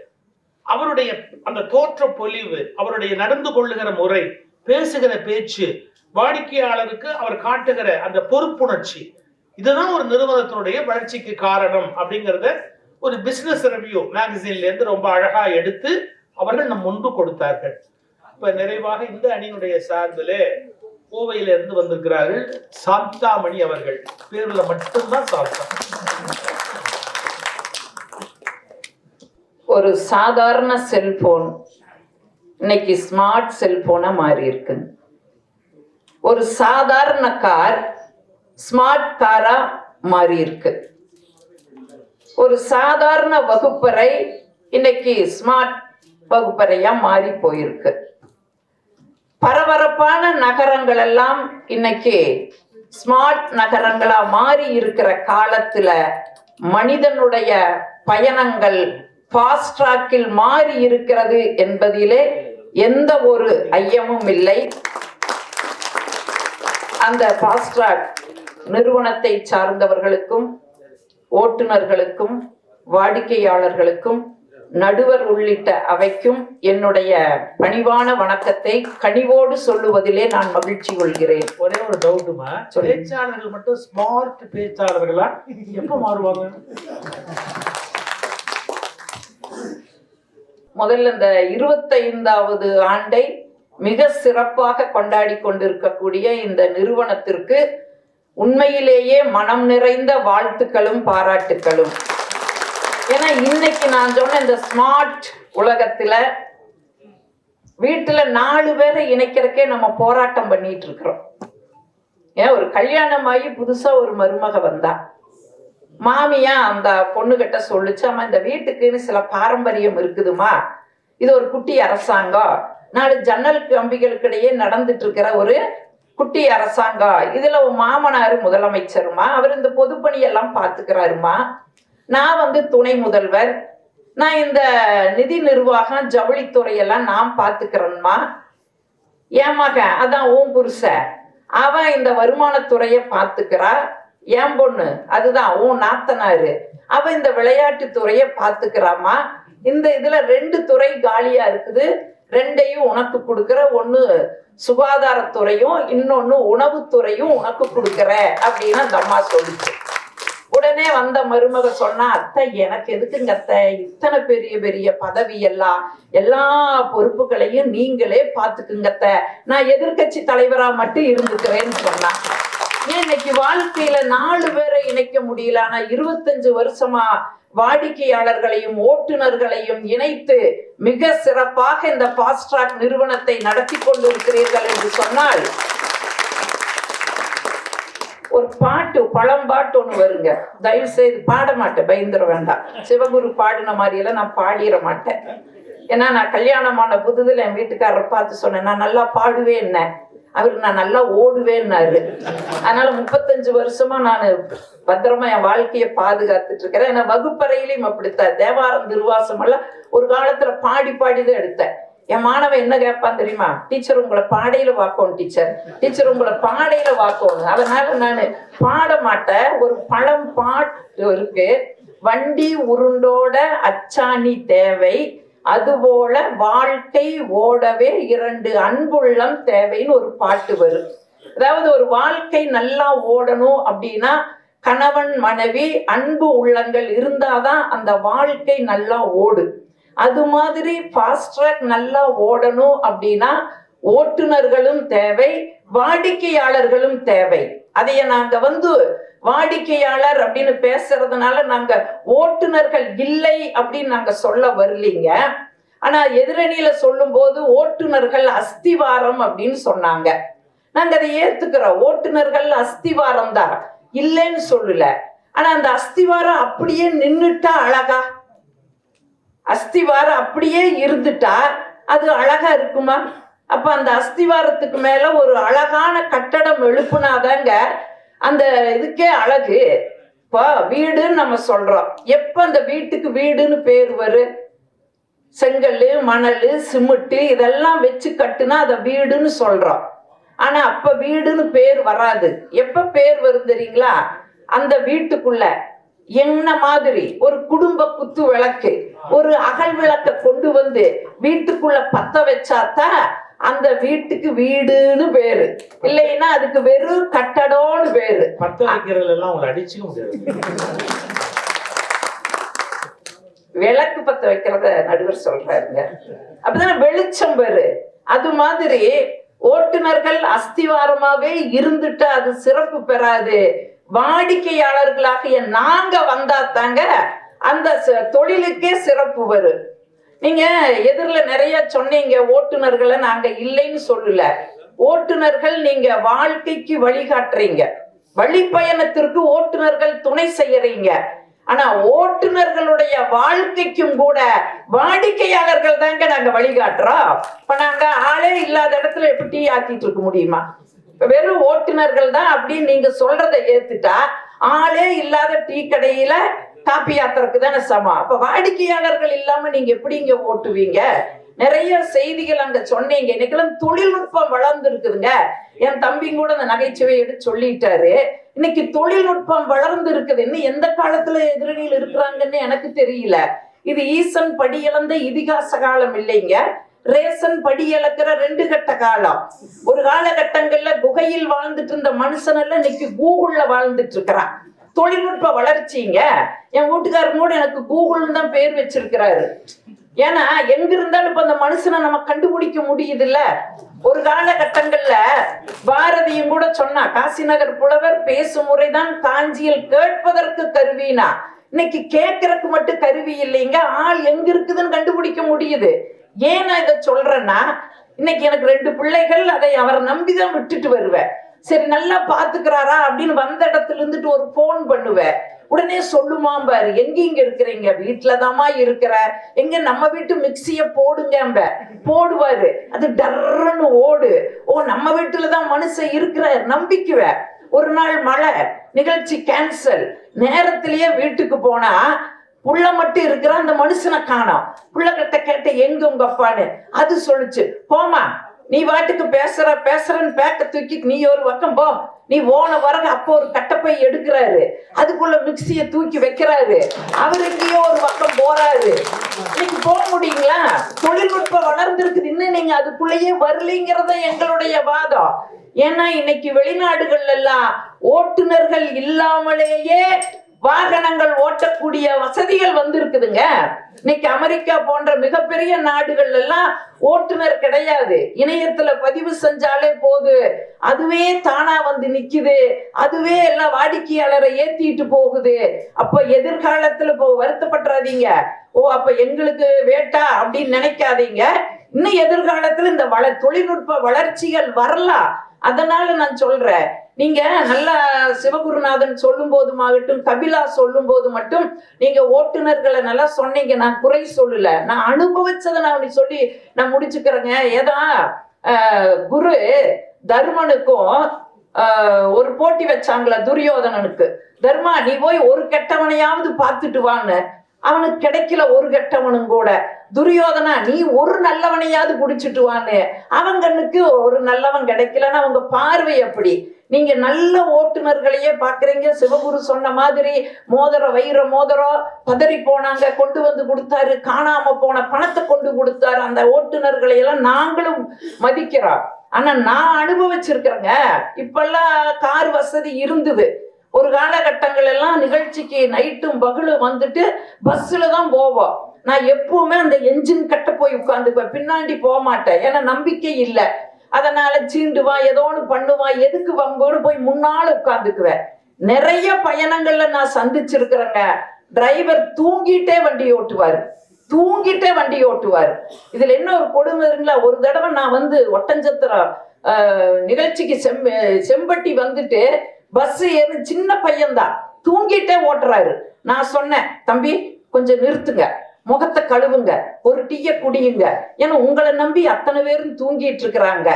அவருடைய அந்த தோற்ற பொலிவு, அவருடைய நடந்து கொள்ளுகிற முறை, பேசுகிற பேச்சு, வாடிக்கையாளருக்கு அவர் காட்டுகிற அந்த பொறுப்புணர்ச்சி, இதுதான் ஒரு நிறுவனத்தினுடைய வளர்ச்சிக்கு காரணம் அப்படிங்கிறத ஒரு பிசினஸ் ரிவ்யூ மேகசின்ல இருந்து ரொம்ப அழகா எடுத்து அவர்கள் நம் முன்பு கொடுத்தார்கள். இப்ப நிறைவாக இந்த அணியினுடைய சார்பிலே கோவையில இருந்து வந்திருக்கிறார்கள் சாந்தாமணி அவர்கள். பேர்ல மட்டும்தான் சாந்தா. ஒரு சாதாரண செல்போன் இன்னைக்கு ஸ்மார்ட் செல்போனா மாறி இருக்கு. ஒரு சாதாரண கார் ஸ்மார்ட் காரா மாறி இருக்கு. ஒரு சாதாரண வகுப்பறை இன்னைக்கு ஸ்மார்ட் வகுப்பறையா மாறி போயிருக்கு. பரபரப்பான நகரங்கள் எல்லாம் இன்னைக்கு ஸ்மார்ட் நகரங்களா மாறி இருக்கிற காலத்துல மனிதனுடைய பயணங்கள் ஃபாஸ்ட் ட்ராக்கில் மாறி இருக்கிறது என்பதிலே எந்த ஒரு ஐயமும் இல்லை. அந்த ஃபாஸ்ட் ட்ராக் நிறுவனத்தை சார்ந்தவர்களுக்கும், ஓட்டுநர்களுக்கும், வாடிக்கையாளர்களுக்கும், நடுவர் உள்ளிட்ட அவைக்கும் என்னுடைய பணிவான வணக்கத்தை கனிவோடு சொல்லுவதிலே நான் மகிழ்ச்சி கொள்கிறேன். ஒரே ஒரு டவுட்டுமா, பேச்சாளர்கள் மட்டும் ஸ்மார்ட் பேச்சாளர்களா எப்ப மாறுவாங்க? முதல்ல இந்த 25வது ஆண்டை மிக சிறப்பாக கொண்டாடி கொண்டிருக்கக்கூடிய இந்த நிறுவனத்திற்கு உண்மையிலேயே மனம் நிறைந்த வாழ்த்துக்களும் பாராட்டுக்களும். ஏன்னா இன்னைக்கு நான் சொன்ன இந்த ஸ்மார்ட் உலகத்துல வீட்டுல 4 பேரை இணைக்கிறக்கே நம்ம போராட்டம் பண்ணிட்டு இருக்கிறோம். ஏன் ஒரு கல்யாணமாகி புதுசா ஒரு மருமக வந்தா மாமியா அந்த பொண்ணுகிட்ட சொல்லுச்சாமா, இந்த வீட்டுக்குன்னு சில பாரம்பரியம் இருக்குதுமா, இது ஒரு குட்டி அரசாங்கம், 4 ஜன்னல் கம்பிகளுக்கிடையே நடந்துட்டு இருக்கிற ஒரு குட்டி அரசாங்கம், இதுல உன் மாமனாரு முதலமைச்சருமா, அவர் இந்த பொதுப்பணியெல்லாம் பாத்துக்கிறாருமா, நான் துணை முதல்வர், நான் இந்த நிதி நிர்வாகம் ஜவுளித்துறையெல்லாம் நான் பாத்துக்கிறேன்மா, என் மகன் அதான் உன் புருஷ அவன் இந்த வருமானத்துறைய பாத்துக்கிறா, என் பொண்ணு அதுதான் உன் நாத்தனாரு அவ இந்த விளையாட்டு துறைய பாத்துக்கிறாமா, இந்த இதுல 2 துறை காலியா இருக்குது, 2ஐயும் உனக்கு கொடுக்கற, ஒண்ணு சுகாதாரத்துறையும் இன்னொன்னு உணவுத்துறையும் உனக்கு கொடுக்கற அப்படின்னு அந்த அம்மா சொல்லிச்சு. உடனே வந்த மருமக சொன்னா, அத்தை எனக்கு எதுக்குங்க அத்தை இத்தனை பெரிய பெரிய பதவி எல்லாம், எல்லா பொறுப்புகளையும் நீங்களே பாத்துக்குங்க அத்தை, நான் எதிர்கட்சி தலைவரா மட்டும் இருந்துக்கிறேன்னு சொன்னா. ஏன் இன்னைக்கு வாழ்க்கையில 4 பேரை இணைக்க முடியல, ஆனா 25 வருஷமா வாடிக்கையாளர்களையும் ஓட்டுநர்களையும் இணைத்து மிக சிறப்பாக இந்த ஃபாஸ்ட்ராக் நிறுவனத்தை நடத்தி கொண்டிருக்கிறீர்கள் என்று சொன்னால், ஒரு பாட்டு பழம்பாட்டு ஒண்ணு வருங்க, தயவு செய்து பாட மாட்டேன், பயந்துட வேண்டாம், சிவகுரு பாடின மாதிரி எல்லாம் நான் பாடிட மாட்டேன். ஏன்னா நான் கல்யாணமான புதுதில் என் வீட்டுக்காரரை பார்த்து சொன்னேன், நான் நல்லா பாடுவேன், என்ன அவருக்கு நான் நல்லா ஓடுவேன்னாரு. அதனால 35 வருஷமா நான் பத்திரமா என் வாழ்க்கையை பாதுகாத்துட்டு இருக்கிறேன். ஏன்னா வகுப்பறையிலையும் அப்படித்தான், தேவாரம் திருவாசம் எல்லாம் ஒரு காலத்துல பாடி பாடிதான் எடுத்தேன். என் மாணவன் என்ன கேட்பான் தெரியுமா, டீச்சர் உங்களை பாடையில வாக்கணும், டீச்சர் உங்களை பாடையில வாக்கணும். அதனால நான் பாட மாட்டேன். ஒரு பழம் பாட்டு இருக்கு, வண்டி உருண்டோட அச்சாணி தேவை, அதுபோல வாழ்க்கை ஓடவே 2 அன்புள்ளம் தேவைன்னு ஒரு பாட்டு வரும். அதாவது ஒரு வாழ்க்கை நல்லா ஓடணும் அப்படின்னா கணவன் மனைவி அன்பு உள்ளங்கள் இருந்தாதான் அந்த வாழ்க்கை நல்லா ஓடு. அது மாதிரி ஃபாஸ்ட்ராக் நல்லா ஓடணும் அப்படின்னா ஓட்டுநர்களும் தேவை, வாடிக்கையாளர்களும் தேவை. அதைய நாங்க வாடிக்கையாளர் அப்படின்னு பேசுறதுனால நாங்க ஓட்டுநர்கள் இல்லை அப்படின்னு நாங்க சொல்ல வரலீங்க. ஆனா எதிரணியில சொல்லும் போது ஓட்டுநர்கள் அஸ்திவாரம் அப்படின்னு சொன்னாங்க. நாங்க அதை ஏத்துக்கிறோம், ஓட்டுநர்கள் அஸ்திவாரம் தான், இல்லைன்னு சொல்லல. ஆனா அந்த அஸ்திவாரம் அப்படியே நின்னுட்டா அழகா, அஸ்திவாரம் அப்படியே இருந்துட்டா அது அழகா இருக்குமா? அப்ப அந்த அஸ்திவாரத்துக்கு மேல ஒரு அழகான கட்டடம் எழுப்புனாதாங்க அந்த இதுக்கே அழகு. இப்போ வீடுன்னு நம்ம சொல்றோம், எப்ப அந்த வீட்டுக்கு வீடுன்னு பேர் வரும்? செங்கல், மணல், சிமெண்ட் இதெல்லாம் வச்சு கட்டுனா அதை வீடுன்னு சொல்றோம். ஆனா அப்ப வீடுன்னு பேர் வராது. எப்ப பேர் வரும் தெரியுங்களா? அந்த வீட்டுக்குள்ள என்ன மாதிரி ஒரு குடும்ப குத்து விளக்கு, ஒரு அகல் விளக்க கொண்டு வீட்டுக்குள்ள பத்த வச்சாதான் அந்த வீட்டுக்கு வீடுன்னு பேரு, இல்லைன்னா அதுக்கு வெறும் கட்டடம்னு பேரு. பத்த வைக்கிறதுல எல்லாம் உங்களை அடிச்சுக்க முடியாது. விளக்கு பத்த வைக்கிறத நடுவர் சொல்றாருங்க, அப்பதானே வெளிச்சம் பேரு. அது மாதிரி ஓட்டுநர்கள் அஸ்திவாரமாவே இருந்துட்டா அது சிறப்பு பெறாது. வாடிக்கையாளர்களாகிய நாங்க வந்தா தாங்க அந்த தொழிலுக்கே சிறப்பு வரும். நீங்க எதிரில நிறைய சொன்னீங்க, ஓட்டுநர்களை நாங்க இல்லைன்னு சொல்லல. ஓட்டுநர்கள் நீங்க வாழ்க்கைக்கு வழிகாட்டுறீங்க, வழிப்பயணத்திற்கு ஓட்டுநர்கள் துணை செய்யறீங்க. ஆனா ஓட்டுநர்களுடைய வாழ்க்கைக்கும் கூட வாடிக்கையாளர்கள் தாங்க நாங்க வழிகாட்டுறோம். இப்ப நாங்க ஆளே இல்லாத இடத்துல எப்படி டீ ஆக்கிட்டு இருக்க முடியுமா? வெறும் ஓட்டுநர்கள் தான் அப்படின்னு நீங்க சொல்றதை ஏத்துட்டா ஆளே இல்லாத டீ கடையில காப்பி ஆத்துறதுக்கு தானே சமம். அப்ப வாடிக்கையாளர்கள் இல்லாம நீங்க எப்படி இங்க ஓட்டுவீங்க? நிறைய செய்திகள் அங்க சொன்னீங்க. இன்னைக்கெல்லாம் தொழில்நுட்பம் வளர்ந்து இருக்குதுங்க. என் தம்பி கூட அந்த நகைச்சுவை எடுத்து சொல்லிட்டாரு. இன்னைக்கு தொழில்நுட்பம் வளர்ந்து இருக்குது. இன்னும் எந்த காலத்துல எதிரணியில் இருக்கிறாங்கன்னு எனக்கு தெரியல. இது ஈசன் படி இழந்த இதிகாச காலம் இல்லைங்க, ரேசன் படி இழக்கிற 2 கட்ட காலம். ஒரு காலகட்டங்கள்ல குகையில் வாழ்ந்துட்டு இருந்த மனுஷன் எல்லாம் இன்னைக்கு கூகுள்ல வாழ்ந்துட்டு இருக்கிறான். தொழில்நுட்ப வளர்ச்சிங்க. என் வீட்டுக்காரங்க கூட எனக்கு கூகுள்னு தான் பேர் வச்சிருக்கிறாரு. ஏன்னா எங்க இருந்தாலும் இப்ப அந்த மனுஷனை நம்ம கண்டுபிடிக்க முடியுது இல்ல. ஒரு காலகட்டங்கள்ல பாரதியும் கூட சொன்னா, காசிநகர் புலவர் பேசும் முறைதான் காஞ்சியில் கேட்பதற்கு கருவினா. இன்னைக்கு கேட்கறதுக்கு மட்டும் கருவி இல்லைங்க, ஆள் எங்க இருக்குதுன்னு கண்டுபிடிக்க முடியுது. ஏன் நான் இதை சொல்றேன்னா, இன்னைக்கு எனக்கு 2 பிள்ளைகள், அதை அவரை நம்பிதான் விட்டுட்டு வருவேன். சரி நல்லா பாத்துக்கிறாரா அப்படின்னு வந்த இடத்துல இருந்துட்டு ஒரு போன் பண்ணுவேன். உடனே சொல்லுமாம் பாரு, எங்க இங்க இருக்கிறீங்க, வீட்டுலதாமா இருக்கிற, எங்க நம்ம வீட்டு மிக்சிய போடுங்க போடுவாரு. அது டர்ன்னு ஓடு. ஓ நம்ம வீட்டுலதான் மனுஷன் இருக்கிற நம்பிக்குவேன். ஒரு நாள் மழை, நிகழ்ச்சி கேன்சல். நேரத்திலேயே வீட்டுக்கு போனா புள்ள மட்டும் இருக்கிற, அந்த மனுஷனை காணோம். புள்ள கிட்ட கேட்ட எங்க உங்க அப்பான்னு, அது சொல்லுச்சு, போமா நீ வாட்டுக்கு பேசுறன்னு பேக்க தூக்கி நீ ஒரு பக்கம் போ. நீ போன வரங்க அப்போ ஒரு கட்டப்பை எடுக்கிறாரு, அதுக்குள்ள மிக்சிய தூக்கி வைக்கிறாரு, அவர் எங்கேயோ ஒரு பக்கம் போறாரு. இன்னைக்கு போக முடியுங்களா? தொழில்நுட்பம் வளர்ந்துருக்குது, இன்னும் நீங்க அதுக்குள்ளேயே வரலைங்கிறத எங்களுடைய வாதம். ஏன்னா இன்னைக்கு வெளிநாடுகள் எல்லாம் ஓட்டுநர்கள் இல்லாமலேயே வாகனங்கள் ஓட்டக்கூடிய வசதிகள் வந்திருக்குதுங்க. இன்னைக்கு அமெரிக்கா போன்ற மிகப்பெரிய நாடுகள் எல்லாம் ஓட்டுநர் கிடையாது, இணையத்துல பதிவு செஞ்சாலே போது அதுவே தானா வந்து நிக்குது, அதுவே எல்லாம் வாடிக்கையாளரை ஏத்திட்டு போகுது. அப்ப எதிர்காலத்துல இப்போ வருத்தப்பட்டுறாதீங்க, ஓ அப்ப எங்களுக்கு வேட்டா அப்படின்னு நினைக்காதீங்க. இன்னும் எதிர்காலத்துல இந்த தொழில்நுட்ப வளர்ச்சிகள் வரலாம். அதனால நான் சொல்றேன், நீங்க நல்லா சிவகுருநாதன் சொல்லும் போதுமாகட்டும், கபிலா சொல்லும் போது மட்டும் நீங்க ஓட்டுநர்களை நல்லா சொன்னீங்க. நான் குறை சொல்லல, நான் அனுபவிச்சதை நான் சொல்லி நான் முடிச்சுக்கிறேங்க. ஏதா குரு தர்மனுக்கும் ஒரு போட்டி வச்சாங்களா துரியோதனனுக்கு. தர்மா நீ போய் ஒரு கெட்டவனையாவது பார்த்துட்டு வான்னு. அவனுக்கு கிடைக்கல ஒரு கெட்டவனும் கூட. துரியோதனா நீ ஒரு நல்லவனையாவது குடிச்சிட்டு வான்னு. அவன் கண்ணுக்கு ஒரு நல்லவன் கிடைக்கலன்னா அவங்க பார்வை அப்படி. நீங்க நல்ல ஓட்டுநர்களையே பாக்குறீங்க. சிவகுரு சொன்ன மாதிரி வைர மோதிரம் பதறி போனாங்க, கொண்டு வந்து கொடுத்தாரு. காணாம போன பணத்தை கொண்டு கொடுத்தாரு. அந்த ஓட்டுநர்களை எல்லாம் நாங்களும் மதிக்கிறோம். ஆனா நான் அனுபவிச்சிருக்கிறேங்க. இப்பெல்லாம் கார் வசதி இருந்தது. ஒரு காலகட்டங்கள் எல்லாம் நிகழ்ச்சிக்கு நைட்டும் பகலும் வந்துட்டு பஸ்ல தான் போவோம். நான் எப்பவுமே அந்த என்ஜின் கட்ட போய் உட்காந்துக்குவேன், பின்னாடி போக மாட்டேன். ஏன்னா நம்பிக்கை இல்லை. அதனால சீண்டுவான், ஏதோ ஒன்று பண்ணுவான், எதுக்கு வம்போன்னு போய் முன்னால உட்காந்துக்குவேன். நிறைய பயணங்கள்ல நான் சந்திச்சிருக்கிறேங்க. டிரைவர் தூங்கிட்டே வண்டி ஓட்டுவாரு. இதுல என்ன ஒரு கொடுமைங்களா, ஒரு தடவை நான் வந்து ஒட்டஞ்சத்திரம் நிகழ்ச்சிக்கு செம்பட்டி வந்துட்டு பஸ் ஏறி சின்ன பையன்தான் தூங்கிட்டே ஓட்டுறாரு. நான் சொன்னேன், தம்பி கொஞ்சம் நிறுத்துங்க, முகத்தை கழுவுங்க, ஒரு டீய குடியுங்க. ஏன்னா உங்களை நம்பி அத்தனை பேரும் தூங்கிட்டு இருக்கிறாங்க.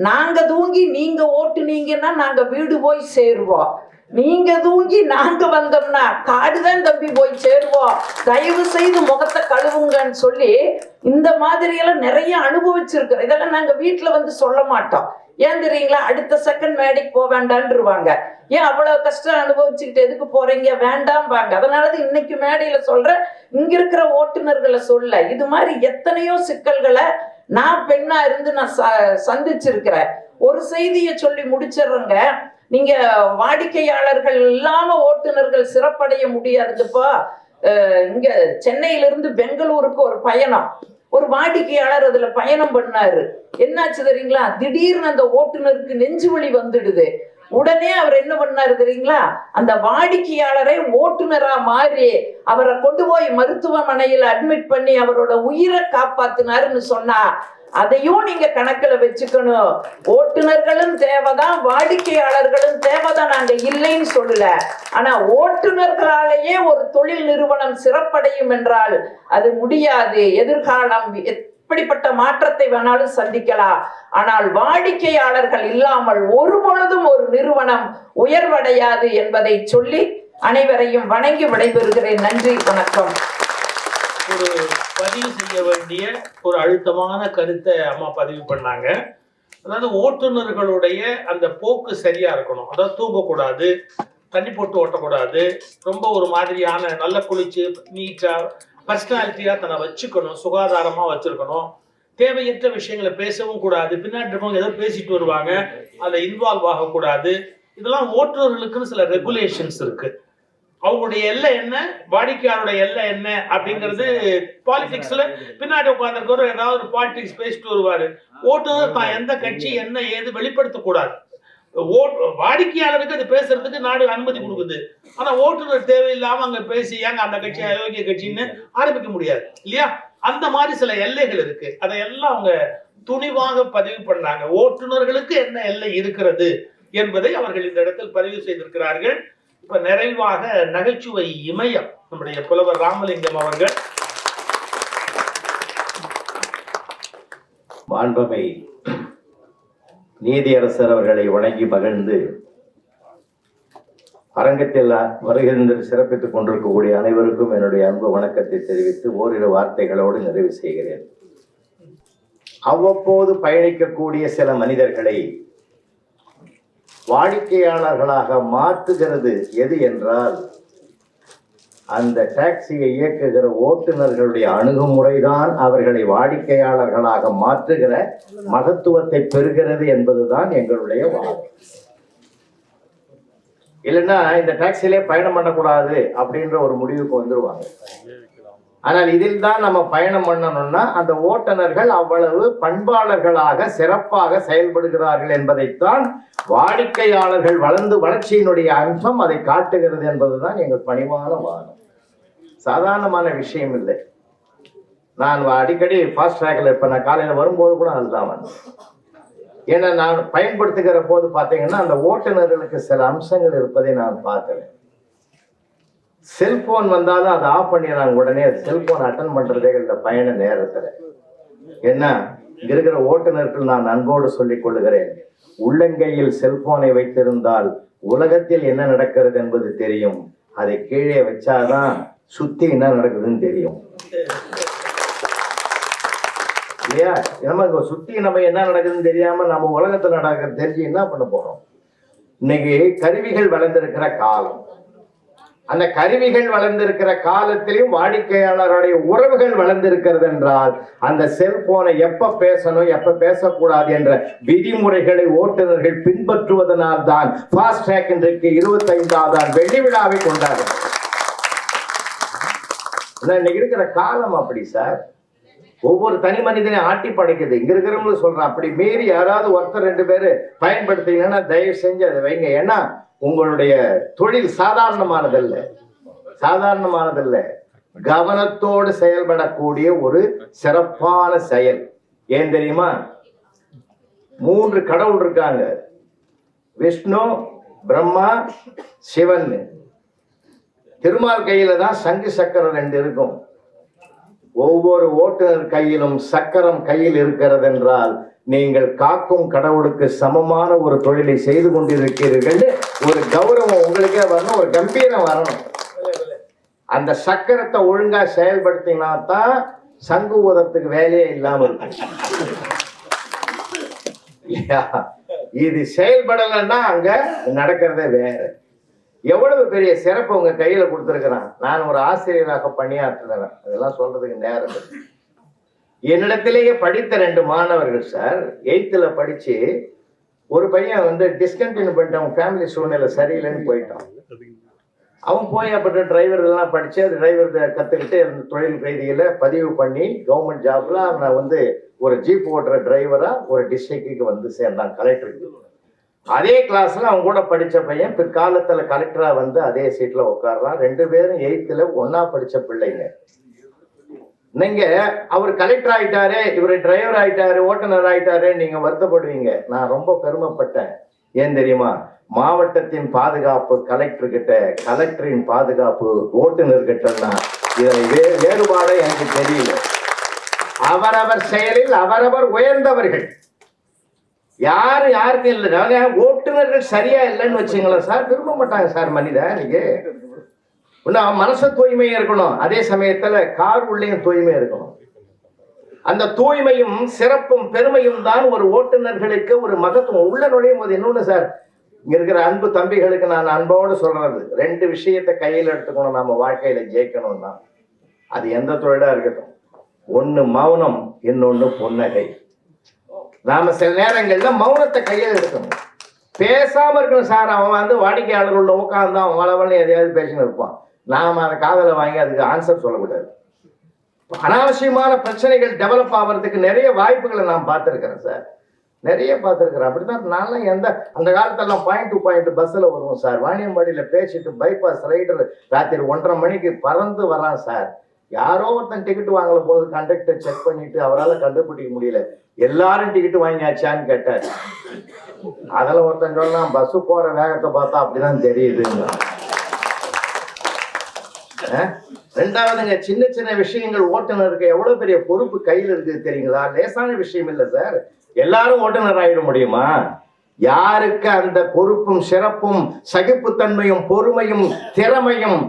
நாங்க தூங்கி நீங்க ஓட்டுனீங்கன்னா நாங்க வீடு போய் சேருவோம். நீங்க தூங்கி நாங்க வந்தோம்னா காடுதான் தம்பி போய் சேருவோம். தயவு செய்து முகத்தை கழுவுங்கன்னு சொல்லி இந்த மாதிரி எல்லாம் நிறைய அனுபவிச்சிருக்கிறோம். இதெல்லாம் நாங்க வீட்டுல வந்து சொல்ல மாட்டோம். ஏன் தெரியுங்களா? அடுத்த செகண்ட் மேடைக்கு போக வேண்டான்ருவாங்க. ஏன் அவ்வளவு கஷ்டம் அனுபவிச்சுக்கிட்டு எதுக்கு போறீங்க, வேண்டாம் வாங்க. அதனாலதான் இன்னைக்கு மேடையில சொல்ற, இங்க இருக்கிற ஓட்டுநர்களை சொல்ல, இது மாதிரி எத்தனையோ சிக்கல்களை நான் பெண்ணா இருந்து நான் சந்திச்சிருக்கிறேன். ஒரு செய்தியை சொல்லி முடிச்சிடுறேங்க. நீங்க வாடிக்கையாளர்கள் இல்லாம ஓட்டுநர்கள் சிறப்படைய முடியாதுப்பா. இங்க சென்னையிலிருந்து பெங்களூருக்கு ஒரு பயணம், ஒரு வாடிக்கையாளர் அதுல பயணம் பண்ணாரு. என்னாச்சு தெரியுங்களா? திடீர்னு அந்த ஓட்டுநருக்கு நெஞ்சு வலி வந்துடுது. உடனே அவர் என்ன பண்ணாரு தெரியுங்களா? அந்த வாடிக்கையாளரை ஓட்டுநரா மாறி அவரை கொண்டு போய் மருத்துவமனையில் அட்மிட் பண்ணி அவரோட உயிரை காப்பாத்தினாருன்னு சொன்னா, அதையும் நீங்க கணக்குல வச்சுக்கணும். ஓட்டுநர்களும் தேவைதான், வாடிக்கையாளர்களும் தேவைதான், நாங்க இல்லைன்னு சொல்லல. ஆனா ஓட்டுநர்களாலேயே ஒரு தொழில் நிறுவனம் சிறப்படையும் என்றால் அது முடியாது. எதிர்காலம் எப்படிப்பட்ட மாற்றத்தை வேணாலும் சந்திக்கலாம். ஆனால் வாடிக்கையாளர்கள் இல்லாமல் ஒரு பொழுதும் ஒரு நிறுவனம் உயர்வடையாது என்பதை சொல்லி அனைவரையும் வணங்கி விடைபெறுகிறேன். நன்றி, வணக்கம். ஒரு பதிவு செய்ய வேண்டிய ஒரு அழுத்தமான கருத்தை அம்மா பதிவு பண்ணாங்க. அதாவது ஓட்டுநர்களுடைய அந்த போக்கு சரியா இருக்கணும். அதாவது தூங்கக்கூடாது, தண்ணி போட்டு ஓட்டக்கூடாது, ரொம்ப ஒரு மாதிரியான நல்ல குளிச்சு நீட்டா பர்சனாலிட்டியா தன்னை வச்சுக்கணும், சுகாதாரமா வச்சிருக்கணும். தேவையற்ற விஷயங்களை பேசவும் கூடாது, பின்னாடி இருக்கவங்க ஏதோ பேசிட்டு வருவாங்க அதில் இன்வால்வ் ஆகக்கூடாது. இதெல்லாம் ஓட்டுநர்களுக்குன்னு சில ரெகுலேஷன்ஸ் இருக்கு. அவங்களுடைய எல்லை என்ன, வாடிக்கையாளருடைய எல்லை என்ன அப்படிங்கிறது பாலிடிக்ஸ்ல பின்னாடி உட்காந்துருக்கவர் ஏதாவது ஒரு பாலிடிக்ஸ் பேசிட்டு வருவாரு. ஓட்டுநர் தான் எந்த கட்சி என்ன ஏது வெளிப்படுத்தக்கூடாது. வாடிக்கையாளருக்கு அது பேசுறதுக்கு நாடு அனுமதி கொடுக்குது. ஆனா ஓட்டுநர் தேவையில்லாம அங்க பேசி ஏங்க அந்த கட்சி அயோக்கிய கட்சின்னு ஆரம்பிக்க முடியாது இல்லையா? அந்த மாதிரி சில எல்லைகள் இருக்கு. அதையெல்லாம் அவங்க துணிவாக பதிவு பண்ணாங்க. ஓட்டுநர்களுக்கு என்ன எல்லை இருக்கிறது என்பதை அவர்கள் இந்த இடத்தில் பதிவு செய்திருக்கிறார்கள். இப்ப நிறைவாக நகைச்சுவை இமயம் நம்முடைய புலவர் ராமலிங்கம் அவர்கள். மாண்புமை நீதியரசர் அவர்களை வணங்கி மகிழ்ந்து அரங்கத்தில் வருகின்ற சிறப்பித்துக் கொண்டிருக்கக்கூடிய அனைவருக்கும் என்னுடைய அன்பு வணக்கத்தை தெரிவித்து ஓரிரு வார்த்தைகளோடு நிறைவு செய்கிறேன். அவ்வப்போது பயணிக்கக்கூடிய சில மனிதர்களை வாடிக்கையாளர்களாக மாற்றுகிறது எது என்றால் அந்த டாக்ஸியை இயக்குகிற ஓட்டுநர்களுடைய அணுகுமுறைதான் அவர்களை வாடிக்கையாளர்களாக மாற்றுகிற மகத்துவத்தை பெறுகிறது என்பதுதான் எங்களுடைய வாதம். இல்லைன்னா இந்த டாக்ஸிலே பயணம் பண்ணக்கூடாது அப்படின்ற ஒரு முடிவுக்கு வந்துருவாங்க. ஆனால் இதில் தான் நம்ம பயணம் பண்ணணும்னா அந்த ஓட்டுநர்கள் அவ்வளவு பண்பாளர்களாக சிறப்பாக செயல்படுகிறார்கள் என்பதைத்தான் வாடிக்கையாளர்கள் வளர்ச்சியினுடைய அம்சம் அதை காட்டுகிறது என்பதுதான் எங்கள் பணிவான வாதம். சாதாரணமான விஷயம் இல்லை. நான் அடிக்கடி ஃபாஸ்ட் ட்ராக்ல இப்ப நான் காலையில வரும்போது கூட அதுதான் வந்தேன். ஏன்னா நான் பயன்படுத்துகிற போது பார்த்தீங்கன்னா அந்த ஓட்டுநர்களுக்கு சில அம்சங்கள் இருப்பதை நான் பார்க்கிறேன். செல்போன் வந்தாலும் அதை ஆஃப் பண்ணிடுறாங்க உடனே. செல்போன் அட்டன் பண்றதே இந்த பயண நேரத்துல. என்ன இங்க இருக்கிற ஓட்டுநர்கள் நான் அன்போடு சொல்லிக் கொள்ளுகிறேன், உள்ளங்கையில் செல்போனை வைத்திருந்தால் உலகத்தில் என்ன நடக்கிறது என்பது தெரியும். அதை கீழே வச்சாதான் சுத்தி என்ன நடக்குதுன்னு தெரியும் இல்லையா? நம்ம சுத்தி நம்ம என்ன நடக்குதுன்னு தெரியாம நம்ம உலகத்துல நடக்கிறது தெரிஞ்சு என்ன பண்ண போறோம்? இன்னைக்கு கருவிகள் வளர்ந்திருக்கிற காலம். அந்த கருவிகள் வளர்ந்திருக்கிற காலத்திலும் வாடிக்கையாளருடைய உறவுகள் வளர்ந்திருக்கிறது என்றால் அந்த செல்போனை எப்ப பேசணும் எப்ப பேசக்கூடாது என்ற விதிமுறைகளை ஓட்டுநர்கள் பின்பற்றுவதனால் தான் ஃபாஸ்ட் ட்ராக் இன்றைக்கு 25வது வெள்ளி விழாவை கொண்டாடும். இன்னைக்கு இருக்கிற காலம் அப்படி சார். ஒவ்வொரு தனி மனிதனையும் ஆட்டி படைக்குது. இங்க இருக்கிறவங்க சொல்றேன், அப்படி மீறி யாராவது ஒருத்தர் 2 பேரு பயன்படுத்தீங்கன்னா தயவு செஞ்சு அதை வைங்க. ஏன்னா உங்களுடைய தொழில் சாதாரணமானதல்ல, கவனத்தோடு செயல்படக்கூடிய ஒரு சிறப்பான செயல். ஏன் தெரியுமா? 3 கடவுள் இருக்காங்க, விஷ்ணு, பிரம்மா, சிவன். திருமால் கையில தான் சங்கு சக்கரம் 2 இருக்கும். ஒவ்வொரு ஓட்டுநர் கையிலும் சக்கரம் கையில் இருக்கிறது என்றால் நீங்கள் காக்கும் கடவுளுக்கு சமமான ஒரு தொழிலை செய்து கொண்டிருக்கிறீர்கள். ஒரு கௌரவம் உங்களுக்கே வரணும், ஒரு கம்பீரம் வரணும். அந்த சக்கரத்தை ஒழுங்கா செயல்படுத்தினா தான் சங்கு ஊதத்துக்கு வேலையே இல்லாம இருக்கும். இது செயல்படலைன்னா அங்க நடக்கிறதே வேற. எவ்வளவு பெரிய சிறப்பு உங்க கையில கொடுத்துருக்கிறான். நான் ஒரு ஆசிரியராக பணியாற்றுறேன், அதெல்லாம் சொல்றதுக்கு நேரம். என்னிடத்திலேயே படித்த 2 மாணவர்கள் சார் 8th படிச்சு ஒரு பையன் டிஸ்கண்டினியூ பண்ணிட்டான். ஃபேமிலி சூழ்நிலை சரியில்லைன்னு போயிட்டான். அவன் போய் அப்படி டிரைவர் எல்லாம் படிச்சு அது டிரைவர் கத்துக்கிட்டு தொழில் ரீதியில பதிவு பண்ணி கவர்மெண்ட் ஜாப்ல அவனை ஒரு ஜீப் ஓட்டுற டிரைவரா ஒரு டிஸ்ட்ரிக்டுக்கு சேர்ந்தான், கலெக்டருக்கு. அதே கிளாஸ்ல அவன் கூட படிச்ச பையன் பிற்காலத்துல கலெக்டரா அதே சீட்ல உட்கார்றான். 2 பேரும் 8th ஒன்னா படிச்ச பிள்ளைங்க. நீங்க அவர் கலெக்டர் ஆயிட்டாரு, இவர் டிரைவர் ஆயிட்டாரு, ஓட்டுநர் ஆயிட்டாரு, நீங்க வருத்தப்படுவீங்க. நான் ரொம்ப பெருமைப்பட்டேன். ஏன் தெரியுமா? மாவட்டத்தின் பாதுகாப்பு கலெக்டர் கிட்ட, கலெக்டரின் பாதுகாப்பு ஓட்டுநர் கிட்டன்னா இதுல வேறுபாடு எனக்கு தெரியல. அவரவர் செயலில் அவரவர் உயர்ந்தவர்கள். யாருக்கு இல்லை. ஓட்டுநர்கள் சரியா இல்லைன்னு வச்சுங்களேன் சார், விரும்ப மாட்டாங்க சார் மனிதன். நீங்க இன்னும் மனசு தூய்மையா இருக்கணும், அதே சமயத்துல கார் உள்ளேயும் தூய்மை இருக்கணும். அந்த தூய்மையும் சிறப்பும் பெருமையும் தான் ஒரு ஓட்டுநர்களுக்கு ஒரு மகத்துவம். உள்ள நுழையும் போது இன்னொன்னு சார், இங்க இருக்கிற அன்பு தம்பிகளுக்கு நான் அன்போடு சொல்றது, 2 விஷயத்தை கையில் எடுத்துக்கணும் நம்ம வாழ்க்கையில ஜெயிக்கணும்னா. அது எந்த தொழிலா இருக்கட்டும். ஒண்ணு மௌனம், இன்னொன்னு புன்னகை. நாம சில நேரங்கள்ல மௌனத்தை கையில் எடுக்கணும், பேசாம இருக்கணும் சார். அவன் வந்து வாடிக்கையாளர்களோட உட்கார்ந்து அவன் வளவளன்னு எதையாவது பேசின்னு இருப்பான். நாம அதை காதல வாங்கி அதுக்கு ஆன்சர் சொல்லக்கூடாது. அனாவசியமான பிரச்சனைகள் டெவலப் ஆகிறதுக்கு நிறைய வாய்ப்புகளை நான் பார்த்துருக்கிறேன் சார், நிறைய பார்த்துருக்கிறேன். அப்படிதான் நான்லாம் அந்த காலத்தெல்லாம் பாயிண்ட் டு பாயிண்ட் பஸ்ஸில் வருவோம் சார். வாணியம்பாடியில் பேசிட்டு பைபாஸ் ரைடர் ராத்திரி 1:30 மணிக்கு பறந்து வரான் சார். யாரோ ஒருத்தன் டிக்கெட் வாங்கல போது கண்டக்டர் செக் பண்ணிட்டு அவரால் கண்டுபிடிக்க முடியல. எல்லாரும் டிக்கெட் வாங்கியாச்சான்னு கேட்டார். அதில் ஒருத்தன் சொல்லலாம், பஸ்ஸு போகிற வேகத்தை பார்த்தா அப்படிதான் தெரியுதுங்க. ரெண்டாவதுங்க, சின்ன சின்ன விஷயங்கள் ஓட்டுநருக்கு எவ்வளவு பெரிய பொறுப்பு கையில் இருக்குது தெரியுங்களா? லேசான விஷயம் இல்லை சார். எல்லாரும் ஓட்டுநர் ஆயிட முடியுமா? யாருக்கு அந்த பொறுப்பும் சிறப்பும் சகிப்புத்தன்மையும் பொறுமையும் திறமையும்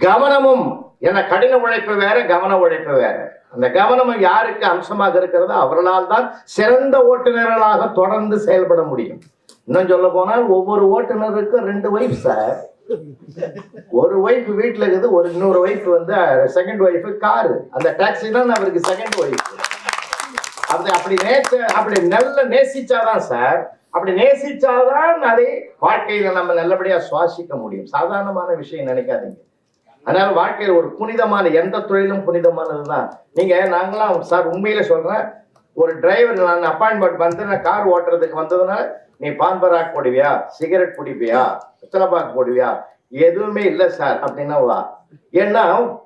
கவனமும், என கடின உழைப்பு வேற கவன உழைப்பு வேற, அந்த கவனமும் யாருக்கு அம்சமாக இருக்கிறதோ அவர்களால் தான் சிறந்த ஓட்டுநர்களாக தொடர்ந்து செயல்பட முடியும். இன்னும் சொல்ல போனால் ஒவ்வொரு ஓட்டுநருக்கும் 2 ஒய்ஃப் சார். ஒரு ஒய்ஃப் வீட்டுல இருக்குது, இன்னொரு ஒய்ஃப் வந்து செகண்ட் ஒய்ஃப் காரு. அந்த டாக்ஸி தான் அவருக்கு செகண்ட் ஒய்ஃப். அப்படி நல்ல நேசிச்சாதான் சார், அப்படி நேசிச்சாதான் அதை வாழ்க்கையில நம்ம நல்லபடியா சுவாசிக்க முடியும். சாதாரணமான விஷயம் நினைக்காதீங்க. அதனால வாழ்க்கையில ஒரு புனிதமான, எந்த தொழிலும் புனிதமானதுதான். நாங்களாம் சார் உண்மையில சொல்றேன், ஒரு டிரைவர் நான் அப்பாயின்மெண்ட் வந்து நான் கார் ஓட்டுறதுக்கு வந்ததுனால, நீ பான் பராக் போடுவியா, சிகரெட் பிடிப்பியா, பித்தளப்பாக்கு போடுவியா, எதுவுமே இல்லை சார் அப்படின்னா வா. ஏன்னா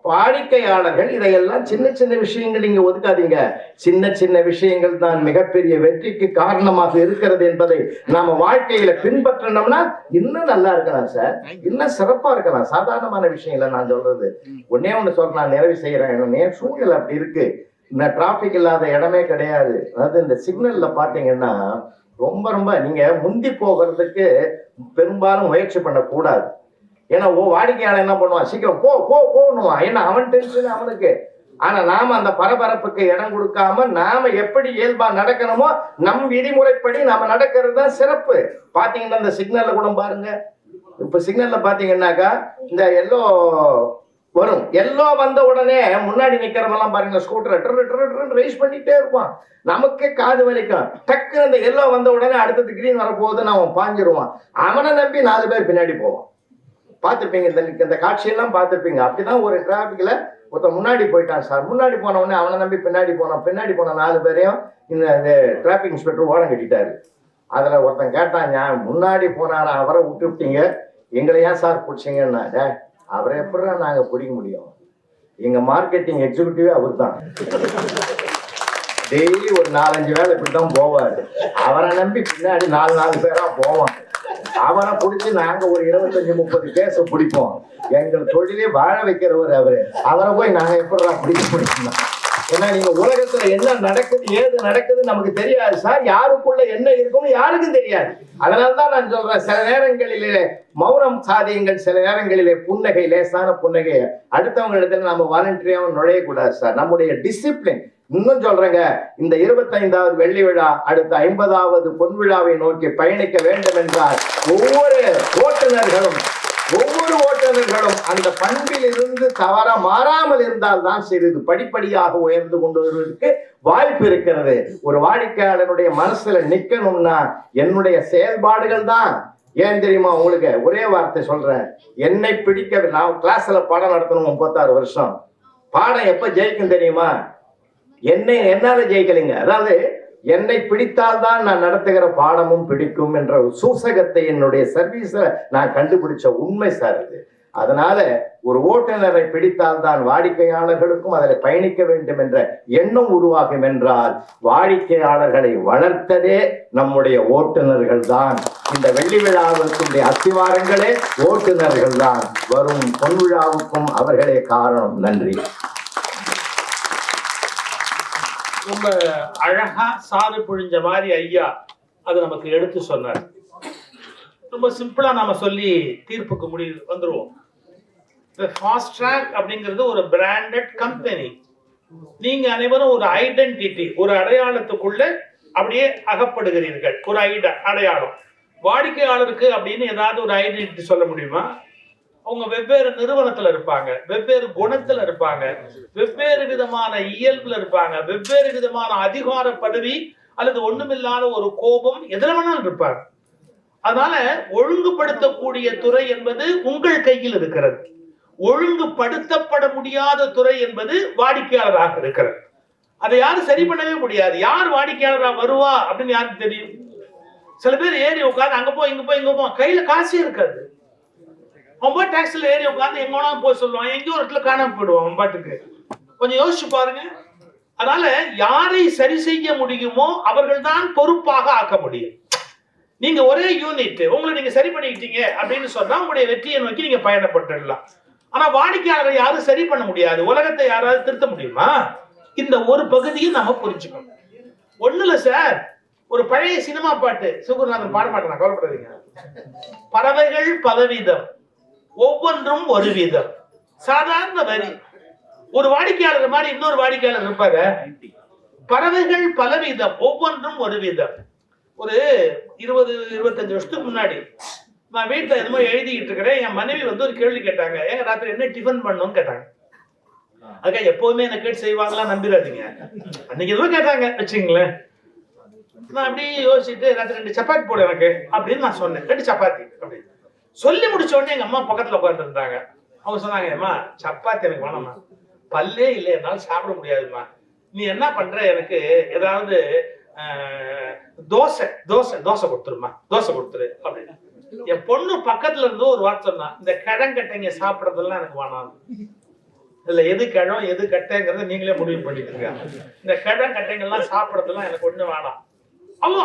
வாடிக்கையாளர்கள் இதையெல்லாம் சின்ன சின்ன விஷயங்கள் நீங்க ஒதுக்காதீங்க. சின்ன சின்ன விஷயங்கள் தான் மிகப்பெரிய வெற்றிக்கு காரணமாக இருக்கிறது என்பதை நாம வாழ்க்கையில பின்பற்றினோம்னா இன்னும் நல்லா இருக்கலாம் சார், இன்னும் சிறப்பா இருக்கலாம். சாதாரணமான விஷயம் இல்லை நான் சொல்றது. ஒன்னே ஒண்ணு சொல்ற, நான் நிறைவு செய்யறேன். சூழ்நிலை அப்படி இருக்கு, இந்த டிராபிக் இல்லாத இடமே கிடையாது. அதாவது இந்த சிக்னல்ல பாத்தீங்கன்னா ரொம்ப நீங்க முந்தி போகிறதுக்கு பெரும்பாலும் முயற்சி பண்ணக்கூடாது. ஏன்னா வாடிக்கையாளர் என்ன பண்ணுவான், சீக்கிரம் போன்னுவான். ஏன்னா அவன் டென்ஷன் அவனுக்கு. ஆனா நாம அந்த பரபரப்புக்கு இடம் கொடுக்காம நாம எப்படி இயல்பா நடக்கணுமோ நம் விதிமுறைப்படி நாம நடக்கிறது தான் சிறப்பு. பாத்தீங்கன்னா இந்த சிக்னல்ல கூட பாருங்க, இப்ப சிக்னல்ல பாத்தீங்கன்னாக்கா இந்த எல்லோ வரும். எல்லோ வந்த உடனே முன்னாடி நிக்கிறவெல்லாம் பாருங்க, ஸ்கூட்டர் ரைஸ் பண்ணிட்டே இருப்பான். நமக்கே காது வலிக்கும். டக்கு அந்த எல்லோ வந்த உடனே அடுத்தது கிரீன் வரப்போகுதுன்னு அவன் பாஞ்சிருவான். அவனை நம்பி 4 பேர் பின்னாடி போவான். பார்த்துருப்பீங்க, இந்த காட்சியெல்லாம் பார்த்துருப்பீங்க. அப்படிதான் ஒரு டிராபிக்ல ஒருத்தன் முன்னாடி போயிட்டான் சார். முன்னாடி போன உடனே அவனை நம்பி பின்னாடி போன 4 பேரையும் இந்த டிராபிக் இன்ஸ்பெக்டர் ஓரம் கட்டிட்டாரு. அதுல ஒருத்தன் கேட்டான், முன்னாடி போனாரா, அவரை விட்டுவிட்டீங்க, எங்களை ஏன் சார் பிடிச்சிங்கன்னா, அவரை எப்படிதான் நாங்க பிடிக்க முடியும், எங்க மார்க்கெட்டிங் எக்ஸிக்யூட்டிவே அவர் தான். டெய்லி ஒரு 4-5 வேலை இப்படித்தான் போவாரு. அவரை நம்பி பின்னாடி 4 பேரா போவான். அவரை பிடிச்சி நாங்க ஒரு 25-30 கேஸ பிடிப்போம். எங்கள் தொழிலே வாழ வைக்கிறவர் அவரு. அவரை போய் நாங்க எப்படி பிடிக்க முடியும்? ஏன்னா நீங்க உலகத்துல என்ன நடக்குது ஏது நடக்குது நமக்கு தெரியாது சார். யாருக்குள்ள என்ன இருக்கும்னு யாருக்கும் தெரியாது. அதனால்தான் நான் சொல்றேன், சில நேரங்களிலே மௌனம் சாதியுங்கள், சில நேரங்களிலே புன்னகை, லேசான புன்னகை. அடுத்தவங்க இடத்துல நம்ம வாலண்டரியாவும் நுழையக்கூடாது சார். நம்முடைய டிசிப்ளின். இன்னும் சொல்றேங்க, இந்த 25வது வெள்ளி விழா அடுத்த 50வது பொன் விழாவை நோக்கி பயணிக்க வேண்டும் என்றால் ஒவ்வொரு ஓட்டுநர்களும் அந்த பண்பில் இருந்து தவற மாறாமல் இருந்தால் தான் சிறிது படிப்படியாக உயர்ந்து கொண்டு வருவதற்கு வாய்ப்பு இருக்கிறது. ஒரு வாடிக்கையாளனுடைய மனசுல நிக்கணும்னா என்னுடைய செயல்பாடுகள் தான். ஏன் தெரியுமா உங்களுக்கு? ஒரே வார்த்தை சொல்றேன், என்னை பிடிக்க. நான் கிளாஸ்ல பாடம் நடத்தணும் 36 வருஷம். பாடம் எப்ப ஜெயிக்கும் தெரியுமா? என்னால ஜெயிக்கலைங்க. அதாவது என்னை பிடித்தால்தான் நான் நடத்துகிற பாடமும் பிடிக்கும் என்ற சூசகத்தை என்னுடைய சர்வீஸ்ல நான் கண்டுபிடிச்ச உண்மை சார் அது. அதனால ஒரு ஓட்டுநரை பிடித்தால்தான் வாடிக்கையாளர்களுக்கும் அதில் பயணிக்க வேண்டும் என்ற எண்ணம் உருவாகும் என்றால் வாடிக்கையாளர்களை வளர்த்ததே நம்முடைய ஓட்டுநர்கள் தான். இந்த வெள்ளி விழாவிற்குடைய அஸ்திவாரங்களே ஓட்டுநர்கள் தான். வரும் பொன் விழாவுக்கும் அவர்களே காரணம். நன்றி. ரொம்ப அழகா சாறு புழிஞ்ச மாதிரி ஐயா அது நமக்கு எடுத்து சொன்னார். ரொம்ப சிம்பிளா நாம சொல்லி தீர்ப்புக்கு வந்துருவோம். இந்த ஃபாஸ்ட் ட்ராக் அப்படிங்கிறது ஒரு பிராண்டட் கம்பெனி. நீங்க அனைவரும் ஒரு ஐடென்டிட்டி, ஒரு அடையாளத்துக்குள்ள அப்படியே அகப்படுகிறீர்கள். ஒரு அடையாளம். வாடிக்கையாளருக்கு அப்படின்னு ஏதாவது ஒரு ஐடென்டிட்டி சொல்ல முடியுமா? அவங்க வெவ்வேறு நிறுவனத்துல இருப்பாங்க, வெவ்வேறு குணத்துல இருப்பாங்க, வெவ்வேறு விதமான இயல்புல இருப்பாங்க, வெவ்வேறு விதமான அதிகார பதவி அல்லது ஒண்ணுமில்லாத ஒரு கோபம் எதுல வேணாலும் இருப்பாங்க. அதனால ஒழுங்குபடுத்தக்கூடிய துறை என்பது உங்கள் கையில் இருக்கிறது. ஒழுங்குபடுத்தப்பட முடியாத துறை என்பது வாடிக்கையாளராக இருக்கிறது. அதை யாரும் சரி பண்ணவே முடியாது. யார் வாடிக்கையாளராக வருவா அப்படின்னு யாருக்கு தெரியும்? சில பேர் ஏறி உட்காந்து அங்க போ இங்க போ இங்க போ, கையில காசே இருக்காது. அவன் போய் டாக்ஸில ஏறி உட்காந்து எங்க வேணாலும் போய் சொல்லுவான், எங்கேயோ ஒரு இடத்துல காணாம போயிடுவான் அவன் பாட்டுக்கு. கொஞ்சம் யோசிச்சு பாருங்க. அதனால யாரை சரி செய்ய முடியுமோ அவர்கள் தான் பொறுப்பாக ஆக்க முடியும். நீங்க ஒரே யூனிட், உங்களை நீங்க சரி பண்ணிக்கிட்டீங்க அப்படின்னு சொன்னா உங்களுடைய வெற்றியை நோக்கி நீங்க பயணப்பட்டுடலாம். ஆனா வாடிக்கையாளரை யாரும் சரி பண்ண முடியாது. உலகத்தை யாராவது திருத்த முடியுமா? இந்த ஒரு பகுதியை நம்ம புரிஞ்சுக்கணும். ஒண்ணுல சார், ஒரு பழைய சினிமா பாட்டு, சுகுருநாதன் பாட மாட்டேன், கவலைப்படாதீங்க. பறவைகள் பலவிதம், ஒவ்வொன்றும் ஒரு விதம். சாதாரண வரி. ஒரு வாடிக்கையாளர் மாதிரி இன்னொரு வாடிக்கையாளர் இருப்பாங்க. பறவைகள் பலவிதம், ஒவ்வொன்றும் ஒரு விதம். ஒரு 20-25 வருஷத்துக்கு முன்னாடி நான் வீட்டுல என்னமோ எழுதிக்கிட்டு இருக்கிறேன். என் மனைவி வந்து ஒரு கேள்வி கேட்டாங்க. ஏங்க ராத்திரி என்ன டிஃபன் பண்ணணும்னு கேட்டாங்க. அதுக்காக எப்பவுமே என்ன கேட்டு செய்வாங்களா நம்பிடாதீங்க. அன்னைக்கு எதுவும் கேட்டாங்க வச்சுங்களேன். நான் அப்படி யோசிச்சுட்டு ராத்திரி 2 சப்பாத்தி போடு எனக்கு அப்படின்னு நான் சொன்னேன். 2 சப்பாத்தி அப்படின்னு சொல்லி முடிச்ச உடனே எங்க அம்மா பக்கத்துல உட்கார்ந்து இருந்தாங்க. அவங்க சொன்னாங்க, அம்மா சப்பாத்தி எனக்கு வேணாம்மா, பல்லே இல்லை, என்னால சாப்பிட முடியாதுமா. நீ என்ன பண்ற, எனக்கு ஏதாவது தோசை தோசை தோசை கொடுத்துருமா, தோசை கொடுத்துரு அப்படின்னு. என் பொண்ணு பக்கத்துல இருந்து ஒரு வார்த்தை சொன்னா, இந்த கிழங்கட்டைங்க சாப்பிடறதெல்லாம் எனக்கு வேணாம். இல்ல எது கிழம் எது கட்டைங்கிறத நீங்களே முடிவு பண்ணிக்கோங்க. இந்த கிழங்கட்டைங்கள்லாம் சாப்பிடறதெல்லாம் எனக்கு ஒண்ணு வேணாம்.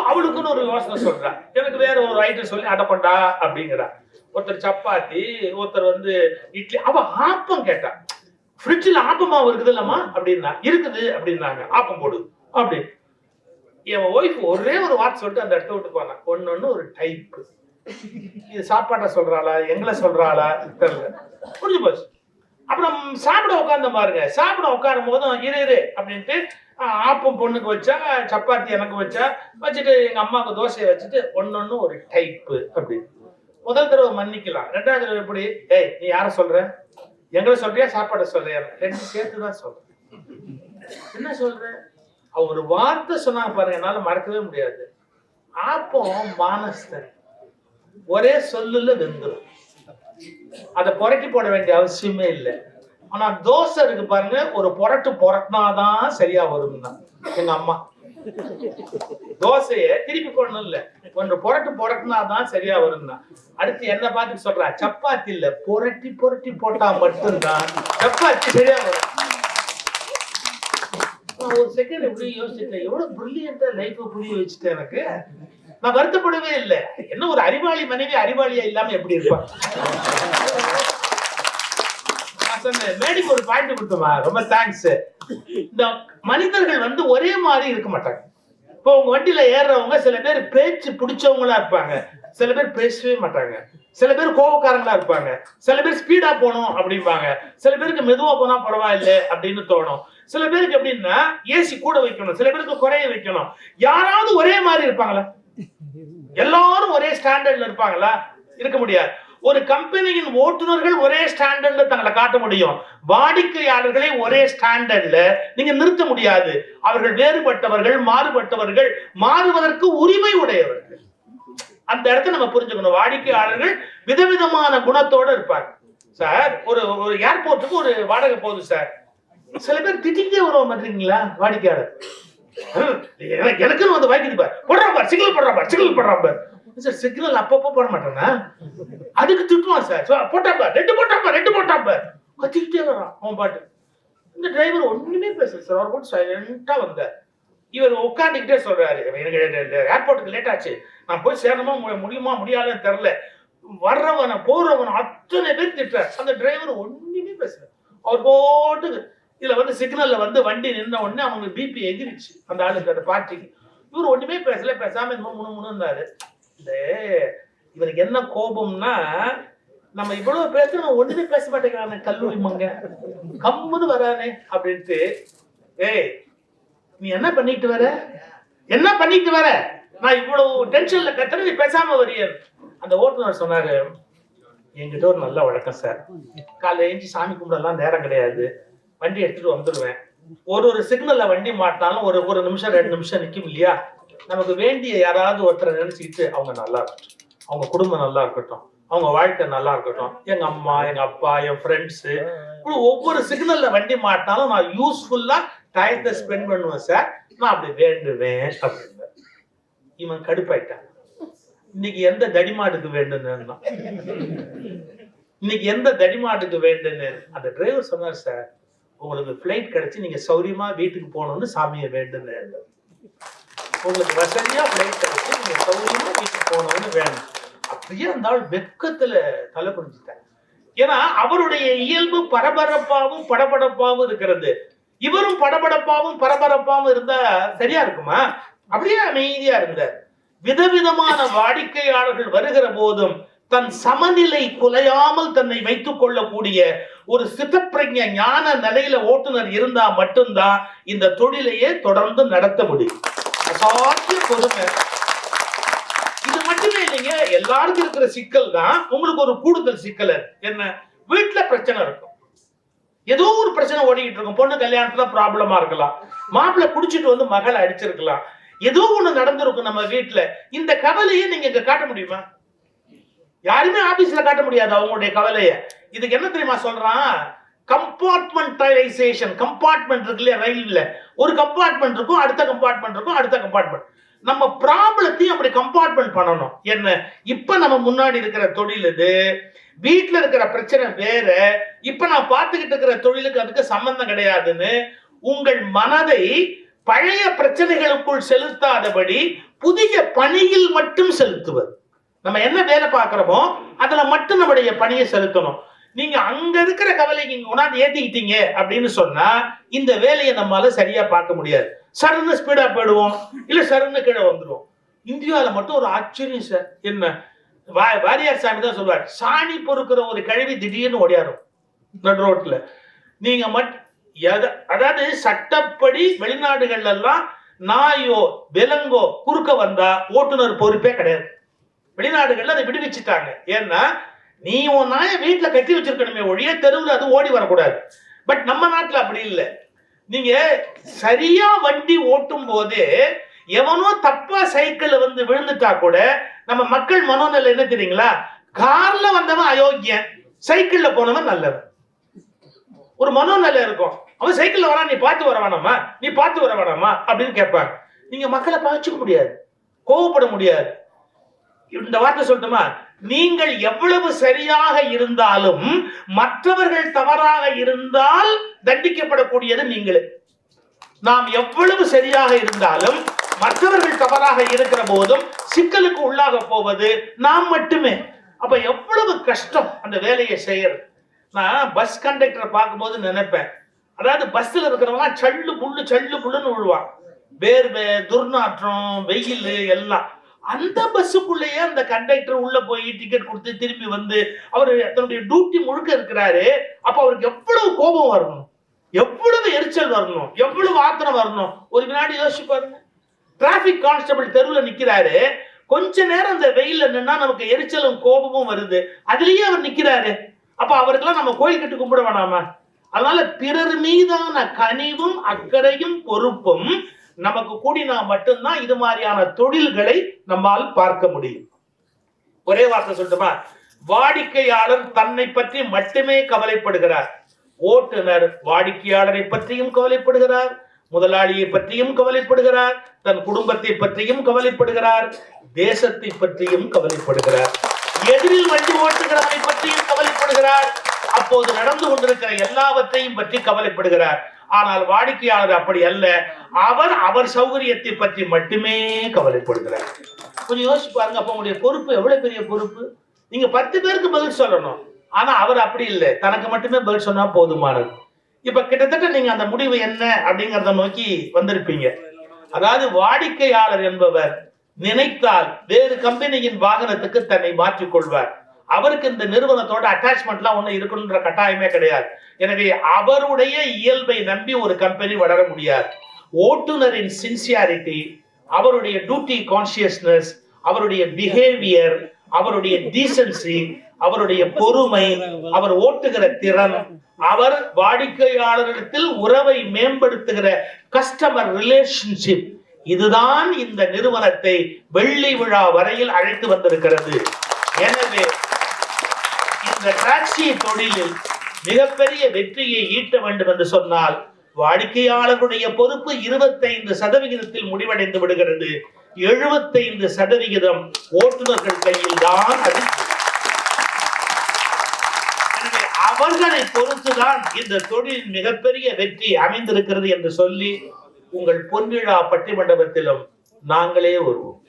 அவளுக்குன்னு ஒரு யோசனை சொல்றா. எனக்கு வேற ஒரு ஐட்டம் சொல்லி அடப்பண்டா அப்படிங்கிறா. ஒருத்தர் சப்பாத்தி, ஒருத்தர் வந்து இட்லி. அவ ஆப்பம் கேட்டா. ஃப்ரிட்ஜில் ஆப்பமாவு இருக்குது இல்லம்மா அப்படின்னா. இருக்குது அப்படின்னாங்க. ஆப்பம் போடு அப்படி. என் ஒய்ஃப் ஒரே ஒரு வார்த்தை சொல்லிட்டு அந்த இடத்த விட்டு போனா. ஒன்னு ஒரு டைப். இது சாப்பாட்டை சொல்றாளா எங்களை சொல்றாளா தெரியல. புரிஞ்சு போச்சு. அப்புறம் சாப்பிட உட்கார்ந்த பாருங்க. சாப்பிட உட்காரும் போதும் இரு அப்படின்ட்டு ஆப்பம் பொண்ணுக்கு வச்சா, சப்பாத்தி எனக்கு வச்சா, வச்சுட்டு எங்க அம்மாவுக்கு தோசையை வச்சுட்டு ஒன்னொன்னு ஒரு டைப்பு அப்படி. முதல் தடவை மன்னிக்கலாம், 2வது தடவை எப்படி, ஏய் நீ யார சொல்ற, எங்களை சொல்றியா சாப்பாடை சொல்றியா? 2 சேர்த்துதான் சொல்றேன். என்ன சொல்ற? அவ ஒரு வார்த்தை சொன்னாங்க பாருங்க, என்னால மறக்கவே முடியாது. ஆப்பம் மானஸ்தன், ஒரே சொல்லுல வெந்துடும், அதை புரட்டி போட வேண்டிய அவசியமே இல்லை. ஆனா தோசை இருக்கு பாருங்க, ஒரு புரட்டினாதான் சரியா வரும் தான் எங்க அம்மா. தோசைய திருப்பி போடணும் இல்ல, ஒன்று புரட்டினாதான் சரியா வரும் தான். அடுத்து என்ன பார்த்து சொல்றா, சப்பாத்தி இல்ல புரட்டி போட்டா மட்டும்தான் சப்பாத்தி சரியா வரும். ஒரு செகண்ட் எப்படி யோசிச்சுட்டேன், எவ்வளவு பிரில்லியண்டா லைஃப் புரிய வச்சுட்டேன். எனக்கு நான் வருத்தப்படவே இல்லை. என்ன ஒரு அறிவாளி மனைவி அறிவாளியா இல்லாம எப்படி இருப்பா. மேடிக்கு ஒரு பாயிண்ட் கொடுத்தோமா, ரொம்ப தேங்க்ஸ். இந்த மனிதர்கள் வந்து ஒரே மாதிரி இருக்க மாட்டாங்க. இப்போ உங்க வண்டியில ஏறுறவங்க சில பேர் பேச்சு பிடிச்சவங்களா இருப்பாங்க, சில பேர் பேசவே மாட்டாங்க, சில பேர் கோபக்காரங்களா இருப்பாங்க, சில பேர் ஸ்பீடா போகணும் அப்படிம்பாங்க, சில பேருக்கு மெதுவா போனா பரவாயில்லை அப்படின்னு தோணும், சில பேருக்கு எப்படின்னா ஏசி கூட வைக்கணும், சில பேருக்கு குறைய வைக்கணும். யாராவது ஒரே மாதிரி இருப்பாங்களா? எல்லாரும் ஒரே ஸ்டாண்டர்ட்ல இருப்பாங்களா? இருக்க முடியாது. ஒரு கம்பெனியின் ஓட்டுநர்கள் ஒரே ஸ்டாண்டர்ட்ல தங்களை காட்ட முடியும், வாடிக்கையாளர்களை ஒரே ஸ்டாண்டர்ட்ல நீங்க நிறுத்த முடியாது. அவர்கள் வேறுபட்டவர்கள், மாறுபட்டவர்கள், மாறுவதற்கு உரிமை உடையவர்கள். அந்த இடத்தை நம்ம புரிஞ்சுக்கணும். வாடிக்கையாளர்கள் விதவிதமான குணத்தோட இருப்பாங்க. சார் ஒரு ஏர்போர்ட்டுக்கு ஒரு வாடகை போகுது சார், சில பேர் திட்டிக்கிட்டே வருவோம் பாத்தீங்களா வாடிக்கையாளர். எனக்குன்னு வந்து வாய்க்குது பார், போடுறான் பார், சிக்னல் போடுறான் பார். சார் சிக்னல் அப்பப்போ போட மாட்டேன்னா அதுக்கு திட்டுவான் சார். போட்டாப்பா, 2 போட்டாப்பா கத்திக்கிட்டே வரான் அவன் பாட்டு. இந்த டிரைவர் ஒண்ணுமே பேசல சார், அவர் போட்டு சைலண்டா வந்தார். இவர் உட்காந்துக்கிட்டே சொல்றாரு, எனக்கு ஏர்போர்ட்டுக்கு லேட் ஆச்சு, நான் போய் சேரணுமா முடியுமா முடியாதுன்னு தெரியல. வர்றவன போறவன அத்தனை பேர் திட்டுறாரு. அந்த டிரைவர் ஒண்ணுமே பேசல. அவர் போட்டுக்கு இதுல வந்து சிக்னல்ல வந்து வண்டி நின்ன உடனே அவங்க பிபி எகிரிச்சு அந்த ஆளுக்கு, அந்த பார்ட்டிக்கு. இவர் ஒண்ணுமே பேசாம இன்னும் முணு இருந்தாரு. இவருக்கு என்ன கோபம்னா, நம்ம இவ்வளவு பேச நான் ஒண்ணுமே பேச மாட்டேங்கிறானே கல்லூரி மங்க கம்முன்னு வரானே அப்படின்ட்டு, ஏய் நீ என்ன பண்ணிட்டு வர நான் இவ்வளவு டென்ஷன்ல கத்துற, நீ பேசாம வரிய. அந்த ஓட்டுநர் சொன்னாரு, என்கிட்ட ஒரு நல்ல வழக்கம் சார், காலைல ஏஞ்சி சாமி கும்பிடலாம் நேரம் கிடையாது, வண்டி எடுத்துட்டு வந்துடுவேன். ஒரு சிக்னல்ல வண்டி மாட்டினாலும் ஒரு நிமிஷம் 2 நிமிஷம் நிக்கும் இல்லையா, நமக்கு வேண்டிய யாராவது ஒருத்தரை நினைச்சுக்கிட்டு அவங்க நல்லா இருக்கட்டும், அவங்க குடும்பம் நல்லா இருக்கட்டும், அவங்க வாழ்க்கை நல்லா இருக்கட்டும், எங்க அம்மா எங்க அப்பா என் ஃப்ரெண்ட்ஸு, ஒவ்வொரு சிக்னல்ல வண்டி மாட்டினாலும் நான் யூஸ்ஃபுல்லா டயத்தை ஸ்பெண்ட் பண்ணுவேன் சார், நான் அப்படி வேண்டுவேன் அப்படின்னு. இவன் கடுப்பாயிட்டான். இன்னைக்கு எந்த தடிமாட்டுக்கு வேண்டுன்னு, இன்னைக்கு எந்த தடிமாட்டுக்கு வேண்டுன்னு அந்த டிரைவர் சொன்னார், சார் உங்களுக்கு ஃபிளைட் கிடைச்சி நீங்க சௌரியமா வீட்டுக்கு போகணும்னு சாமியை வேண்டுன்னு, உங்களுக்கு வசதியா ஃபிளைட் கிடைச்சி நீங்க சௌரியமா வீட்டுக்கு போகணும்னு வேணும். அப்படியே அந்த ஆள் வெக்கத்துல தலை குனிஞ்சிட்டாங்க. ஏன்னா அவருடைய இயல்பு பரபரப்பாவும் படபடப்பாவும் இருக்கிறது. இவரும் படபடப்பாவும் பரபரப்பாவும் இருந்தா சரியா இருக்குமா? அப்படியே அமைதியா இருந்தார். விதவிதமான வாடிக்கையாளர்கள் வருகிற போதும் தன் சமநிலை குலையாமல் தன்னை வைத்துக் கொள்ளக்கூடிய ஒரு சித்தப்பிரஞ ஞான நிலையில ஓட்டுநர் இருந்தா மட்டும்தான் இந்த தொழிலையே தொடர்ந்து நடத்த முடியும். அசாத்திய பொறுமை. இது மட்டுமே இல்லைங்க, எல்லாருக்கும் இருக்கிற சிக்கல் தான். உங்களுக்கு ஒரு கூடுதல் சிக்கல் என்ன? வீட்டுல பிரச்சனை இருக்கும், ஏதோ ஒரு பிரச்சனை ஓடிக்கிட்டு இருக்கும். பொண்ணு கல்யாணத்துல ப்ராப்ளமா இருக்கலாம், மாப்பிள்ளை குடிச்சிட்டு வந்து மகளை அடிச்சிருக்கலாம், ஏதோ ஒண்ணு நடந்திருக்கும் நம்ம வீட்டுல. இந்த கவலையை நீங்க இங்க காட்ட முடியுமா? யாருமே ஆபீஸ்ல காட்ட முடியாது அவங்களுடைய கவலைய. இதுக்கு என்ன தெரியுமா சொல்றான்? கம்பார்ட்மெண்டலைசேஷன். கம்பார்ட்மெண்ட் இருக்கு இல்லையா, ரயில்ல ஒரு கம்பார்ட்மெண்ட் இருக்கும், அடுத்த கம்பார்ட்மெண்ட் இருக்கும், அடுத்த கம்பார்ட்மெண்ட். நம்ம ப்ராப்ளத்தையும் அப்படி கம்பார்ட்மெண்ட் பண்ணணும். என்ன, இப்ப நம்ம முன்னாடி இருக்கிற தொழில் இது, வீட்டுல இருக்கிற பிரச்சனை வேற, இப்ப நான் பார்த்துக்கிட்டு இருக்கிற தொழிலுக்கு அதுக்கு சம்பந்தம் கிடையாதுன்னு உங்கள் மனதை பழைய பிரச்சனைகளுக்குள் செலுத்தாதபடி புதிய பணியில் மட்டும் செலுத்துவது. நம்ம என்ன வேலை பார்க்கிறோமோ அதுல மட்டும் நம்முடைய பணியை செலுத்தணும். நீங்க அங்க இருக்கிற கவலைக்கு இங்க உணாந்து ஏத்திக்கிட்டீங்க அப்படின்னு சொன்னா இந்த வேலையை நம்மளால சரியா பார்க்க முடியாது. சருன்னு ஸ்பீடா போயிடுவோம், இல்ல சருன்னு கீழே வந்துடுவோம். இந்தியாவில மட்டும் ஒரு ஆச்சரியம் சார். என்ன, வாரியார் சாமி தான் சொல்லுவார், சாணி பொறுக்கிற ஒரு கழுவி திடீர்னு ஓடியாரும் நடு ரோட்ல. நீங்க அதாவது சட்டப்படி வெளிநாடுகள்ல எல்லாம் நாயோ விலங்கோ குறுக்க வந்தா ஓட்டுநர் பொறுப்பே கிடையாது. வெளிநாடுகள்ல அதை விடுவிச்சுட்டாங்க. ஏன்னா நீ உன் நாயை வீட்டுல கட்டி வச்சிருக்கணுமே ஒழிய தெருவில் அது ஓடி வரக்கூடாது. பட் நம்ம நாட்டுல அப்படி இல்லை. நீங்க சரியா வண்டி ஓட்டும் போதே எவனோ தப்பா சைக்கிள் வந்து விழுந்துட்டா கூட நம்ம மக்கள் மனோநிலை என்ன தெரியுங்களா? கார்ல வந்தவன் அயோக்கியன், சைக்கிள்ல போனவன் நல்லவன். ஒரு மனோநிலை இருக்கும். அவன் சைக்கிள்ல வரா, நீ பார்த்து வர வேணாமா, நீ பார்த்து வர வேணாமா அப்படின்னு கேட்பாங்க. நீங்க மக்களை பாய்ச்சிக்க முடியாது, கோவப்பட முடியாது. இந்த வார்த்தை சொல்லட்டுமா? நீங்கள் எவ்வளவு சரியாக இருந்தாலும் மற்றவர்கள் தவறாக இருந்தால் தண்டிக்கப்படக்கூடியது நீங்களே. நாம் எவ்வளவு சரியாக இருந்தாலும் மற்றவர்கள் தவறாக இருக்கிற போதும் சிக்கலுக்கு உள்ளாக போவது நாம் மட்டுமே. அப்ப எவ்வளவு கஷ்டம் அந்த வேலையை செய்யறது. நான் பஸ் கண்டக்டரை பார்க்கும்போது நினைப்பேன், அதாவது பஸ்ல இருக்கிறவங்க சல்லு புல்லுன்னு விழுவான், வேர்வை துர்நாற்றம் வெயில் எல்லாம். அந்த பஸ்ஸுக்குள்ளேயே அந்த கண்டக்டர் உள்ள போய் டிக்கெட் கொடுத்து திரும்பி வந்து அவர் தன்னுடைய டியூட்டி முழுக்க இருக்கிறாரு. அப்ப அவருக்கு எவ்வளவு கோபம் வரணும், எவ்வளவு எரிச்சல் வரணும், எவ்வளவு ஆத்திரம் வரணும். ஒரு வினாடி யோசிச்சு பாருங்க. டிராபிக் கான்ஸ்டபிள் தெருவில் நிக்கிறாரு, கொஞ்ச நேரம் அந்த வெயில்ல நின்னா நமக்கு எரிச்சலும் கோபமும் வருது, அதுலயே அவர் நிக்கிறாரு. அப்ப அவருக்கெல்லாம் நம்ம கோயில் கட்டி கும்பிட வேணாமா? அதனால பிறர் மீதான கனிவும் அக்கறையும் பொறுப்பும் நமக்கு கூடினா மட்டும்தான் இது மாதிரியான தொழில்களை நம்மால் பார்க்க முடியும். ஒரே வார்த்தை சொல்லட்டுமா? வாடிக்கையாளர் தன்னை பற்றி மட்டுமே கவலைப்படுகிறார், ஓட்டுநர் வாடிக்கையாளரை பற்றியும் கவலைப்படுகிறார், முதலாளியை பற்றியும் கவலைப்படுகிறார், தன் குடும்பத்தை பற்றியும் கவலைப்படுகிறார், தேசத்தை பற்றியும் கவலைப்படுகிறார், எதிரில் வண்டி ஓட்டுகிறவனை பற்றியும் கவலைப்படுகிறார், அப்போது நடந்து கொண்டிருக்கிற எல்லாவற்றையும் பற்றி கவலைப்படுகிறார். ஆனால் வாடிக்கையாளர் அப்படி அல்ல, அவர் சௌகரியத்தை பற்றி மட்டுமே கவலைப்படுகிறார். கொஞ்சம் யோசிச்சு பாருங்க. அப்ப உங்களுடைய பொறுப்பு எவ்வளவு பெரிய பொறுப்பு. நீங்க 10 பேருக்கு பதில் சொல்லணும், ஆனா அவர் அப்படி இல்லை, தனக்கு மட்டுமே பதில் சொன்னா போதுமானது. இப்ப கிட்டத்தட்ட நீங்க அந்த முடிவு என்ன அப்படிங்கறத நோக்கி வந்திருப்பீங்க. அதாவது வாடிக்கையாளர் என்பவர் நினைத்தால் வேறு கம்பெனியின் வாகனத்துக்கு தன்னை மாற்றிக் கொள்வார். அவருக்கு இந்த நிறுவனத்தோட அட்டாச்மெண்ட்லாம் ஒண்ணு இருக்கணும்ன்ற கட்டாயமே கிடையாது. எனவே அவருடைய இயல்பை நம்பி ஒரு கம்பெனி வளர முடியாது. ஓட்டுநரின் சின்சியாரிட்டி, அவருடைய டியூட்டி கான்சியஸ்னஸ், அவருடைய பிஹேவியர், அவருடைய டீசன்சி, அவருடைய பொறுமை, அவர் ஓட்டுகிற திறன், அவர் வாடிக்கையாளரிடத்தில் உறவை மேம்படுத்துகிற கஸ்டமர் ரிலேஷன்ஷிப், இதுதான் இந்த நிறுவனத்தை வெள்ளி விழா வரையில் அழைத்து வந்திருக்கிறது. எனவே இந்த டாக்ஸி தொழிலில் மிகப்பெரிய வெற்றியை ஈட்ட வேண்டும் என்று சொன்னால் வாடிக்கையாளர்களுடைய பொறுப்பு 25% முடிவடைந்து விடுகிறது. 75% ஓட்டுநர்கள் கையில் தான் அது. எனவே அவர்களை பொறுத்துதான் இந்த தொழிலின் மிகப்பெரிய வெற்றி அமைந்திருக்கிறது என்று சொல்லி உங்கள் பொன்விழா பட்டிமண்டபத்திலும் நாங்களே வருவோம்.